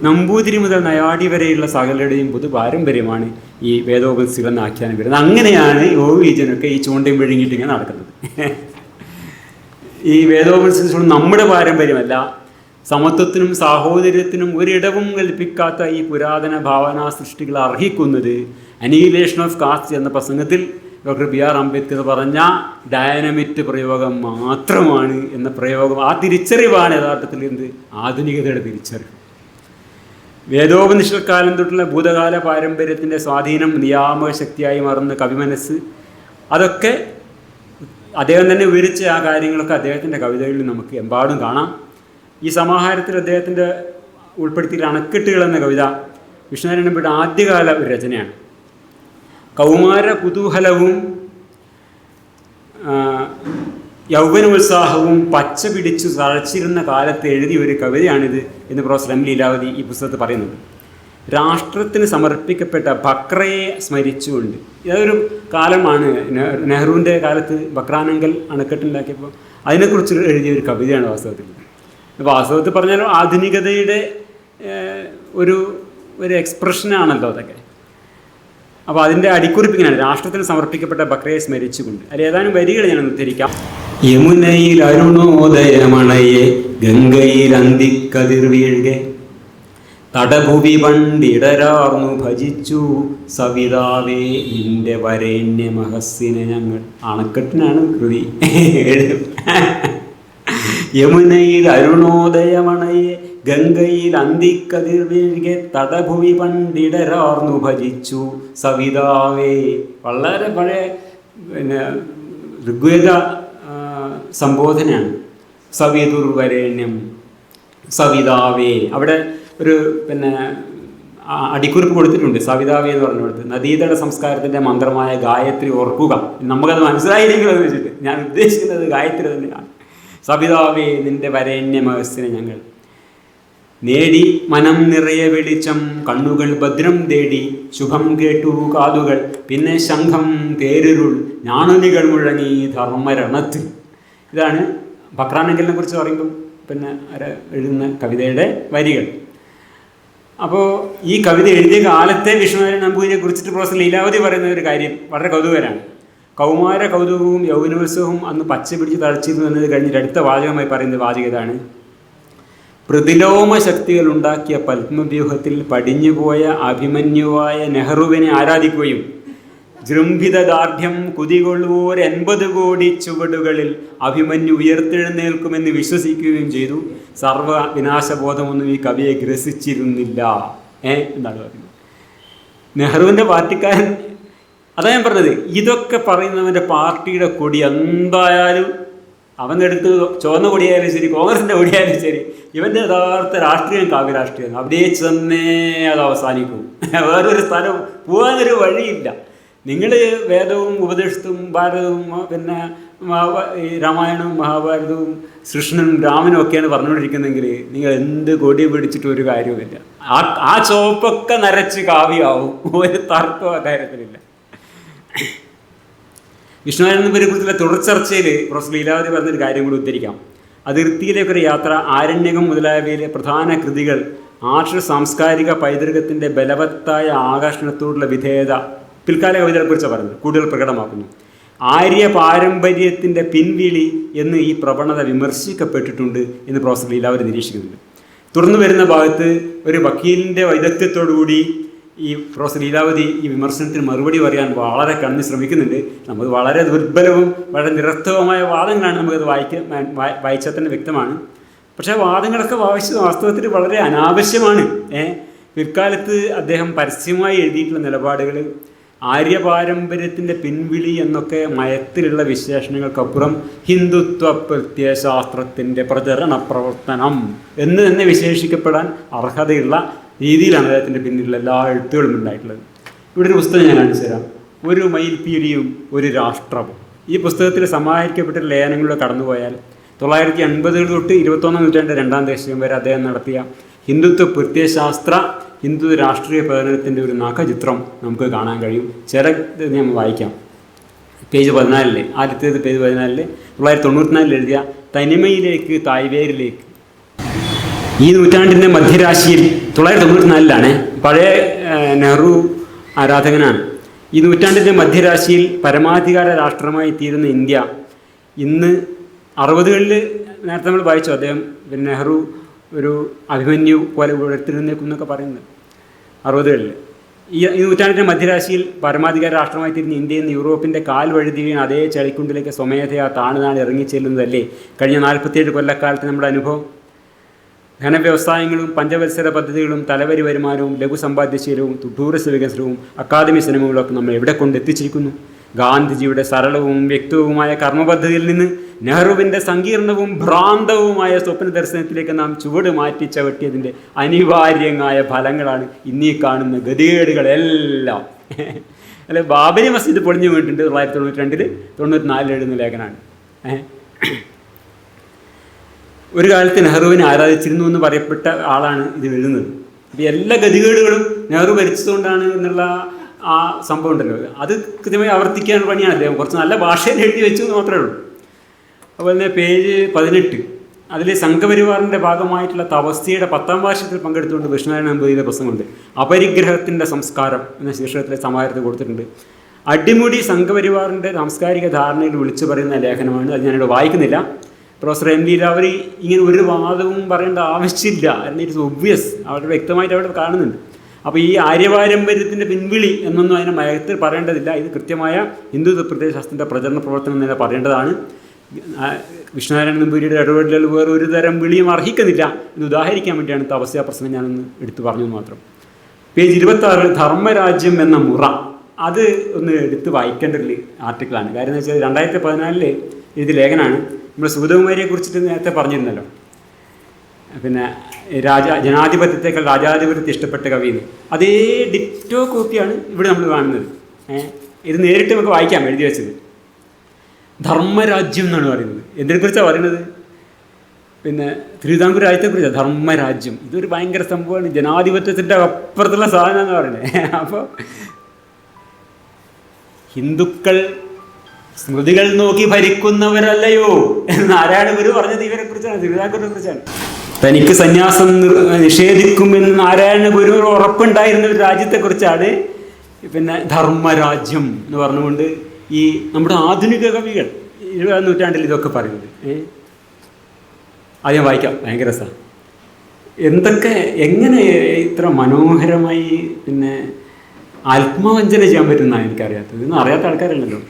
Speaker 1: നമ്പൂതിരി മുതൽ നയാടി വരെയുള്ള സകലരുടെയും പൊതു പാരമ്പര്യമാണ് ഈ വേദോപനിഷത്തുകളെന്ന് ആഖ്യാനം വരുന്നത്. അങ്ങനെയാണ് OV വിജയനൊക്കെ ഈ ചൂണ്ടയും വിഴുങ്ങിയിട്ട് ഇങ്ങനെ നടക്കുന്നത്. ഈ വേദോപനിഷത്തും നമ്മുടെ പാരമ്പര്യമല്ല, സമത്വത്തിനും സാഹോദര്യത്തിനും ഒരിടവും കൽപ്പിക്കാത്ത ഈ പുരാതന ഭാവനാ സൃഷ്ടികൾ അർഹിക്കുന്നത് അനീഹിലേഷൻ ഓഫ് കാസ്റ്റ് എന്ന പ്രസംഗത്തിൽ ഡോക്ടർ BR അംബേദ്കർ പറഞ്ഞ ഡയനമിറ്റ് പ്രയോഗം മാത്രമാണ് എന്ന പ്രയോഗം. ആ തിരിച്ചറിവാണ് യഥാർത്ഥത്തിൽ എന്ത് ആധുനികതയുടെ തിരിച്ചറിവ്. വേദോപനിഷത്ത് കാലം തൊട്ടുള്ള ഭൂതകാല പാരമ്പര്യത്തിൻ്റെ സ്വാധീനം നിയാമക ശക്തിയായി മാറുന്ന കവിമനസ്സ്, അതൊക്കെ അദ്ദേഹം തന്നെ വിവരിച്ച ആ കാര്യങ്ങളൊക്കെ അദ്ദേഹത്തിൻ്റെ കവിതകളിൽ നമുക്ക് എമ്പാടും കാണാം. ഈ സമാഹാരത്തിൽ അദ്ദേഹത്തിൻ്റെ ഉൾപ്പെടുത്തിയ അണക്കെട്ടുകൾ എന്ന കവിത വിഷ്ണുനാരായണ നമ്പിയുടെ ആദ്യകാല ഒരു രചനയാണ്. കൗമാര കുതൂഹലവും യൗവനോത്സാഹവും പച്ച പിടിച്ചു തഴച്ചിരുന്ന കാലത്ത് എഴുതിയ ഒരു കവിതയാണിത് എന്ന് പ്രൊഫസർ M. ലീലാവതി ഈ പുസ്തകത്തിൽ പറയുന്നുണ്ട്. രാഷ്ട്രത്തിന് സമർപ്പിക്കപ്പെട്ട ബക്രയെ സ്മരിച്ചുകൊണ്ട്, ഇതൊരു കാലമാണ് നെഹ്റുവിൻ്റെ കാലത്ത് ബക്രാനങ്കൽ അണക്കെട്ടുണ്ടാക്കിയപ്പോൾ അതിനെക്കുറിച്ച് എഴുതിയ ഒരു കവിതയാണ് വാസ്തവത്തിൽ. വാസ്തവത്തിൽ പറഞ്ഞാലും ആധുനികതയുടെ ഒരു എക്സ്പ്രഷനാണല്ലോ അതൊക്കെ. അപ്പോൾ അതിൻ്റെ അടിക്കുറിപ്പിങ്ങനെയാണ്, രാഷ്ട്രത്തിന് സമർപ്പിക്കപ്പെട്ട ബക്രയെ സ്മരിച്ചുകൊണ്ട്. അതിൽ ഏതാനും വരികൾ ഞാൻ ഉദ്ധരിക്കാം. യമുനയിൽ അരുണോദയമണയെ ഗംഗയിൽ അന്തിക്കതിർ വീഴുകെ തടഭുവി പണ്ടിടരാർന്നു ഭജിച്ചു സവിതാവേ നിന്റെ വരേണ്യമഹസ്സിനെ ഞങ്ങൾ. അണക്കെട്ടിനാണ് കൃതി. യമുനയിൽ അരുണോദയമണയെ ഗംഗയിൽ അന്തിക്കതിർ വീഴുകെ തടഭുവി പണ്ടിടരാർന്നു ഭജിച്ചു സവിതാവേ. വളരെ പഴയ ഋഗ്വേദ സംബോധനയാണ്. സവിതുർവരേണ്യം സവിതാവേ. അവിടെ ഒരു അടിക്കുറിപ്പ് കൊടുത്തിട്ടുണ്ട്. സവിതാവേ എന്ന് പറഞ്ഞു കൊടുത്ത് നദീതട സംസ്കാരത്തിൻ്റെ മന്ത്രമായ ഗായത്രി ഓർക്കുക. നമുക്കത് മനസ്സിലായില്ലെങ്കിലെന്ന് വെച്ചിട്ട് ഞാൻ ഉദ്ദേശിക്കുന്നത് ഗായത്രി തന്നെയാണ്. സവിതാവേ നിന്റെ വരേണ്യമഹസ്സിനെ ഞങ്ങൾ നേടി മനം നിറയെ വെളിച്ചം കണ്ണുകൾ ഭദ്രം തേടി ശുഭം കേട്ടു കാതുകൾ പിന്നെ ശംഖം തേരുരുൾ ഞാണുലികൾ മുഴങ്ങി ധർമ്മരണത്തിൽ. ഇതാണ് ബക്രാനങ്കലിനെ കുറിച്ച് പറയുമ്പം എഴുതുന്ന കവിതയുടെ വരികൾ. അപ്പോൾ ഈ കവിത എഴുതിയ കാലത്തെ വിഷ്ണുനാരായണ നമ്പൂതിരിയെ കുറിച്ചിട്ട് പ്രൊഫസർ ലീലാവതി പറയുന്ന ഒരു കാര്യം വളരെ കൗതുകരമാണ്. കൗമാര കൗതുകവും യൗവനോത്സവവും അന്ന് പച്ച പിടിച്ച് തളച്ചിരുന്നു എന്നത് കഴിഞ്ഞിട്ട് അടുത്ത വാചകമായി പറയുന്ന വാചകം ഇതാണ്: പ്രതിലോമ ശക്തികൾ ഉണ്ടാക്കിയ പത്മവ്യൂഹത്തിൽ പടിഞ്ഞുപോയ അഭിമന്യുവായ നെഹ്റുവിനെ ആരാധിക്കുകയും ജൃംഭിതദാർഢ്യം കുതികൊള്ളുവോർ 80 കോടി ചുവടുകളിൽ അഭിമന്യു ഉയർത്തെഴുന്നേൽക്കുമെന്ന് വിശ്വസിക്കുകയും ചെയ്തു. സർവ വിനാശബോധമൊന്നും ഈ കവിയെ ഗ്രസിച്ചിരുന്നില്ല എന്നാണ് പറയുന്നത്. നെഹ്റുവിൻ്റെ പാർട്ടിക്കാരൻ, അതാ ഞാൻ പറഞ്ഞത്, ഇതൊക്കെ പറയുന്നവൻ്റെ പാർട്ടിയുടെ കൊടി എന്തായാലും അവൻ്റെ അടുത്ത് ചുവന്ന കൊടിയായാലും ശരി, കോൺഗ്രസിൻ്റെ കൊടിയായാലും ശരി, ഇവൻ്റെ യഥാർത്ഥ രാഷ്ട്രീയം കാവ്യരാഷ്ട്രീയം അവിടെ ചെന്നേ അത് അവസാനിക്കും. വേറൊരു സ്ഥലം പോകാനൊരു വഴിയില്ല. നിങ്ങൾ വേദവും ഉപദേശത്തും ഭാരതവും ഈ രാമായണവും മഹാഭാരതവും കൃഷ്ണനും രാമനും ഒക്കെയാണ് പറഞ്ഞുകൊണ്ടിരിക്കുന്നതെങ്കിൽ നിങ്ങൾ എന്ത് കൊടി പിടിച്ചിട്ട് ഒരു കാര്യവുമില്ല. ആ ചോപ്പൊക്കെ നരച്ച് കാവ്യമാവും. ഒരു തർക്കവും അക്കാര്യത്തിലില്ല. വിഷ്ണുനാരായണ നമ്പൂതിരിയെ കുറിച്ചുള്ള തുടർച്ചർച്ചയിൽ പ്രൊഫസർ ലീലാവതി പറഞ്ഞൊരു കാര്യം കൂടി ഉദ്ധരിക്കാം. അതിർത്തിയിലേക്കൊരു യാത്ര, ആരണ്യകം മുതലായവയിലെ പ്രധാന കൃതികൾ ആർഷ സാംസ്കാരിക പൈതൃകത്തിൻ്റെ ബലവത്തായ ആകർഷണത്തോടുള്ള വിധേയത പിൽക്കാല കവിതകളെക്കുറിച്ചാണ് പറയുന്നത് കൂടുതൽ പ്രകടമാക്കുന്നു. ആര്യ പാരമ്പര്യത്തിൻ്റെ പിൻവിളി എന്ന് ഈ പ്രവണത വിമർശിക്കപ്പെട്ടിട്ടുണ്ട് എന്ന് പ്രൊഫസർ ലീലാവതി നിരീക്ഷിക്കുന്നുണ്ട്. തുടർന്ന് വരുന്ന ഭാഗത്ത് ഒരു വക്കീലിൻ്റെ വൈദഗ്ധ്യത്തോടുകൂടി ഈ പ്രൊഫസർ ലീലാവതി ഈ വിമർശനത്തിന് മറുപടി പറയാൻ വളരെ കണ്ണ് ശ്രമിക്കുന്നുണ്ട്. നമുക്ക് വളരെ ദുർബലവും വളരെ നിരർത്ഥവുമായ വാദങ്ങളാണ്. നമുക്കത് വായിച്ചാൽ തന്നെ വ്യക്തമാണ്. പക്ഷേ വാദങ്ങളൊക്കെ വാസ്തവത്തിൽ വളരെ അനാവശ്യമാണ്. പിൽക്കാലത്ത് അദ്ദേഹം പരസ്യമായി എഴുതിയിട്ടുള്ള നിലപാടുകൾ ആര്യപാരമ്പര്യത്തിൻ്റെ പിൻവിളി എന്നൊക്കെ മയത്തിലുള്ള വിശേഷണങ്ങൾക്കപ്പുറം ഹിന്ദുത്വ പ്രത്യയശാസ്ത്രത്തിൻ്റെ പ്രചരണ പ്രവർത്തനം എന്ന് തന്നെ വിശേഷിക്കപ്പെടാൻ അർഹതയുള്ള രീതിയിലാണ് അദ്ദേഹത്തിൻ്റെ പിന്നിലുള്ള എല്ലാ എഴുത്തുകളും ഉണ്ടായിട്ടുള്ളത്. ഇവിടെ ഒരു പുസ്തകം ഞാൻ കാണിച്ചു തരാം. ഒരു മയിൽപീലിയും ഒരു രാഷ്ട്രവും. ഈ പുസ്തകത്തിൽ സമാഹരിക്കപ്പെട്ട ലേഖനങ്ങളിലൂടെ കടന്നുപോയാൽ 1980 തൊട്ട് 21-ാം നൂറ്റാണ്ട് രണ്ടാം ദശകം വരെ അദ്ദേഹം നടത്തിയ ഹിന്ദുത്വ പ്രത്യയശാസ്ത്ര ഹിന്ദു രാഷ്ട്രീയ പഠനത്തിൻ്റെ ഒരു നഖചിത്രം നമുക്ക് കാണാൻ കഴിയും. ചില ഇത് ഞാൻ വായിക്കാം. പേജ് 14, ആദ്യത്തേത് പേജ് 14, 1994 എഴുതിയ തനിമയിലേക്ക് തായ്വേരിലേക്ക്. ഈ നൂറ്റാണ്ടിൻ്റെ മധ്യരാശിയിൽ 1994 പഴയ നെഹ്റു ആരാധകനാണ്. ഈ നൂറ്റാണ്ടിൻ്റെ മധ്യരാശിയിൽ പരമാധികാര രാഷ്ട്രമായി തീരുന്ന ഇന്ത്യ ഇന്ന് 60കളിൽ നേരത്തെ നമ്മൾ വായിച്ചു, അദ്ദേഹം പിന്നെ നെഹ്റു ഒരു അഭിമന്യു പോലെ ഉയർത്തിരുന്നേക്കും പറയുന്നത് 60കളിൽ. ഈ നൂറ്റാണ്ടിൻ്റെ മധ്യരാശിയിൽ പരമാധികാര രാഷ്ട്രമായി തിരിഞ്ഞ് ഇന്ത്യയിൽ നിന്ന് യൂറോപ്പിൻ്റെ കാൽ വഴുതിയും അതേ ചളിക്കുണ്ടിലേക്ക് സ്വമേധയാ താണുതാണി ഇറങ്ങിച്ചെല്ലുന്നതല്ലേ കഴിഞ്ഞ 47 കൊല്ലക്കാലത്ത് നമ്മുടെ അനുഭവം. ധനവ്യവസായങ്ങളും പഞ്ചവത്സര പദ്ധതികളും തലവരി വരുമാനവും ലഘുസമ്പാദ്യശീലവും ടൂറിസ്റ്റ് വികസനവും അക്കാദമി സിനിമകളൊക്കെ നമ്മൾ എവിടെ കൊണ്ടെത്തിച്ചിരിക്കുന്നു? ഗാന്ധിജിയുടെ സരളവും വ്യക്തവുമായ കർമ്മപദ്ധതിയിൽ നിന്ന് നെഹ്റുവിൻ്റെ സങ്കീർണവും ഭ്രാന്തവുമായ സ്വപ്ന ദർശനത്തിലേക്ക് നാം ചുവട് മാറ്റി ചവിട്ടിയതിൻ്റെ അനിവാര്യമായ ഫലങ്ങളാണ് ഇന്നീ കാണുന്ന ഗതികേടുകളെല്ലാം. അല്ലെ, ബാബരി മസ്ജിദ് പൊളിഞ്ഞു വീണിട്ടുണ്ട് 1992, 94 എഴുതുന്ന ലേഖനമാണ്. ഒരു കാലത്ത് നെഹ്റുവിനെ ആരാധിച്ചിരുന്നു എന്ന് പറയപ്പെട്ട ആളാണ് ഇത് എഴുതുന്നത്. അപ്പോൾ എല്ലാ ഗതികേടുകളും നെഹ്റു ഭരിച്ചതുകൊണ്ടാണ് എന്നുള്ള ആ സംഭവം ഉണ്ടല്ലോ, അത് കൃത്യമായി ആവർത്തിക്കാൻ പണിയാണ് അദ്ദേഹം. കുറച്ച് നല്ല ഭാഷയിൽ എഴുതി വെച്ചു എന്ന് മാത്രമേ ഉള്ളൂ. അതുപോലെ തന്നെ പേജ് 18 അതിൽ സംഘപരിവാറിൻ്റെ ഭാഗമായിട്ടുള്ള തപസ്യയുടെ 10ാം വാർഷികത്തിൽ പങ്കെടുത്തുകൊണ്ട് വിഷ്ണുനാരായണ നമ്പൂതിരിയുടെ പ്രസംഗമുണ്ട്. അപരിഗ്രഹത്തിൻ്റെ സംസ്കാരം എന്ന ശീർഷകത്തിലെ സമാഹാരത്തിൽ കൊടുത്തിട്ടുണ്ട്. അടിമുടി സംഘപരിവാറിൻ്റെ സാംസ്കാരിക ധാരണയിൽ വിളിച്ചു പറയുന്ന ലേഖനമാണ്. അത് ഞാനിവിടെ വായിക്കുന്നില്ല. പ്രൊഫസർ എം വി രാവറി ഇങ്ങനെ ഒരു വാദവും പറയേണ്ട ആവശ്യമില്ല, ഇറ്റ്സ് ഒബ്വിയസ്, അവർ വ്യക്തമായിട്ട് അവിടെ കാണുന്നുണ്ട്. അപ്പോൾ ഈ ആര്യപാരമ്പര്യത്തിൻ്റെ പിൻവിളി എന്നൊന്നും അതിനെ മയത്തിൽ പറയേണ്ടതില്ല. ഇത് കൃത്യമായ ഹിന്ദു പ്രത്യയശാസ്ത്രത്തിൻ്റെ പ്രചരണ പ്രവർത്തനം എന്ന് പറയേണ്ടതാണ്. വിഷ്ണുനാരായണ നമ്പൂതിരിയുടെ ഇടപെടലുകൾ വേറെ ഒരു തരം വിളിയും അർഹിക്കുന്നില്ല. ഇത് ഉദാഹരിക്കാൻ വേണ്ടിയാണ് തപസ്യ പ്രസംഗം ഞാനൊന്ന് എടുത്തു പറഞ്ഞു മാത്രം. പേജ് 26 ധർമ്മരാജ്യം എന്ന മുറ, അത് ഒന്ന് എടുത്ത് വായിക്കേണ്ട ഒരു ആർട്ടിക്കിളാണ്. കാര്യം എന്ന് വെച്ചാൽ 2014 ഇത് ലേഖനമാണ്. നമ്മൾ സുഗതകുമാരിയെ കുറിച്ചിട്ട് നേരത്തെ പറഞ്ഞിരുന്നല്ലോ, പിന്നെ ജനാധിപത്യത്തെക്കാൾ രാജാധിപത്യത്തെ ഇഷ്ടപ്പെട്ട കവിയെന്ന്. അതേ ഡിറ്റോ കോപ്പിയാണ് ഇവിടെ നമ്മൾ കാണുന്നത്. ഇത് നേരിട്ട് നമുക്ക് വായിക്കാം, എഴുതി വെച്ചത്. ധർമ്മരാജ്യം എന്നാണ് പറയുന്നത്. എന്തിനെക്കുറിച്ചാണ് പറയുന്നത്? പിന്നെ തിരുവിതാംകൂർ രാജ്യത്തെക്കുറിച്ചാണ് ധർമ്മരാജ്യം. ഇതൊരു ഭയങ്കര സംഭവമാണ്, ജനാധിപത്യത്തിൻ്റെ അപ്പുറത്തുള്ള സാധനം എന്ന് പറയുന്നത്. അപ്പോൾ ഹിന്ദുക്കൾ സ്മൃതികൾ നോക്കി ഭരിക്കുന്നവരല്ലയോ എന്ന് നാരായണ ഗുരു പറഞ്ഞത് ഇവരെ കുറിച്ചാണ്, തിരുവിതാംകൂറിനെ കുറിച്ചാണ്. തനിക്ക് സന്യാസം നിഷേധിക്കുമെന്ന് നാരായണ ഗുരു ഉറപ്പുണ്ടായിരുന്ന ഒരു രാജ്യത്തെക്കുറിച്ചാണ് പിന്നെ ധർമ്മരാജ്യം എന്ന് പറഞ്ഞുകൊണ്ട് ഈ നമ്മുടെ ആധുനിക കവികൾ 20ാം നൂറ്റാണ്ടിൽ ഇതൊക്കെ പറയുന്നത്. അത് ഞാൻ വായിക്കാം, ഭയങ്കര രസമാണ്. എങ്ങനെ ഇത്ര മനോഹരമായി പിന്നെ ആത്മവഞ്ചന ചെയ്യാൻ പറ്റുന്നതാണ് എനിക്കറിയാത്തത്. ഇതൊന്നും അറിയാത്ത ആൾക്കാരല്ലല്ലോ.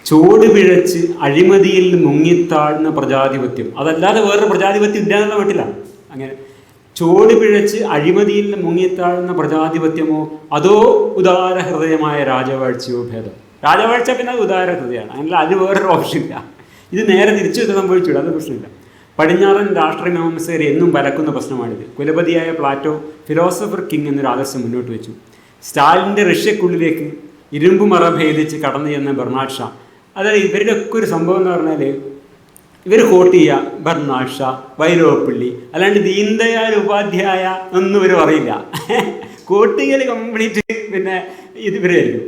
Speaker 1: ചോട് പിഴച്ച് അഴിമതിയിൽ മുങ്ങിത്താഴ്ന്ന പ്രജാധിപത്യം, അതല്ലാതെ വേറൊരു പ്രജാധിപത്യം ഇല്ലാന്നുള്ള മട്ടിലാണ്. അങ്ങനെ ചോട് പിഴച്ച് അഴിമതിയിൽ മുങ്ങിത്താഴ്ന്ന പ്രജാധിപത്യമോ അതോ ഉദാര ഹൃദയമായ രാജവാഴ്ചയോ ഭേദം. രാജവാഴ്ച പിന്നെ അത് ഉദാര ഹൃദയമാണ്, അങ്ങനെ അത് വേറൊരു ഓപ്ഷൻ ഇല്ല. ഇത് നേരെ തിരിച്ചു സംഭവിച്ചില്ല, അത് പ്രശ്നമില്ല. പടിഞ്ഞാറൻ രാഷ്ട്രമീമാംസകരെ എന്നും വലക്കുന്ന പ്രശ്നമാണിത്. കുലപതിയായ പ്ലാറ്റോ ഫിലോസഫർ കിങ് എന്നൊരു ആദർശം മുന്നോട്ട് വെച്ചു. സ്റ്റാലിൻ്റെ റഷ്യക്കുള്ളിലേക്ക് ഇരുമ്പ് മറ ഭേദിച്ച് കടന്നു ചെന്ന ബെർണാഡ് ഷാ, അതായത് ഇവരുടെ ഒക്കെ ഒരു സംഭവം എന്ന് പറഞ്ഞാൽ ഇവർ കോട്ട് ചെയ്യുക ബെർണാഡ് ഷാ, വൈലോപ്പിള്ളി, അല്ലാണ്ട് ദീൻദയാൽ ഉപാധ്യായ ഒന്നും ഇവർ പറയില്ല. കോട്ട് ചെയ്യൽ കംപ്ലീറ്റ് പിന്നെ ഇവരായിരിക്കും.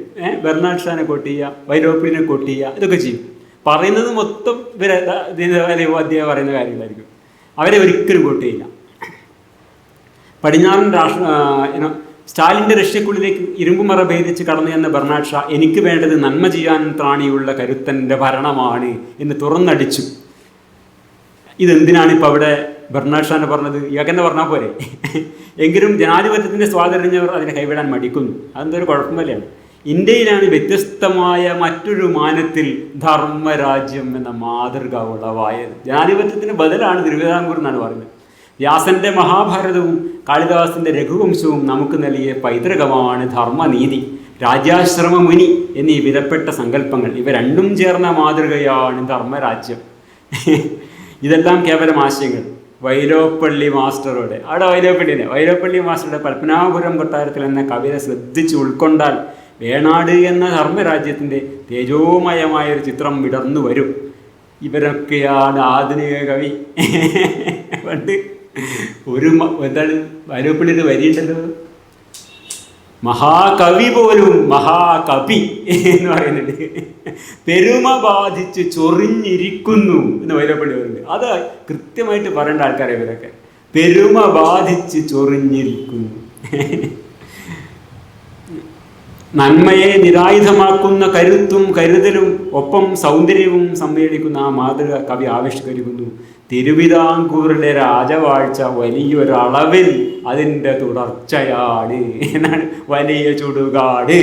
Speaker 1: ബെർണാഡ് ഷാനെ കോട്ട് ചെയ്യുക, വൈലോപ്പിള്ളിനെ കോട്ട് ചെയ്യുക, ഇതൊക്കെ ചെയ്യും. പറയുന്നത് മൊത്തം ഇവർ ദീൻദയാൽ ഉപാധ്യായ പറയുന്ന കാര്യങ്ങളായിരിക്കും. അവരെ ഒരിക്കലും കോട്ട് ചെയ്യില്ല. പടിഞ്ഞാറൻ സ്റ്റാലിൻ്റെ റഷ്യക്കുള്ളിലേക്ക് ഇരുമ്പുമറ ഭേദിച്ച് കടന്നു ചെന്ന ബെർണാഡ് ഷാ എനിക്ക് വേണ്ടത് നന്മ ചെയ്യാൻ ത്രാണിയുള്ള കരുത്തൻ്റെ ഭരണമാണ് എന്ന് തുറന്നടിച്ചു. ഇതെന്തിനാണ് ഇപ്പോൾ അവിടെ ബെർണാഡ് ഷാനെ പറഞ്ഞത്? ഇയാൾക്കെന്നെ പറഞ്ഞാൽ പോരെ. എങ്കിലും ജനാധിപത്യത്തിൻ്റെ സ്വാതന്ത്ര്യവർ അതിനെ കൈവിടാൻ മടിക്കുന്നു. അതെന്തൊരു കുഴപ്പമല്ലാണ്. ഇന്ത്യയിലാണ് വ്യത്യസ്തമായ മറ്റൊരു മാനത്തിൽ ധർമ്മരാജ്യം എന്ന മാതൃക ഉളവായത്. ജനാധിപത്യത്തിന് ബദലാണ് തിരുവിതാംകൂർ എന്നാണ് പറയുന്നത്. വ്യാസൻ്റെ മഹാഭാരതവും കാളിദാസിൻ്റെ രഘുവംശവും നമുക്ക് നൽകിയ പൈതൃകമാണ് ധർമ്മനീതി, രാജ്യാശ്രമ മുനി എന്നീ വിലപ്പെട്ട സങ്കല്പങ്ങൾ. ഇവ രണ്ടും ചേർന്ന മാതൃകയാണ് ധർമ്മരാജ്യം. ഇതെല്ലാം കേവലം ആശയങ്ങൾ. വൈലോപ്പള്ളി മാസ്റ്ററുടെ വൈലോപ്പള്ളി മാസ്റ്ററുടെ പത്മനാഭപുരം കൊട്ടാരത്തിൽ എന്ന കവിത ശ്രദ്ധിച്ച് ഉൾക്കൊണ്ടാൽ വേണാട് എന്ന ധർമ്മരാജ്യത്തിൻ്റെ തേജോമയമായൊരു ചിത്രം വിടർന്നു വരും. ഇവരൊക്കെയാണ് ആധുനിക കവി. പണ്ട് എന്താണ് വൈലോപ്പള്ളിയുടെ വരിയുണ്ടല്ലോ, മഹാകവി പോലും മഹാകവി എന്ന് പറയുന്നുണ്ട്. പെരുമ ബാധിച്ച് ചൊറിഞ്ഞിരിക്കുന്നു എന്ന് വൈലോപ്പള്ളി പറയുന്നത്. അത് കൃത്യമായിട്ട് പറയേണ്ട ആൾക്കാരെ ഇവരൊക്കെ. പെരുമ ബാധിച്ച് ചൊറിഞ്ഞിരിക്കുന്നു. നന്മയെ നിരായുധമാക്കുന്ന കരുത്തും കരുതലും ഒപ്പം സൗന്ദര്യവും സമ്മേളിക്കുന്ന ആ മാതൃക കവി ആവിഷ്കരിക്കുന്നു. തിരുവിതാംകൂറിലെ രാജവാഴ്ച വലിയൊരളവിൽ അതിൻ്റെ തുടർച്ചയാണ് എന്നാണ്. വലിയ ചുടുകാട്.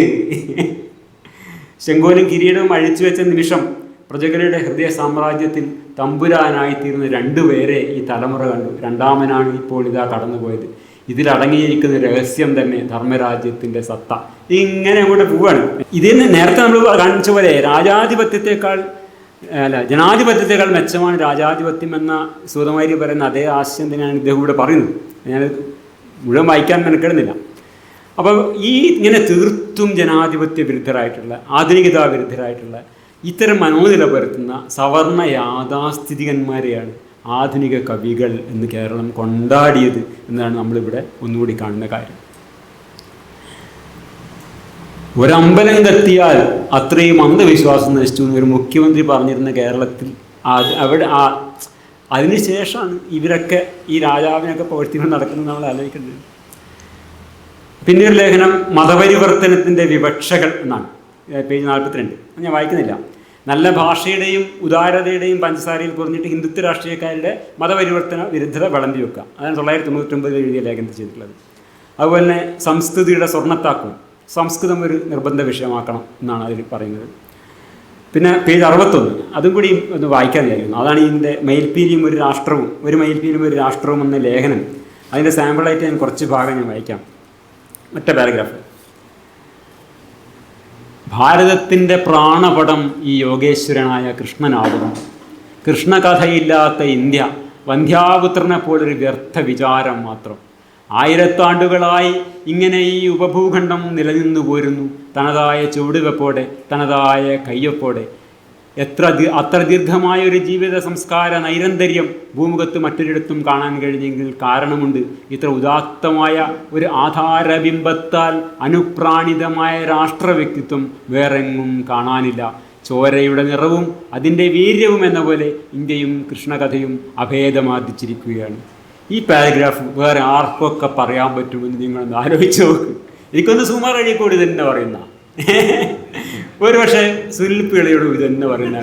Speaker 1: ചെങ്കോലും കിരീടവും അഴിച്ചു വെച്ച നിമിഷം പ്രജകളുടെ ഹൃദയ സാമ്രാജ്യത്തിൽ തമ്പുരാനായിത്തീർന്ന രണ്ടുപേരെ ഈ തലമുറ കണ്ടു. രണ്ടാമനാണ് ഇപ്പോൾ ഇതാ കടന്നുപോയത്. ഇതിലടങ്ങിയിരിക്കുന്ന രഹസ്യം തന്നെ ധർമ്മരാജ്യത്തിൻ്റെ സത്ത. ഇങ്ങനെ അങ്ങോട്ട് പോവാണ്. ഇതിന് നേരത്തെ നമ്മൾ കാണിച്ച പോലെ ജനാധിപത്യത്തെക്കാൾ മെച്ചമാണ് രാജാധിപത്യം എന്ന സൂതമാരി പറയുന്ന അതേ ആശയം തന്നെയാണ് ഇദ്ദേഹം ഇവിടെ പറയുന്നത്. ഞാൻ മുഴുവൻ വായിക്കാൻ മെനക്കെടുന്നില്ല. അപ്പോൾ ഈ ഇങ്ങനെ തീർത്തും ജനാധിപത്യ വിരുദ്ധരായിട്ടുള്ള ആധുനികതാ വിരുദ്ധരായിട്ടുള്ള ഇത്തരം മനോനില പരത്തുന്ന സവർണ യാഥാസ്ഥിതികന്മാരെയാണ് ആധുനിക കവികൾ എന്ന് കേരളം കൊണ്ടാടിയത് എന്നാണ് നമ്മളിവിടെ ഒന്നുകൂടി കാണുന്ന കാര്യം. ഒരമ്പലം കത്തിയാൽ അത്രയും അന്ധവിശ്വാസം നശിച്ചു എന്ന് ഒരു മുഖ്യമന്ത്രി പറഞ്ഞിരുന്ന കേരളത്തിൽ അവിടെ അതിനുശേഷമാണ് ഇവരൊക്കെ ഈ രാജാവിനൊക്കെ പ്രവർത്തികൾ നടക്കുന്നത് നമ്മൾ ആലോചിക്കേണ്ടത്. പിന്നീട് ലേഖനം മതപരിവർത്തനത്തിൻ്റെ വിവക്ഷകൾ എന്നാണ്, പേജ് 42. ഞാൻ വായിക്കുന്നില്ല. നല്ല ഭാഷയുടെയും ഉദാരതയുടെയും പഞ്ചസാരയിൽ കുറഞ്ഞിട്ട് ഹിന്ദുത്വ രാഷ്ട്രീയക്കാരുടെ മതപരിവർത്തന വിരുദ്ധത വിളമ്പി വെക്കുക. അതാണ് 1999 എഴുതിയ ലേഖനത്തിൽ ചെയ്തിട്ടുള്ളത്. അതുപോലെ തന്നെ സംസ്കൃതിയുടെ സ്വർണ്ണത്താക്കും, സംസ്കൃതം ഒരു നിർബന്ധ വിഷയമാക്കണം എന്നാണ് അതിൽ പറയുന്നത്. പിന്നെ പേജ് 61, അതും കൂടി ഒന്ന് വായിക്കാൻ വിചാരിക്കുന്നു. അതാണ് ഇതിൻ്റെ മയിൽപ്പീലിയും ഒരു രാഷ്ട്രവും എന്ന ലേഖനം. അതിൻ്റെ സാമ്പിളായിട്ട് ഞാൻ കുറച്ച് ഭാഗം ഞാൻ വായിക്കാം. ഒറ്റ പാരഗ്രാഫ്. ഭാരതത്തിൻ്റെ പ്രാണപടം ഈ യോഗേശ്വരനായ കൃഷ്ണനാകുന്നു. കൃഷ്ണകഥയില്ലാത്ത ഇന്ത്യ വന്ധ്യാപുത്രനെ പോലൊരു വ്യർത്ഥ വിചാരം മാത്രം. 1000 ആണ്ടുകളായി ഇങ്ങനെ ഈ ഉപഭൂഖണ്ഡം നിലനിന്നു പോരുന്നു, തനതായ ചുവടുവെപ്പോടെ, തനതായ കയ്യൊപ്പോടെ. അത്ര ദീർഘമായൊരു ജീവിത സംസ്കാര നൈരന്തര്യം ഭൂമുഖത്ത് മറ്റൊരിടത്തും കാണാൻ കഴിഞ്ഞെങ്കിൽ കാരണമുണ്ട്. ഇത്ര ഉദാത്തമായ ഒരു ആധാരബിംബത്താൽ അനുപ്രാണിതമായ രാഷ്ട്രവ്യക്തിത്വം വേറെങ്ങും കാണാനില്ല. ചോരയുടെ നിറവും അതിൻ്റെ വീര്യവും എന്ന പോലെ ഇന്ത്യയും കൃഷ്ണകഥയും അഭേദമാർജിച്ചിരിക്കുകയാണ്. ഈ പാരഗ്രാഫ് വേറെ ആർക്കൊക്കെ പറയാൻ പറ്റുമെന്ന് നിങ്ങളൊന്ന് ആലോചിച്ച് നോക്ക്. എനിക്കൊന്ന് സുമാർ അഴീക്കോട് തന്നെ പറയുന്ന, ഒരു പക്ഷേ സുനിൽ പിള്ളയോടും ഇത് തന്നെ പറയുന്ന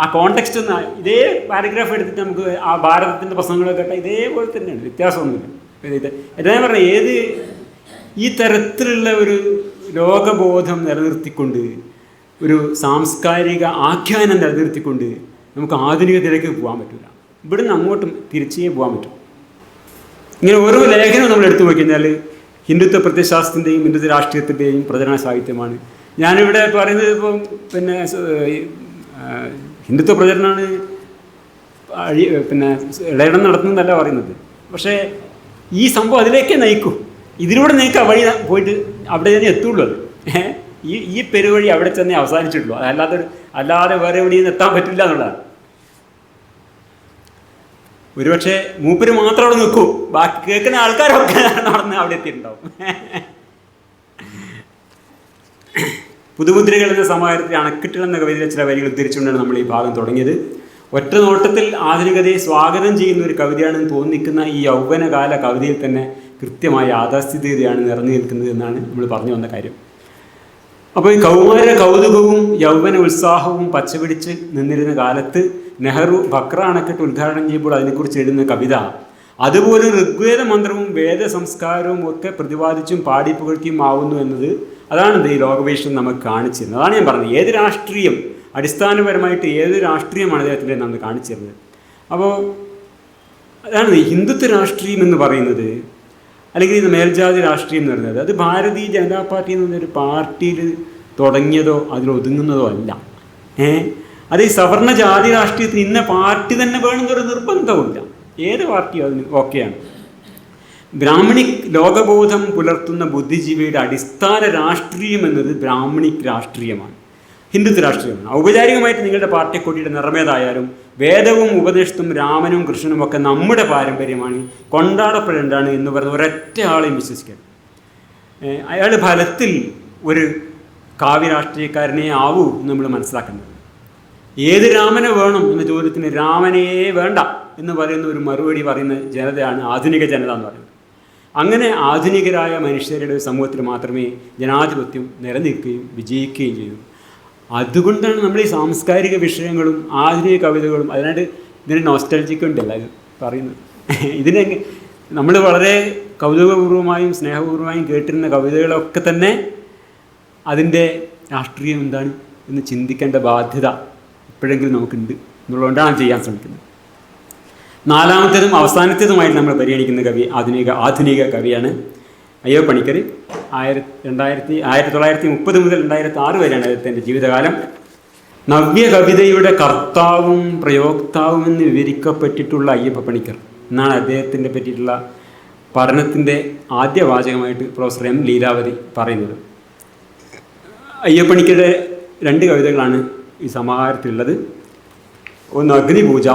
Speaker 1: ആ കോണ്ടെക്സ്റ്റ് ഒന്ന് ഇതേ പാരഗ്രാഫ് എടുത്തിട്ട് നമുക്ക് ആ ഭാരതത്തിൻ്റെ പ്രസംഗങ്ങളൊക്കെ കേട്ടാൽ ഇതേപോലെ തന്നെയാണ്, വ്യത്യാസമൊന്നുമില്ല. ഞാൻ പറഞ്ഞ ഈ തരത്തിലുള്ള ഒരു ലോകബോധം നിലനിർത്തിക്കൊണ്ട്, ഒരു സാംസ്കാരിക ആഖ്യാനം നിലനിർത്തിക്കൊണ്ട് നമുക്ക് ആധുനികതയിലേക്ക് പോകാൻ പറ്റില്ല. ഇവിടുന്ന് അങ്ങോട്ടും തിരിച്ചേ പോകാൻ പറ്റും. ഇങ്ങനെ ഓരോ ലേഖനവും നമ്മൾ എടുത്തു നോക്കിക്കഴിഞ്ഞാൽ ഹിന്ദുത്വ പ്രത്യയശാസ്ത്രത്തിൻ്റെയും ഹിന്ദുത്വ രാഷ്ട്രീയത്തിൻ്റെയും പ്രചരണ സാഹിത്യമാണ്. ഞാനിവിടെ പറയുന്നത് ഇപ്പം പിന്നെ ഹിന്ദുത്വ പ്രചരണമാണ് ഇടയിടം നടത്തുന്നതല്ല പറയുന്നത്. പക്ഷേ ഈ സംഭവം അതിലേക്കേ നയിക്കും. ഇതിലൂടെ നയിക്കുക വഴി പോയിട്ട് അവിടെ തന്നെ എത്തുള്ളൂ. അത് ഈ പെരുവഴി അവിടെ തന്നെ അവസാനിച്ചിട്ടുള്ളൂ. അല്ലാതെ വേറെ എവിടെയും എത്താൻ പറ്റില്ല എന്നുള്ളതാണ്. ഒരുപക്ഷെ മൂപ്പര് മാത്രം അവിടെ നിൽക്കും, ബാക്കി കേൾക്കുന്ന ആൾക്കാരൊക്കെ നടന്ന് അവിടെ എത്തിയിട്ടുണ്ടാവും. പുതുമുദ്രകൾ എന്ന സമാഹാരത്തിൽ അണക്കെട്ടുകൾ എന്ന കവിതയിലെ ചില വരികൾ ഉദ്ധരിച്ചുകൊണ്ടാണ് നമ്മൾ ഈ ഭാഗം തുടങ്ങിയത്. ഒറ്റ നോട്ടത്തിൽ ആധുനികതയെ സ്വാഗതം ചെയ്യുന്ന ഒരു കവിതയാണെന്ന് തോന്നിക്കുന്ന ഈ യൗവനകാല കവിതയിൽ തന്നെ കൃത്യമായ യാഥാസ്ഥിതികതയാണ് നിറഞ്ഞു നിൽക്കുന്നത് എന്നാണ് നമ്മൾ പറഞ്ഞു വന്ന കാര്യം. അപ്പോൾ ഈ കൗമാര കൗതുകവും യൗവന ഉത്സാഹവും പച്ചപിടിച്ച് നിന്നിരുന്ന കാലത്ത് നെഹ്റു ബക്ര അണക്കെട്ട് ഉദ്ഘാടനം ചെയ്യുമ്പോൾ അതിനെക്കുറിച്ച് എഴുതുന്ന കവിത അതുപോലെ ഋഗ്വേദ മന്ത്രവും വേദ സംസ്കാരവും ഒക്കെ പ്രതിപാദിച്ചും പാടിപ്പുകൾക്കും ആവുന്നു എന്നത് അതാണ് ഈ ലോകവീക്ഷണം നമുക്ക് കാണിച്ചിരുന്നത്. അതാണ് ഞാൻ പറഞ്ഞത്, ഏത് രാഷ്ട്രീയം അടിസ്ഥാനപരമായിട്ട് ഏത് രാഷ്ട്രീയമാണ് അദ്ദേഹത്തിൻ്റെ നമ്മൾ കാണിച്ചു തരുന്നത്. അപ്പോൾ അതാണ് ഹിന്ദുത്വ രാഷ്ട്രീയം എന്ന് പറയുന്നത്, അല്ലെങ്കിൽ ഇത് മേൽജാതി രാഷ്ട്രീയം എന്ന് പറയുന്നത്. അത് ഭാരതീയ ജനതാ പാർട്ടി എന്ന് പറഞ്ഞൊരു പാർട്ടിയിൽ തുടങ്ങിയതോ അതിലൊതുങ്ങുന്നതോ അല്ല. അത് ഈ സവർണ ജാതി രാഷ്ട്രീയത്തിന് ഇന്ന പാർട്ടി തന്നെ വേണമെന്നൊരു നിർബന്ധമില്ല. ഏത് പാർട്ടിയോ അതിന് ഓക്കെയാണ്. ബ്രാഹ്മണിക് ലോകബോധം പുലർത്തുന്ന ബുദ്ധിജീവിയുടെ അടിസ്ഥാന രാഷ്ട്രീയം എന്നത് ബ്രാഹ്മണിക് രാഷ്ട്രീയമാണ്, ഹിന്ദുത്വ രാഷ്ട്രീയമാണ്. ഔപചാരികമായിട്ട് നിങ്ങളുടെ പാർട്ടിക്കൊടിയുടെ നിറമേതായാലും വേദവും ഉപദേശത്തും രാമനും കൃഷ്ണനും ഒക്കെ നമ്മുടെ പാരമ്പര്യമാണ്, കൊണ്ടാടപ്പെടേണ്ടതാണ് എന്ന് പറയുന്ന ഒരൊറ്റ ആളെയും വിശ്വസിക്കണം. അയാൾ ഫലത്തിൽ ഒരു കാവ്യരാഷ്ട്രീയക്കാരനെ ആവൂ എന്ന് നമ്മൾ മനസ്സിലാക്കുന്നത്. ഏത് രാമനെ വേണം എന്ന ചോദ്യത്തിന് രാമനേ വേണ്ട എന്ന് പറയുന്ന ഒരു മറുപടി പറയുന്ന ജനതയാണ് ആധുനിക ജനത എന്ന് പറയുന്നത്. അങ്ങനെ ആധുനികരായ മനുഷ്യരുടെ സമൂഹത്തിൽ മാത്രമേ ജനാധിപത്യം നിലനിൽക്കുകയും വിജയിക്കുകയും ചെയ്യൂ. അതുകൊണ്ടാണ് നമ്മൾ ഈ സാംസ്കാരിക വിഷയങ്ങളും ആധുനിക കവിതകളും അതിനായിട്ട് ഇതിന് നോസ്റ്റാൾജിക് ഉണ്ടല്ല ഇത് പറയുന്നത്. ഇതിനെ നമ്മൾ വളരെ കൗതുകപൂർവമായും സ്നേഹപൂർവമായും കേട്ടിരുന്ന കവിതകളൊക്കെ തന്നെ അതിൻ്റെ രാഷ്ട്രീയം എന്താണ് എന്ന് ചിന്തിക്കേണ്ട ബാധ്യത എപ്പോഴെങ്കിലും നമുക്കുണ്ട് എന്നുള്ളതുകൊണ്ടാണ് ചെയ്യാൻ ശ്രമിക്കുന്നത്. നാലാമത്തേതും അവസാനത്തേതുമായിട്ട് നമ്മൾ പരിഗണിക്കുന്ന കവി ആധുനിക കവിയാണ് അയ്യപ്പ പണിക്കർ. 1930 മുതൽ 2006 വരെയാണ് അദ്ദേഹത്തിൻ്റെ ജീവിതകാലം. നവ്യ കവിതയുടെ കർത്താവും പ്രയോക്താവും എന്ന് വിവരിക്കപ്പെട്ടിട്ടുള്ള അയ്യപ്പ പണിക്കർ എന്നാണ് അദ്ദേഹത്തിൻ്റെ പറ്റിയിട്ടുള്ള പഠനത്തിൻ്റെ ആദ്യ വാചകമായിട്ട് പ്രൊഫസർ എം ലീലാവതി പറയുന്നത്. അയ്യപ്പ പണിക്കരുടെ 2 കവിതകളാണ് ഈ സമാഹാരത്തിലുള്ളത്. ഒന്ന് അഗ്നിപൂജ,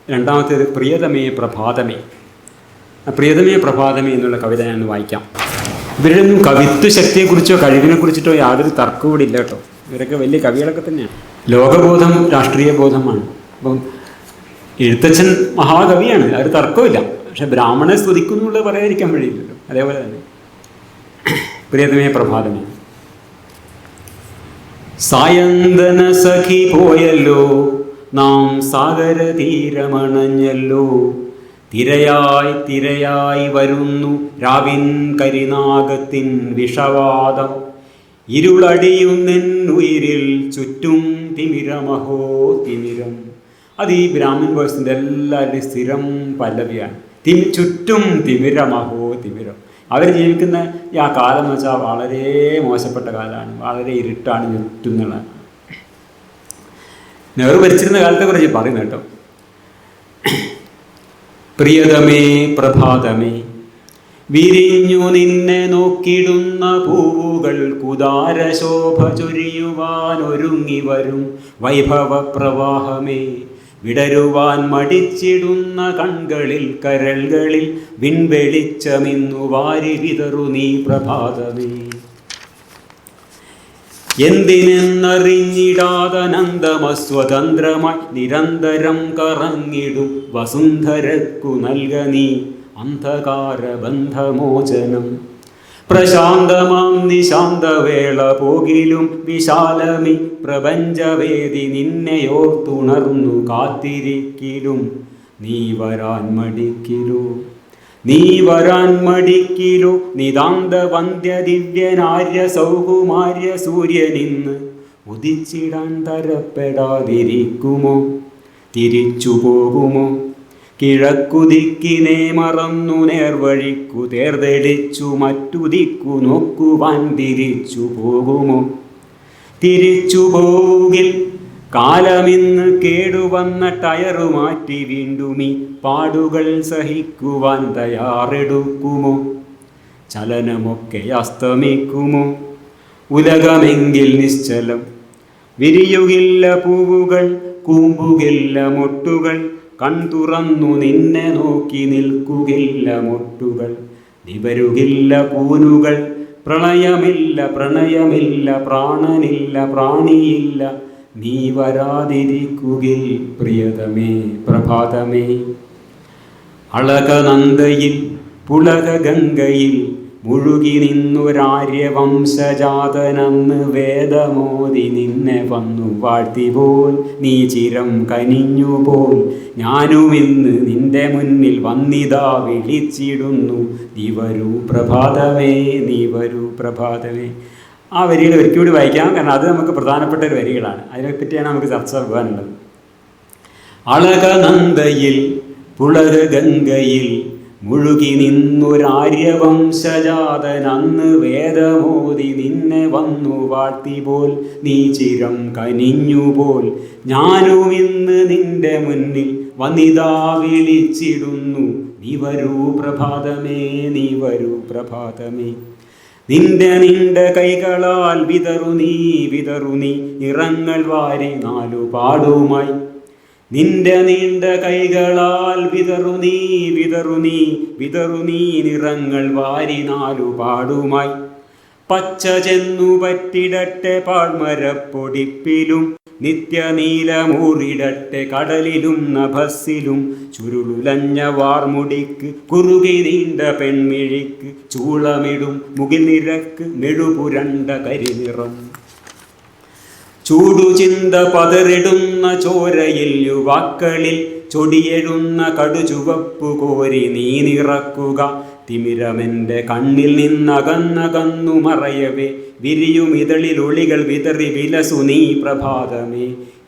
Speaker 1: രണ്ടാമത്തേത് പ്രിയതമേ പ്രഭാതമേ. പ്രിയതമേ പ്രഭാതമേ എന്നുള്ള കവിത ഞാൻ വായിക്കാം. ഇവരുടെ ഒന്നും കവിത്വ ശക്തിയെക്കുറിച്ചോ കഴിവിനെ കുറിച്ചിട്ടോ യാതൊരു തർക്കവും കൂടി ഇല്ല കേട്ടോ. ഇവരൊക്കെ വലിയ കവികളൊക്കെ തന്നെയാണ്. ലോകബോധം രാഷ്ട്രീയ ബോധമാണ്. അപ്പം എഴുത്തച്ഛൻ മഹാകവിയാണ്, അതൊരു തർക്കമില്ല. പക്ഷെ ബ്രാഹ്മണനെ സ്തുതിക്കുന്നു എന്നുള്ളത് പറയാതിരിക്കാൻ വഴിയില്ലല്ലോ. അതേപോലെ തന്നെ പ്രിയതമേ പ്രഭാതമേ. സായന്തന സഖി പോയല്ലോ, നാം സാഗര തീരമണഞ്ഞല്ലോ, തിരയായി തിരയായി വരുന്നു രാവിൻ കരിനാഗത്തിൻ വിഷവാദം, ഇരുളടിയുന്നെന്നുയിരിൽ ചുറ്റും തിമിരമഹോ തിമിരം. അത് ഈ ബ്രാഹ്മൺ വേഴ്സിൻ്റെ എല്ലാവരുടെയും സ്ഥിരം പല്ലവിയാണ്. ചുറ്റും തിമിരമഹോ തിമിരം. അവർ ജീവിക്കുന്ന ആ കാലം എന്ന് വെച്ചാൽ വളരെ മോശപ്പെട്ട കാലമാണ്, വളരെ ഇരുട്ടാണ് ചുറ്റും എന്നുള്ളതാണ്. നെഹ്റു ഭരിച്ചിരുന്ന കാലത്തെ കുറിച്ച് പറയുന്നത് കേട്ടോ. പ്രിയതമേ പ്രഭാതമേ, വിരിഞ്ഞു നിന്നെ നോക്കിടുന്ന പൂവുകൾ കുദാരശോഭ ചൊരിയുവാൻ ഒരുങ്ങി വരും വൈഭവ പ്രവാഹമേ, വിടരുവാൻ മടിച്ചിടുന്ന കൺകളിൽ കരൾകളിൽ വിൺവെളിച്ചമിന്നു വാരി വിതറു നീ പ്രഭാതമേ. എന്തിനെന്നറിഞ്ഞിടാതനന്ദമസ്വതന്ത്രമായി നിരന്തരം കറങ്ങിടും വസുന്ധരക്കു നൽക നീ അന്ധകാരബന്ധമോചനം. പ്രശാന്തമാം നിശാന്തവേള പോകിലും വിശാലമി പ്രപഞ്ചവേദി നിന്നെയോർത്തുണർന്നു കാത്തിരിക്കിലും നീ വരാൻ മടിക്കിലോ, നീ വരാൻ മടിക്കിലോ. നിതാന്ത വന്ധ്യ ദിവ്യനാര്യ സൗകുമാര്യ സൂര്യനിന്ന് ഉദിച്ചിടാൻ തരപ്പെടാതിരിക്കുമോ, തിരിച്ചു പോകുമോ? കിഴക്കുദിക്കിനെ മറന്നു നേർവഴിക്കു തേർതെളിച്ചു മറ്റുദിക്കു നോക്കുവാൻ തിരിച്ചു പോകുമോ? തിരിച്ചു പോകിൽ കാലമിന്ന് കേടുവന്ന ടയറു മാറ്റി വീണ്ടുമീ പാടുകൾ സഹിക്കുവാൻ തയ്യാറെടുക്കുമോ? ചലനമൊക്കെ അസ്തമിക്കുമോ? ഉലകമെങ്കിൽ നിശ്ചലം, വിരിയുകില്ല പൂവുകൾ, കൂമ്പുകില്ല മൊട്ടുകൾ, കൺതുറന്നു നിന്നെ നോക്കി നിൽക്കുകില്ല മൊട്ടുകൾ, നിവരുകില്ല പൂനുകൾ, പ്രളയമില്ല പ്രണയമില്ല, പ്രാണനില്ല പ്രാണിയില്ല, നീ വരാതിരിക്കുകിൽ പ്രിയതമേ പ്രഭാതമേ. അളകനന്ദയിൽ പുളക ഗംഗയിൽ മുഴുകി നിന്നൊരാര്യവംശജാതനന്ന് വേദമോദി നിന്നെ വന്നു വാഴ്ത്തിപോൽ, നീ ചിരം കനിഞ്ഞുപോൽ. ഞാനുമിന്ന് നിന്റെ മുന്നിൽ വന്നിതാ വിളിച്ചിടുന്നു, നീ വരൂ പ്രഭാതമേ, നീ വരൂ പ്രഭാതമേ. ആ വരികൾ ഒരിക്കലും വായിക്കാം, കാരണം അത് നമുക്ക് പ്രധാനപ്പെട്ട ഒരു വരികളാണ്. അതിനെപ്പറ്റിയാണ് നമുക്ക് ചർച്ച പോകാനുള്ളത്. അളകനന്ദയിൽ പുളക ഗംഗയിൽ മുഴുകി നിന്നൊരാര്യവംശജാതൻ അന്ന് വേദമോദി നിന്നെ വന്നു വാഴ്ത്തിപോൽ, നീ ചിരം കനിഞ്ഞുപോൽ. ഞാനുമിന്ന് നിന്റെ മുന്നിൽ വന്നിതാ വിളിച്ചിടുന്നു, നീ വരൂ പ്രഭാതമേ, നീ വരൂ പ്രഭാതമേ. നിന്റെ കൈകളാൽ വിതറു നീ നിറങ്ങൾ വാരി 4 പാടുമായി. നിന്റെ നീണ്ട കൈകളാൽ വിതറു നീ നിറങ്ങൾ വാരി 4 പാടുമായി. പച്ച ചെന്നു പറ്റിടട്ടെ പാഴ്മരപ്പൊടിപ്പിലും നിത്യനീലമൂറിടട്ടെ കടലിലും നഭസ്സിലും ചുരുളുലഞ്ഞ വാർമുടിക്ക് കുറുകി നീണ്ട പെൺമിഴിക്ക് ചൂളമിടും മുകിൽ നിരക്ക് മെഴുപുരണ്ട കരിനിറം ചൂടുചിന്ത പതറിടുന്ന ചോരയിൽ യുവാക്കളിൽ ചൊടിയെഴുന്ന കടുചുവപ്പു കോരി നീ നിറക്കുക തിമിരമെൻ്റെ കണ്ണിൽ നിന്നകന്നകന്നു മറയവേ വിരിയുമിതളിൽ ഒളികൾ വിതറി വിലസു നീ പ്രഭാതമേ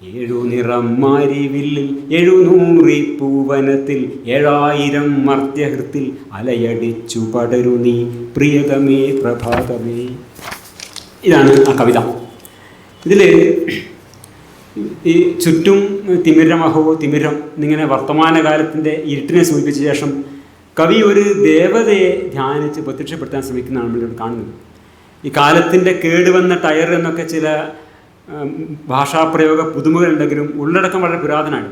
Speaker 1: ഏഴുനിറം മാരിവില്ലിൽ 700 പൂവനത്തിൽ 7000 മർത്യഹൃത്തിൽ അലയടിച്ചു പടരു നീ പ്രിയതമേ പ്രഭാതമേ. ഇതാണ് ആ കവിത. ഇതിൽ ഈ ചുറ്റും തിമിരമഹോ തിമിരം എന്നിങ്ങനെ വർത്തമാനകാലത്തിൻ്റെ ഇരുട്ടിനെ സൂചിപ്പിച്ച ശേഷം കവി ഒരു ദേവതയെ ധ്യാനിച്ച് പ്രത്യക്ഷപ്പെടുത്താൻ ശ്രമിക്കുന്നതാണ് നമ്മളിവിടെ കാണുന്നത്. ഈ കാലത്തിൻ്റെ കേടുവന്ന ടയർ എന്നൊക്കെ ചില ഭാഷാപ്രയോഗ പുതുമകളുണ്ടെങ്കിലും ഉള്ളടക്കം വളരെ പുരാതനമാണ്.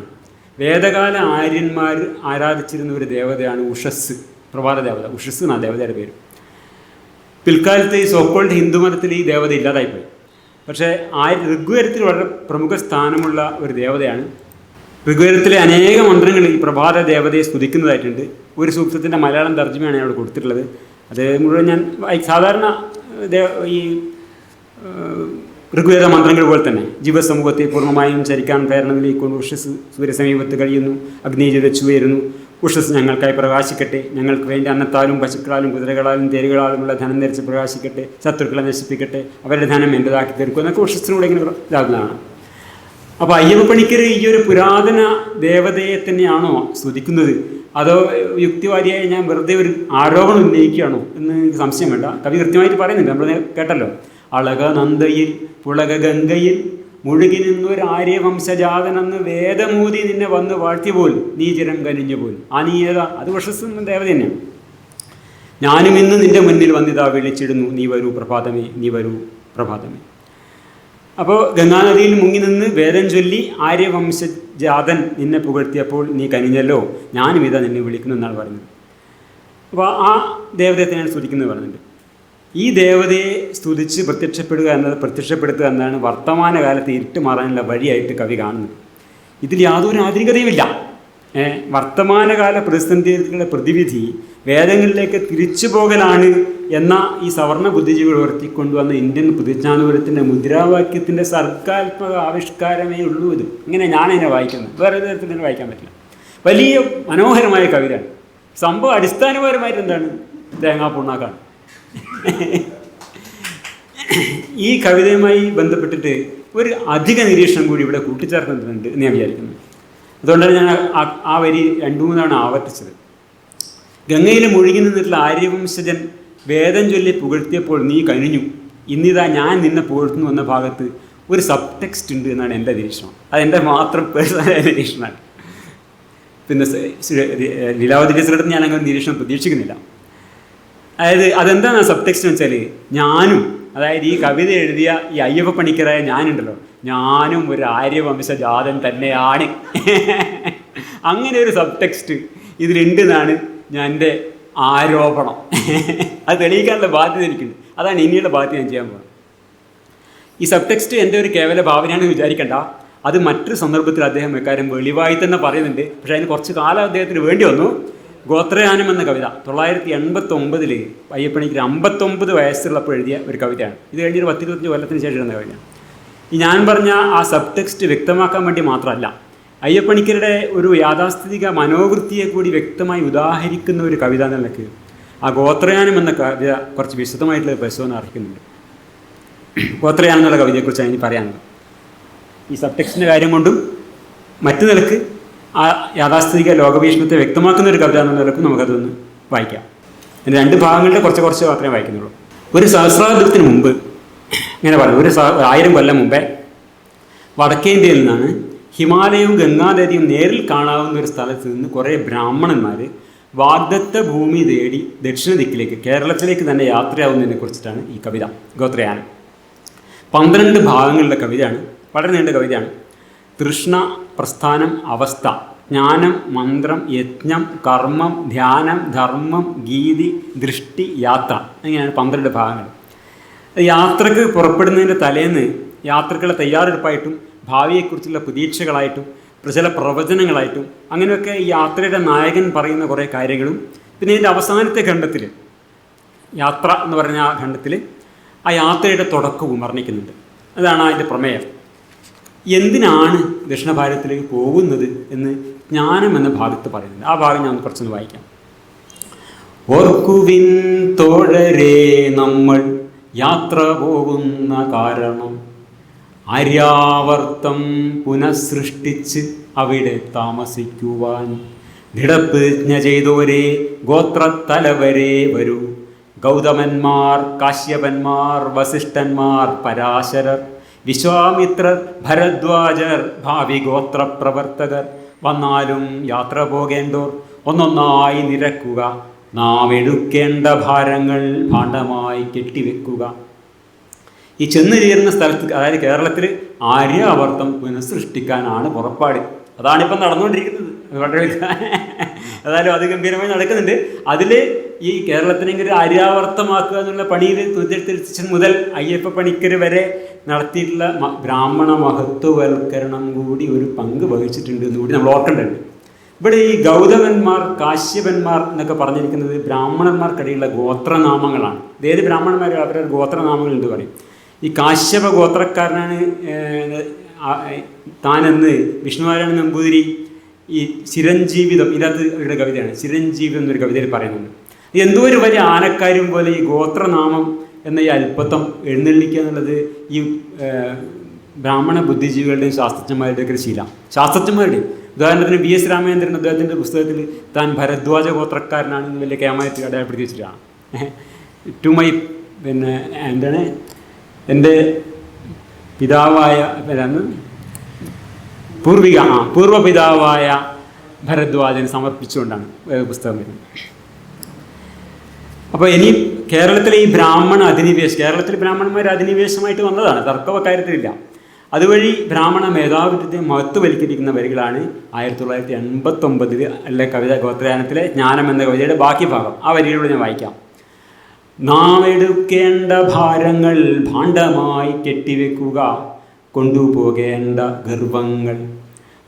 Speaker 1: വേദകാല ആര്യന്മാർ ആരാധിച്ചിരുന്ന ഒരു ദേവതയാണ് ഉഷസ്, പ്രഭാത ദേവത. ഉഷസ് എന്നാണ് ദേവതയുടെ പേര്. പിൽക്കാലത്ത് ഈ സോക്കോൾഡ് ഹിന്ദുമതത്തിൽ ഈ ദേവത ഇല്ലാതായിപ്പോയി. പക്ഷേ ഋഗ്വേദത്തിൽ വളരെ പ്രമുഖ സ്ഥാനമുള്ള ഒരു ദേവതയാണ്. ഋഗ്വേദത്തിലെ അനേക മന്ത്രങ്ങൾ ഈ പ്രഭാത ദേവതയെ സ്തുതിക്കുന്നതായിട്ടുണ്ട്. ഒരു സൂക്തത്തിൻ്റെ മലയാളം തർജ്ജമയാണ് അവിടെ കൊടുത്തിട്ടുള്ളത്. അത് മുഴുവൻ ഞാൻ സാധാരണ ഈ ഋഗ്വേദ മന്ത്രങ്ങൾ പോലെ തന്നെ ജീവസമൂഹത്തെ പൂർണ്ണമായും ചരിക്കാൻ പ്രേരണ നിലയിക്കൊണ്ട് ഉഷസ് സൂര്യസമീപത്ത് കഴിയുന്നു, അഗ്നി ജ്വലിച്ചു വരുന്നു. ഉഷസ് ഞങ്ങൾക്കായി പ്രകാശിക്കട്ടെ, ഞങ്ങൾക്ക് വേണ്ടി അന്നത്താലും പശുക്കളാലും കുതിരകളാലും തേരുകളാലുമുള്ള ധനം ധരിച്ച് പ്രകാശിക്കട്ടെ, ശത്രുക്കളെ നശിപ്പിക്കട്ടെ, അവരുടെ ധനം എൻ്റെതാക്കി തീർക്കും എന്നൊക്കെ ഉഷസ്സിലൂടെ ഇങ്ങനെ ഇതാകുന്നതാണ്. അപ്പോൾ അയ്യപ്പ പണിക്കർ ഈ ഒരു പുരാതന ദേവതയെ തന്നെയാണോ സ്തുതിക്കുന്നത്, അതോ യുക്തിവാദിയായി ഞാൻ വെറുതെ ഒരു ആരോപണം ഉന്നയിക്കുകയാണോ എന്ന് സംശയം വേണ്ട. കവി കൃത്യമായിട്ട് പറയുന്നുണ്ട്, നമ്മൾ കേട്ടല്ലോ. അളക നന്ദയിൽ പുളക ഗംഗയിൽ മുഴുകി നിന്നൊരു ആര്യവംശജാതനെന്ന് വേദമൂതി നിന്നെ വന്ന് വാഴ്ത്തിപോൽ നീ ചിരം കനിഞ്ഞു പോൽ. ആ നീ ഏതാ? അത് ഉഷസ്സുന്ന ദേവത തന്നെയാണ്. ഞാനും ഇന്ന് നിൻ്റെ മുന്നിൽ വന്നിതാ വിളിച്ചിടുന്നു, നീ വരൂ പ്രഭാതമേ, നീ വരൂ പ്രഭാതമേ. അപ്പോൾ ഗംഗാനദിയിൽ മുങ്ങി നിന്ന് വേദം ചൊല്ലി ആര്യവംശജാതൻ നിന്നെ പുകഴ്ത്തിയപ്പോൾ നീ കനിഞ്ഞല്ലോ, ഞാനും ഇതാ നിന്നെ വിളിക്കുന്നു എന്നാണ് പറയുന്നത്. അപ്പോൾ ആ ദേവതയെ തന്നെയാണ് സ്തുതിക്കുന്നത് പറയുന്നുണ്ട്. ഈ ദേവതയെ സ്തുതിച്ച് പ്രത്യക്ഷപ്പെടുത്തുക എന്നതാണ് വർത്തമാനകാലത്ത് ഇരുട്ട് മാറാനുള്ള വഴിയായിട്ട് കവി കാണുന്നത്. ഇതിൽ യാതൊരു ആധുനികതയുമില്ല. വർത്തമാനകാല പ്രതിസന്ധികളുടെ പ്രതിവിധി വേദങ്ങളിലേക്ക് തിരിച്ചു പോകലാണ് എന്ന ഈ സവർണ ബുദ്ധിജീവികൾ ഉയർത്തിക്കൊണ്ടുവന്ന ഇന്ത്യൻ പ്രതിജ്ഞാനപുരത്തിൻ്റെ മുദ്രാവാക്യത്തിൻ്റെ സർഗാത്മക ആവിഷ്കാരമേ ഉള്ളൂ ഇത്. ഇങ്ങനെ ഞാനതിനെ വായിക്കുന്നത്, വേറെ തരത്തിൽ തന്നെ വായിക്കാൻ പറ്റില്ല. വലിയ മനോഹരമായ കവിതയാണ്. സംഭവം അടിസ്ഥാനപരമായിട്ട് എന്താണ്? തേങ്ങാപ്പുണ്ണാക്കാണ്. ഈ കവിതയുമായി ബന്ധപ്പെട്ടിട്ട് ഒരു അധിക നിരീക്ഷണം കൂടി ഇവിടെ കൂട്ടിച്ചേർക്കുന്നുണ്ട് എന്ന് ഞാൻ വിചാരിക്കുന്നു. അതുകൊണ്ടാണ് ഞാൻ ആ വരി 2-3 തവണ ആവർത്തിച്ചത്. ഗംഗയിൽ മുഴുകി നിന്നിട്ടുള്ള ആര്യവംശജൻ വേദം ചൊല്ലി പുകഴ്ത്തിയപ്പോൾ നീ കനിഞ്ഞു, ഇന്നിതാ ഞാൻ നിന്നെ പുകഴ്ത്തുന്നു എന്ന ഭാഗത്ത് ഒരു സബ് ടെക്സ്റ്റ് ഉണ്ട് എന്നാണ് എൻ്റെ നിരീക്ഷണം. അതെൻ്റെ മാത്രം പേഴ്സണലായ നിരീക്ഷണമാണ്. പിന്നെ ലീലാവതി ടീച്ചറുടെ ഞാൻ അങ്ങനെ നിരീക്ഷണം പ്രതീക്ഷിക്കുന്നില്ല. അതായത് അതെന്താണ് സബ് ടെക്സ്റ്റ് എന്ന് വെച്ചാൽ, ഞാനും, അതായത് ഈ കവിത എഴുതിയ ഈ അയ്യപ്പ പണിക്കരായ ഞാനുണ്ടല്ലോ, ഞാനും ഒരു ആര്യവംശജാതൻ തന്നെയാണ്. അങ്ങനെ ഒരു സബ് ടെക്സ്റ്റ് ഇതിലുണ്ട് എന്നാണ് ഞാൻ എൻ്റെ ആരോപണം. അത് തെളിയിക്കാനുള്ള ബാധ്യത എനിക്കുണ്ട്. അതാണ് ഇനിയുള്ള ബാധ്യത ഞാൻ ചെയ്യാൻ പോകുന്നത്. ഈ സബ് ടെക്സ്റ്റ് എൻ്റെ ഒരു കേവല ഭാവനയാണെന്ന് വിചാരിക്കണ്ട. അത് മറ്റൊരു സന്ദർഭത്തിൽ അദ്ദേഹം ഇക്കാര്യം വെളിവായി തന്നെ പറയുന്നുണ്ട്. പക്ഷേ അതിന് കുറച്ച് കാലം അദ്ദേഹത്തിന് വേണ്ടി വന്നു. ഗോത്രയാനം എന്ന കവിത 989 അയ്യപ്പണിക്ക് 59 വയസ്സുള്ളപ്പോൾ എഴുതിയ ഒരു കവിതയാണ്. ഇത് കഴിഞ്ഞൊരു 10-25 കൊല്ലത്തിന് ശേഷം എഴുതുന്ന കവിതയാണ്. ഈ ഞാൻ പറഞ്ഞ ആ സബ് ടെക്സ്റ്റ് വ്യക്തമാക്കാൻ വേണ്ടി മാത്രമല്ല, അയ്യപ്പണിക്കരുടെ ഒരു യാഥാസ്ഥിതിക മനോവൃത്തിയെ കൂടി വ്യക്തമായി ഉദാഹരിക്കുന്ന ഒരു കവിത എന്ന നിലയ്ക്ക് ആ ഗോത്രയാനം എന്ന കവിത കുറച്ച് വിശദമായിട്ടുള്ള പരിശോധന അർഹിക്കുന്നുണ്ട്. ഗോത്രയാനം എന്നുള്ള കവിതയെക്കുറിച്ച് അതിന് പറയാനുള്ളത് ഈ സബ് ടെക്സ്റ്റിൻ്റെ കാര്യം കൊണ്ടും മറ്റു നിലക്ക് ആ യാഥാസ്ഥിതിക ലോകവീക്ഷണത്തെ വ്യക്തമാക്കുന്ന ഒരു കവിത എന്ന നിലക്കും നമുക്കതൊന്ന് വായിക്കാം. അതിൻ്റെ 2 ഭാഗങ്ങളുടെ കുറച്ച് മാത്രമേ വായിക്കുന്നുള്ളൂ. ഒരു സഹസ്രാബ്ദത്തിന് മുമ്പ്, ഇങ്ങനെ പറഞ്ഞു, 1000 കൊല്ലം മുമ്പേ വടക്കേ ഇന്ത്യയിൽ നിന്നാണ് ഹിമാലയവും ഗംഗാനദിയും നേരിൽ കാണാവുന്ന ഒരു സ്ഥലത്ത് നിന്ന് കുറേ ബ്രാഹ്മണന്മാർ വാഗ്ദത്ത ഭൂമി തേടി ദക്ഷിണ ദിക്കിലേക്ക്, കേരളത്തിലേക്ക് തന്നെ യാത്രയാവുന്നതിനെ കുറിച്ചിട്ടാണ് ഈ കവിത ഗോത്രയാനം. 12 ഭാഗങ്ങളുടെ കവിതയാണ്. വളരെ നീണ്ട കവിതയാണ്. തൃഷ്ണ, പ്രസ്ഥാനം, അവസ്ഥ, ജ്ഞാനം, മന്ത്രം, യജ്ഞം, കർമ്മം, ധ്യാനം, ധർമ്മം, ഗീതി, ദൃഷ്ടി, യാത്ര, അങ്ങനെയാണ് 12 ഭാഗങ്ങൾ. യാത്രക്ക് പുറപ്പെടുന്നതിൻ്റെ തലേന്ന് യാത്രക്കുള്ള തയ്യാറെടുപ്പായിട്ടും ഭാവിയെക്കുറിച്ചുള്ള പ്രതീക്ഷകളായിട്ടും ചില പ്രവചനങ്ങളായിട്ടും അങ്ങനെയൊക്കെ ഈ യാത്രയുടെ നായകൻ പറയുന്ന കുറേ കാര്യങ്ങളും പിന്നെ ഇതിൻ്റെ അവസാനത്തെ ഖണ്ഡത്തിൽ യാത്ര എന്ന് പറഞ്ഞ ആ ഖണ്ഡത്തിൽ ആ യാത്രയുടെ തുടക്കവും വർണ്ണിക്കുന്നുണ്ട്. അതാണ് അതിൻ്റെ പ്രമേയം. എന്തിനാണ് ദക്ഷിണ ഭാരതത്തിലേക്ക് പോകുന്നത് എന്ന് ജ്ഞാനം എന്ന ഭാഗത്ത് പറയുന്നുണ്ട്. ആ ഭാഗം ഞാൻ കുറച്ചൊന്ന് വായിക്കാം. ഓർക്കുവിൻ തോഴരേ, നമ്മൾ യാത്ര പോകുന്ന കാരണം ആര്യാവർത്തം പുനഃസൃഷ്ടിച്ച് അവിടെ താമസിക്കുവാൻ ദൃഢപ്രതിജ്ഞ ചെയ്തോരേ ഗോത്രത്തലവരെ വരൂ. ഗൗതമന്മാർ, കാശ്യപന്മാർ, വസിഷ്ഠന്മാർ, പരാശരർ, വിശ്വാമിത്രർ, ഭരദ്വാജർ, ഭാവി ഗോത്രപ്രവർത്തകർ വന്നാലും യാത്ര പോകേണ്ടോർ ഒന്നൊന്നായി നിരക്കുക. നാം എടുക്കേണ്ട ഭാരങ്ങൾ ഭാണ്ഡമായി കെട്ടിവെക്കുക. ഈ ചെന്ന് ചേരുന്ന സ്ഥലത്ത്, അതായത് കേരളത്തിൽ ആര്യാവർത്തം പുനഃസൃഷ്ടിക്കാനാണ് പുറപ്പാട്. അതാണിപ്പം നടന്നുകൊണ്ടിരിക്കുന്നത്. വളരെ അതായാലും അത് ഗംഭീരമായി നടക്കുന്നുണ്ട്. അതിൽ ഈ കേരളത്തിനെങ്കിലും ആര്യാവർത്തമാക്കുക എന്നുള്ള പണിയിൽ 1936 മുതൽ അയ്യപ്പ പണിക്കർ വരെ നടത്തിയിട്ടുള്ള ബ്രാഹ്മണ മഹത്വവൽക്കരണം കൂടി ഒരു പങ്ക് വഹിച്ചിട്ടുണ്ട് എന്നുകൂടി നമ്മൾ ഓർക്കേണ്ടതുണ്ട്. ഇവിടെ ഈ ഗൗതമന്മാർ, കാശ്യപന്മാർ എന്നൊക്കെ പറഞ്ഞിരിക്കുന്നത് ബ്രാഹ്മണന്മാർക്കിടയിലുള്ള ഗോത്രനാമങ്ങളാണ്. ഏത് ബ്രാഹ്മണന്മാരും അവരുടെ ഗോത്രനാമങ്ങൾ എന്ന് പറയും. ഈ കാശ്യപ ഗോത്രക്കാരനാണ് താനെന്ന് വിഷ്ണുനാരായണ നമ്പൂതിരി ഈ ചിരഞ്ജീവിതം, ഇതിനകത്ത് അവരുടെ കവിതയാണ്, ചിരഞ്ജീവിതം എന്നൊരു കവിതയിൽ പറയുന്നുണ്ട്. എന്തോ ഒരു വലിയ ആനക്കാരും പോലെ ഈ ഗോത്രനാമം എന്ന ഈ അല്പത്വം എഴുന്നള്ളിക്കുക എന്നുള്ളത് ഈ ബ്രാഹ്മണ ബുദ്ധിജീവികളുടെയും ശാസ്ത്രജ്ഞന്മാരുടെയൊക്കെ ഒരു ശീലം. ശാസ്ത്രജ്ഞന്മാരുടെയും ഉദാഹരണത്തിന് വി.എസ്. രാമചന്ദ്രൻ അദ്ദേഹത്തിൻ്റെ പുസ്തകത്തിൽ താൻ ഭരദ്വാജ ഗോത്രക്കാരനാണെന്ന് വലിയ കേമായിട്ട് അടയാളപ്പെടുത്തി വെച്ചിട്ടാണ്. ടു മൈ പിന്നെ എന്താണ് എൻ്റെ പിതാവായ പൂർവ്വപിതാവായ ഭരദ്വാജന് സമർപ്പിച്ചുകൊണ്ടാണ് പുസ്തകം വരുന്നത്. അപ്പോൾ ഇനി കേരളത്തിലെ ഈ ബ്രാഹ്മണ അധിനിവേശം, കേരളത്തിൽ ബ്രാഹ്മണന്മാർ അധിനിവേശമായിട്ട് വന്നതാണ്, തർക്കവക്കാര്യത്തിലില്ല. അതുവഴി ബ്രാഹ്മണ മേധാവിത്വത്തെ മഹത്വവൽക്കരിക്കുന്ന വരികളാണ് 1989 അല്ലെ കവിത ഗോത്രയാനത്തിലെ ജ്ഞാനം എന്ന കവിതയുടെ ബാക്കി ഭാഗം. ആ വരികളോട് ഞാൻ വായിക്കാം. നാം എടുക്കേണ്ട ഭാരങ്ങൾ ഭാണ്ഡമായി കെട്ടിവെക്കുക, കൊണ്ടുപോകേണ്ട ഗർവങ്ങൾ,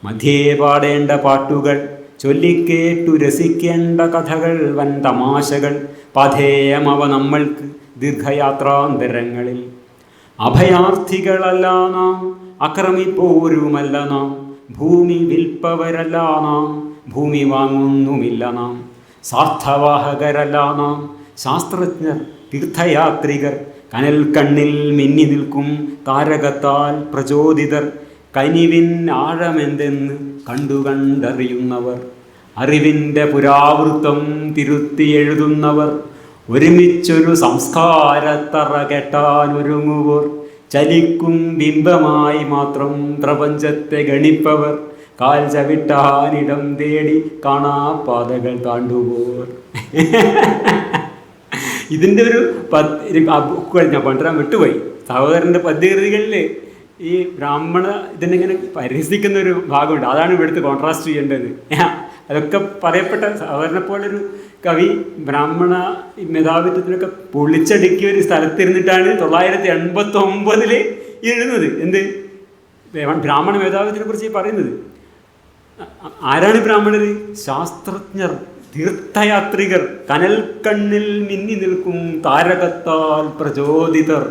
Speaker 1: മധ്യേ പാടേണ്ട പാട്ടുകൾ, ചൊല്ലിക്കേട്ടു രസിക്കേണ്ട കഥകൾ, വൻ തമാശകൾ, പഥേയമവ നമ്മൾക്ക് ദീർഘയാത്രാന്തരങ്ങളിൽ. അഭയാർത്ഥികളല്ല നാം, അക്രമിപ്പോരുമല്ല നാം, ഭൂമി വിൽപ്പവരല്ല നാം, ഭൂമി വാങ്ങുന്നുമില്ല നാം, സാർത്ഥവാഹകരല്ല നാം, ശാസ്ത്രജ്ഞർ, തീർത്ഥയാത്രികർ, കനൽ കണ്ണിൽ മിന്നി നിൽക്കും താരകത്താൽ പ്രചോദിതർ, കനിവിൻ ആഴമെന്തെന്ന് കണ്ടുകണ്ടറിയുന്നവർ, അറിവിൻ്റെ പുരാവൃത്തം തിരുത്തി എഴുതുന്നവർ, ഒരുമിച്ചൊരു സംസ്കാരത്തറ കെട്ടാനൊരുങ്ങുവർ, ചലിക്കും ബിംബമായി മാത്രം പ്രപഞ്ചത്തെ ഗണിപ്പവർ, കാൽ ചവിട്ടാനിടം തേടി കാണാപ്പാതകൾ താണ്ടുപോർ. ഇതിൻ്റെ ഒരു ബുക്ക് ഞാൻ കൊണ്ടുവരാൻ വിട്ടുപോയി. സഹോദരൻ്റെ പദ്യകൃതികളിൽ ഈ ബ്രാഹ്മണ ഇതിനെങ്ങനെ പരിഹസിക്കുന്ന ഒരു ഭാഗമുണ്ട്. അതാണ് ഇവിടുത്തെ കോൺട്രാസ്റ്റ് ചെയ്യേണ്ടത്. അതൊക്കെ പറയപ്പെട്ട സഹോദരനെ പോലൊരു കവി ബ്രാഹ്മണ മേധാവിത്വത്തിനൊക്കെ പൊളിച്ചടുക്കിയ ഒരു സ്ഥലത്തിരുന്നിട്ടാണ് 1989 എഴുതുന്നത്. എന്ത് ബ്രാഹ്മണ മേധാവിത്വത്തിനെ കുറിച്ച് പറയുന്നത്. ആരാണ് ബ്രാഹ്മണർ? ശാസ്ത്രജ്ഞർ, തീർത്ഥയാത്രികർ, കനൽ കണ്ണിൽ മിന്നി നിൽക്കും താരകത്താൽ പ്രചോദിതർ.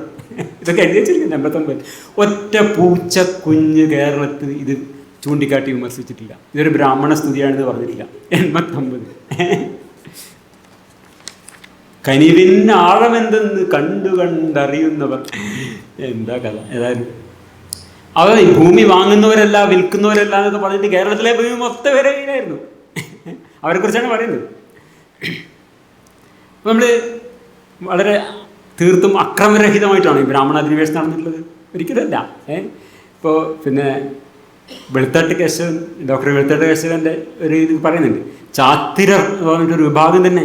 Speaker 1: ഇതൊക്കെ എഴുതി വെച്ചിരിക്കുന്നത് 89. ഒറ്റ പൂച്ച കുഞ്ഞ് കേരളത്തിൽ ഇത് ചൂണ്ടിക്കാട്ടി വിമർശിച്ചിട്ടില്ല. ഇതൊരു ബ്രാഹ്മണ സ്തുതിയാണെന്ന് പറഞ്ഞിട്ടില്ല. 89. കനിവിന് ആഴമെന്തെന്ന് കണ്ടറിയുന്നവർ. എന്താ കഥ. ഏതായാലും അവർ ഭൂമി വാങ്ങുന്നവരല്ല വിൽക്കുന്നവരല്ല എന്നൊക്കെ പറഞ്ഞിട്ട് കേരളത്തിലെ ഭൂമി മൊത്തം വരെ കയ്യിലായിരുന്നു. അവരെക്കുറിച്ചാണ് പറയുന്നത്. അപ്പം നമ്മൾ വളരെ തീർത്തും അക്രമരഹിതമായിട്ടാണ് ഈ ബ്രാഹ്മണ അധിനിവേശം നടന്നിട്ടുള്ളത്. ഒരിക്കലല്ല. ഇപ്പോൾ പിന്നെ വെളുത്താട്ട് കേശവൻ, ഡോക്ടർ വെളുത്താട്ട് കേശവൻ്റെ ഒരു ഇത് പറയുന്നുണ്ട്. ചാത്തിരർ എന്ന് പറഞ്ഞിട്ടൊരു വിഭാഗം തന്നെ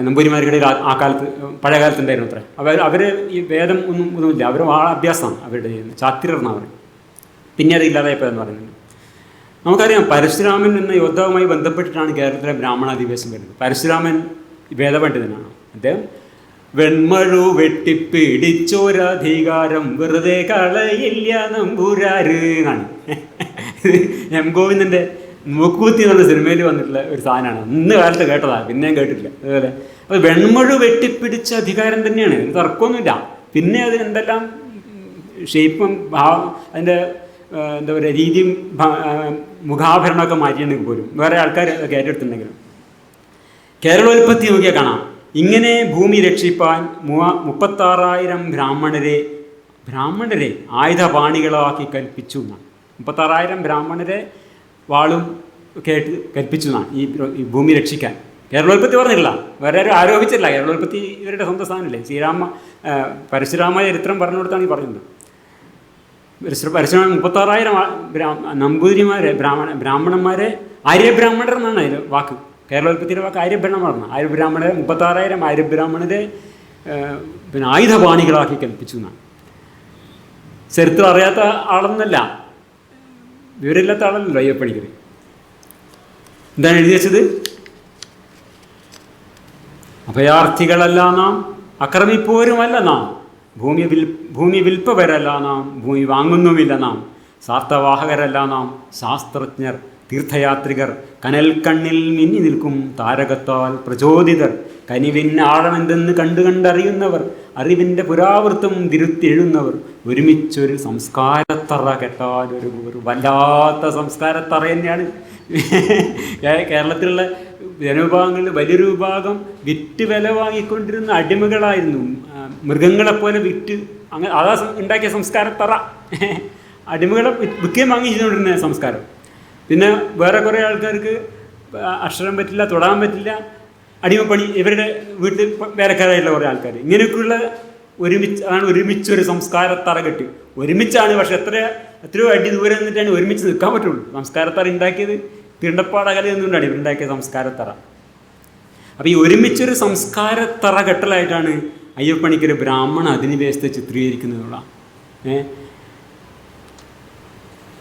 Speaker 1: നമ്പൂരിമാർക്കിടയിൽ ആ കാലത്ത് പഴയ കാലത്തുണ്ടായിരുന്നു അത്ര. അവർ ഈ വേദം ഒന്നുമില്ല, അവർ അഭ്യാസമാണ് അവരുടെ ചെയ്യുന്നത്. ചാത്തിരർ എന്നാണ് പറയും. പിന്നെ അത് ഇല്ലാതായപ്പോഴെന്ന് പറയുന്നുണ്ട്. നമുക്കറിയാം പരശുരാമൻ എന്ന യോദ്ധാവുമായി ബന്ധപ്പെട്ടിട്ടാണ് കേരളത്തിലെ ബ്രാഹ്മണ അധിനിവേശം വരുന്നത്. പരശുരാമൻ വേദപണ്ഡിതനാണ്. അദ്ദേഹം വെൺമഴു വെട്ടിപ്പിടിച്ചൊരധികാരം വെറുതെ കളയില്ല നമ്പൂരാര് എന്നാണ്. എം ഗോവിന്ദൻ്റെ മൂക്കുത്തി എന്നുള്ള സിനിമയിൽ വന്നിട്ടുള്ള ഒരു സാധനമാണ്. ഇന്ന് കാലത്ത് കേട്ടതാണ്, പിന്നെയും കേട്ടിട്ടില്ല. അതുപോലെ അപ്പോൾ വെൺമഴു വെട്ടിപ്പിടിച്ച അധികാരം തന്നെയാണ്, തർക്കമൊന്നുമില്ല. പിന്നെ അതിന് എന്തെല്ലാം ഷേപ്പും അതിൻ്റെ എന്താ പറയുക രീതിയും മുഖാഭരണമൊക്കെ മാറ്റിയിട്ടുണ്ടെങ്കിൽ പോലും വേറെ ആൾക്കാർ അതൊക്കെ ഏറ്റെടുത്തിട്ടുണ്ടെങ്കിലും കേരളോൽപ്പത്തി നോക്കിയാൽ കാണാം. ഇങ്ങനെ ഭൂമി രക്ഷിപ്പാൻ 36,000 ബ്രാഹ്മണരെ ആയുധപാണികളാക്കി കൽപ്പിച്ചു എന്നാണ്. 36,000 ബ്രാഹ്മണരെ വാളും കേട്ട് കൽപ്പിച്ചു എന്നാണ് ഈ ഭൂമി രക്ഷിക്കാൻ. കേരളോൽപ്പത്തി പറഞ്ഞില്ല, വേറെ ആരും ആരോപിച്ചില്ല. കേരളോൽപ്പത്തി ഇവരുടെ സ്വന്തം സ്ഥാനമല്ലേ. പരശുരാമ ചരിത്രം പറഞ്ഞു കൊടുത്താണ് ഈ പറയുന്നത്. പരശുരാമ 36,000 നമ്പൂതിരിമാരെ ബ്രാഹ്മണന്മാരെ ആര്യബ്രാഹ്മണർ എന്നാണ് അതിൽ വാക്ക്. കേരളോൽപ്പത്തിയുടെ വാക്ക് ആര്യബ്രാഹ്മണർ. ആര്യബ്രാഹ്മണരെ 36,000 ആര്യബ്രാഹ്മണരെ പിന്നെ ആയുധപാണികളാക്കി കൽപ്പിച്ചു എന്നാണ്. ചരിത്രം അറിയാത്ത ആളൊന്നല്ല, വിവരമില്ലാത്ത ആളല്ലല്ലോ അയ്യപ്പണിക്കർ. എന്താണ് എഴുതി വെച്ചത്? അഭയാർത്ഥികളല്ല നാം, അക്രമിപ്പോരുമല്ല നാം, ഭൂമി വിൽപ്പവരല്ല നാം, ഭൂമി വാങ്ങുന്നുമില്ല നാം, സാർത്ഥവാഹകരല്ല നാം, ശാസ്ത്രജ്ഞർ, തീർത്ഥയാത്രികർ, കനൽ കണ്ണിൽ മിന്നി നിൽക്കും താരകത്താൽ പ്രചോദിതർ, കനിവിന് ആഴമെന്തെന്ന് കണ്ടറിയുന്നവർ, അറിവിൻ്റെ പുരാവൃത്തം തിരുത്തിയെഴുന്നവർ, ഒരുമിച്ചൊരു സംസ്കാരത്തറ കെട്ടാൽ ഒരു വല്ലാത്ത സംസ്കാരത്തറ തന്നെയാണ്. കേരളത്തിലുള്ള ജനവിഭാഗങ്ങളിൽ വലിയൊരു വിഭാഗം വിറ്റ് വില വാങ്ങിക്കൊണ്ടിരുന്ന അടിമകളായിരുന്നു. മൃഗങ്ങളെപ്പോലെ വിറ്റ് അങ്ങനെ അതാ ഉണ്ടാക്കിയ സംസ്കാരത്തറ. അടിമകളെ വിൽക്കുകയും വാങ്ങി ചെയ്തുകൊണ്ടിരുന്ന സംസ്കാരം. പിന്നെ വേറെ കുറേ ആൾക്കാർക്ക് അക്ഷരം പറ്റില്ല, തൊടാൻ പറ്റില്ല, അടിമപ്പണി, ഇവരുടെ വീട്ടിൽ വേലക്കാരായിട്ടുള്ള കുറേ ആൾക്കാർ. ഇങ്ങനെയൊക്കെയുള്ള ഒരുമിച്ചൊരു സംസ്കാരത്തറ കെട്ടി. ഒരുമിച്ചാണ്, പക്ഷെ എത്രയോ അടി ദൂരെ നിന്നിട്ടാണ് ഒരുമിച്ച് നിൽക്കാൻ പറ്റുള്ളൂ. സംസ്കാരത്തറ ഉണ്ടാക്കിയത് തിണ്ടപ്പാടകല എന്നുകൊണ്ടാണ് ഇവരുണ്ടാക്കിയ സംസ്കാരത്തറ. അപ്പോൾ ഈ ഒരുമിച്ചൊരു സംസ്കാരത്തറ കെട്ടലായിട്ടാണ് അയ്യപ്പണിക്കർ ബ്രാഹ്മണ അധിനിവേശത്തെ ചിത്രീകരിക്കുന്നതിനുള്ള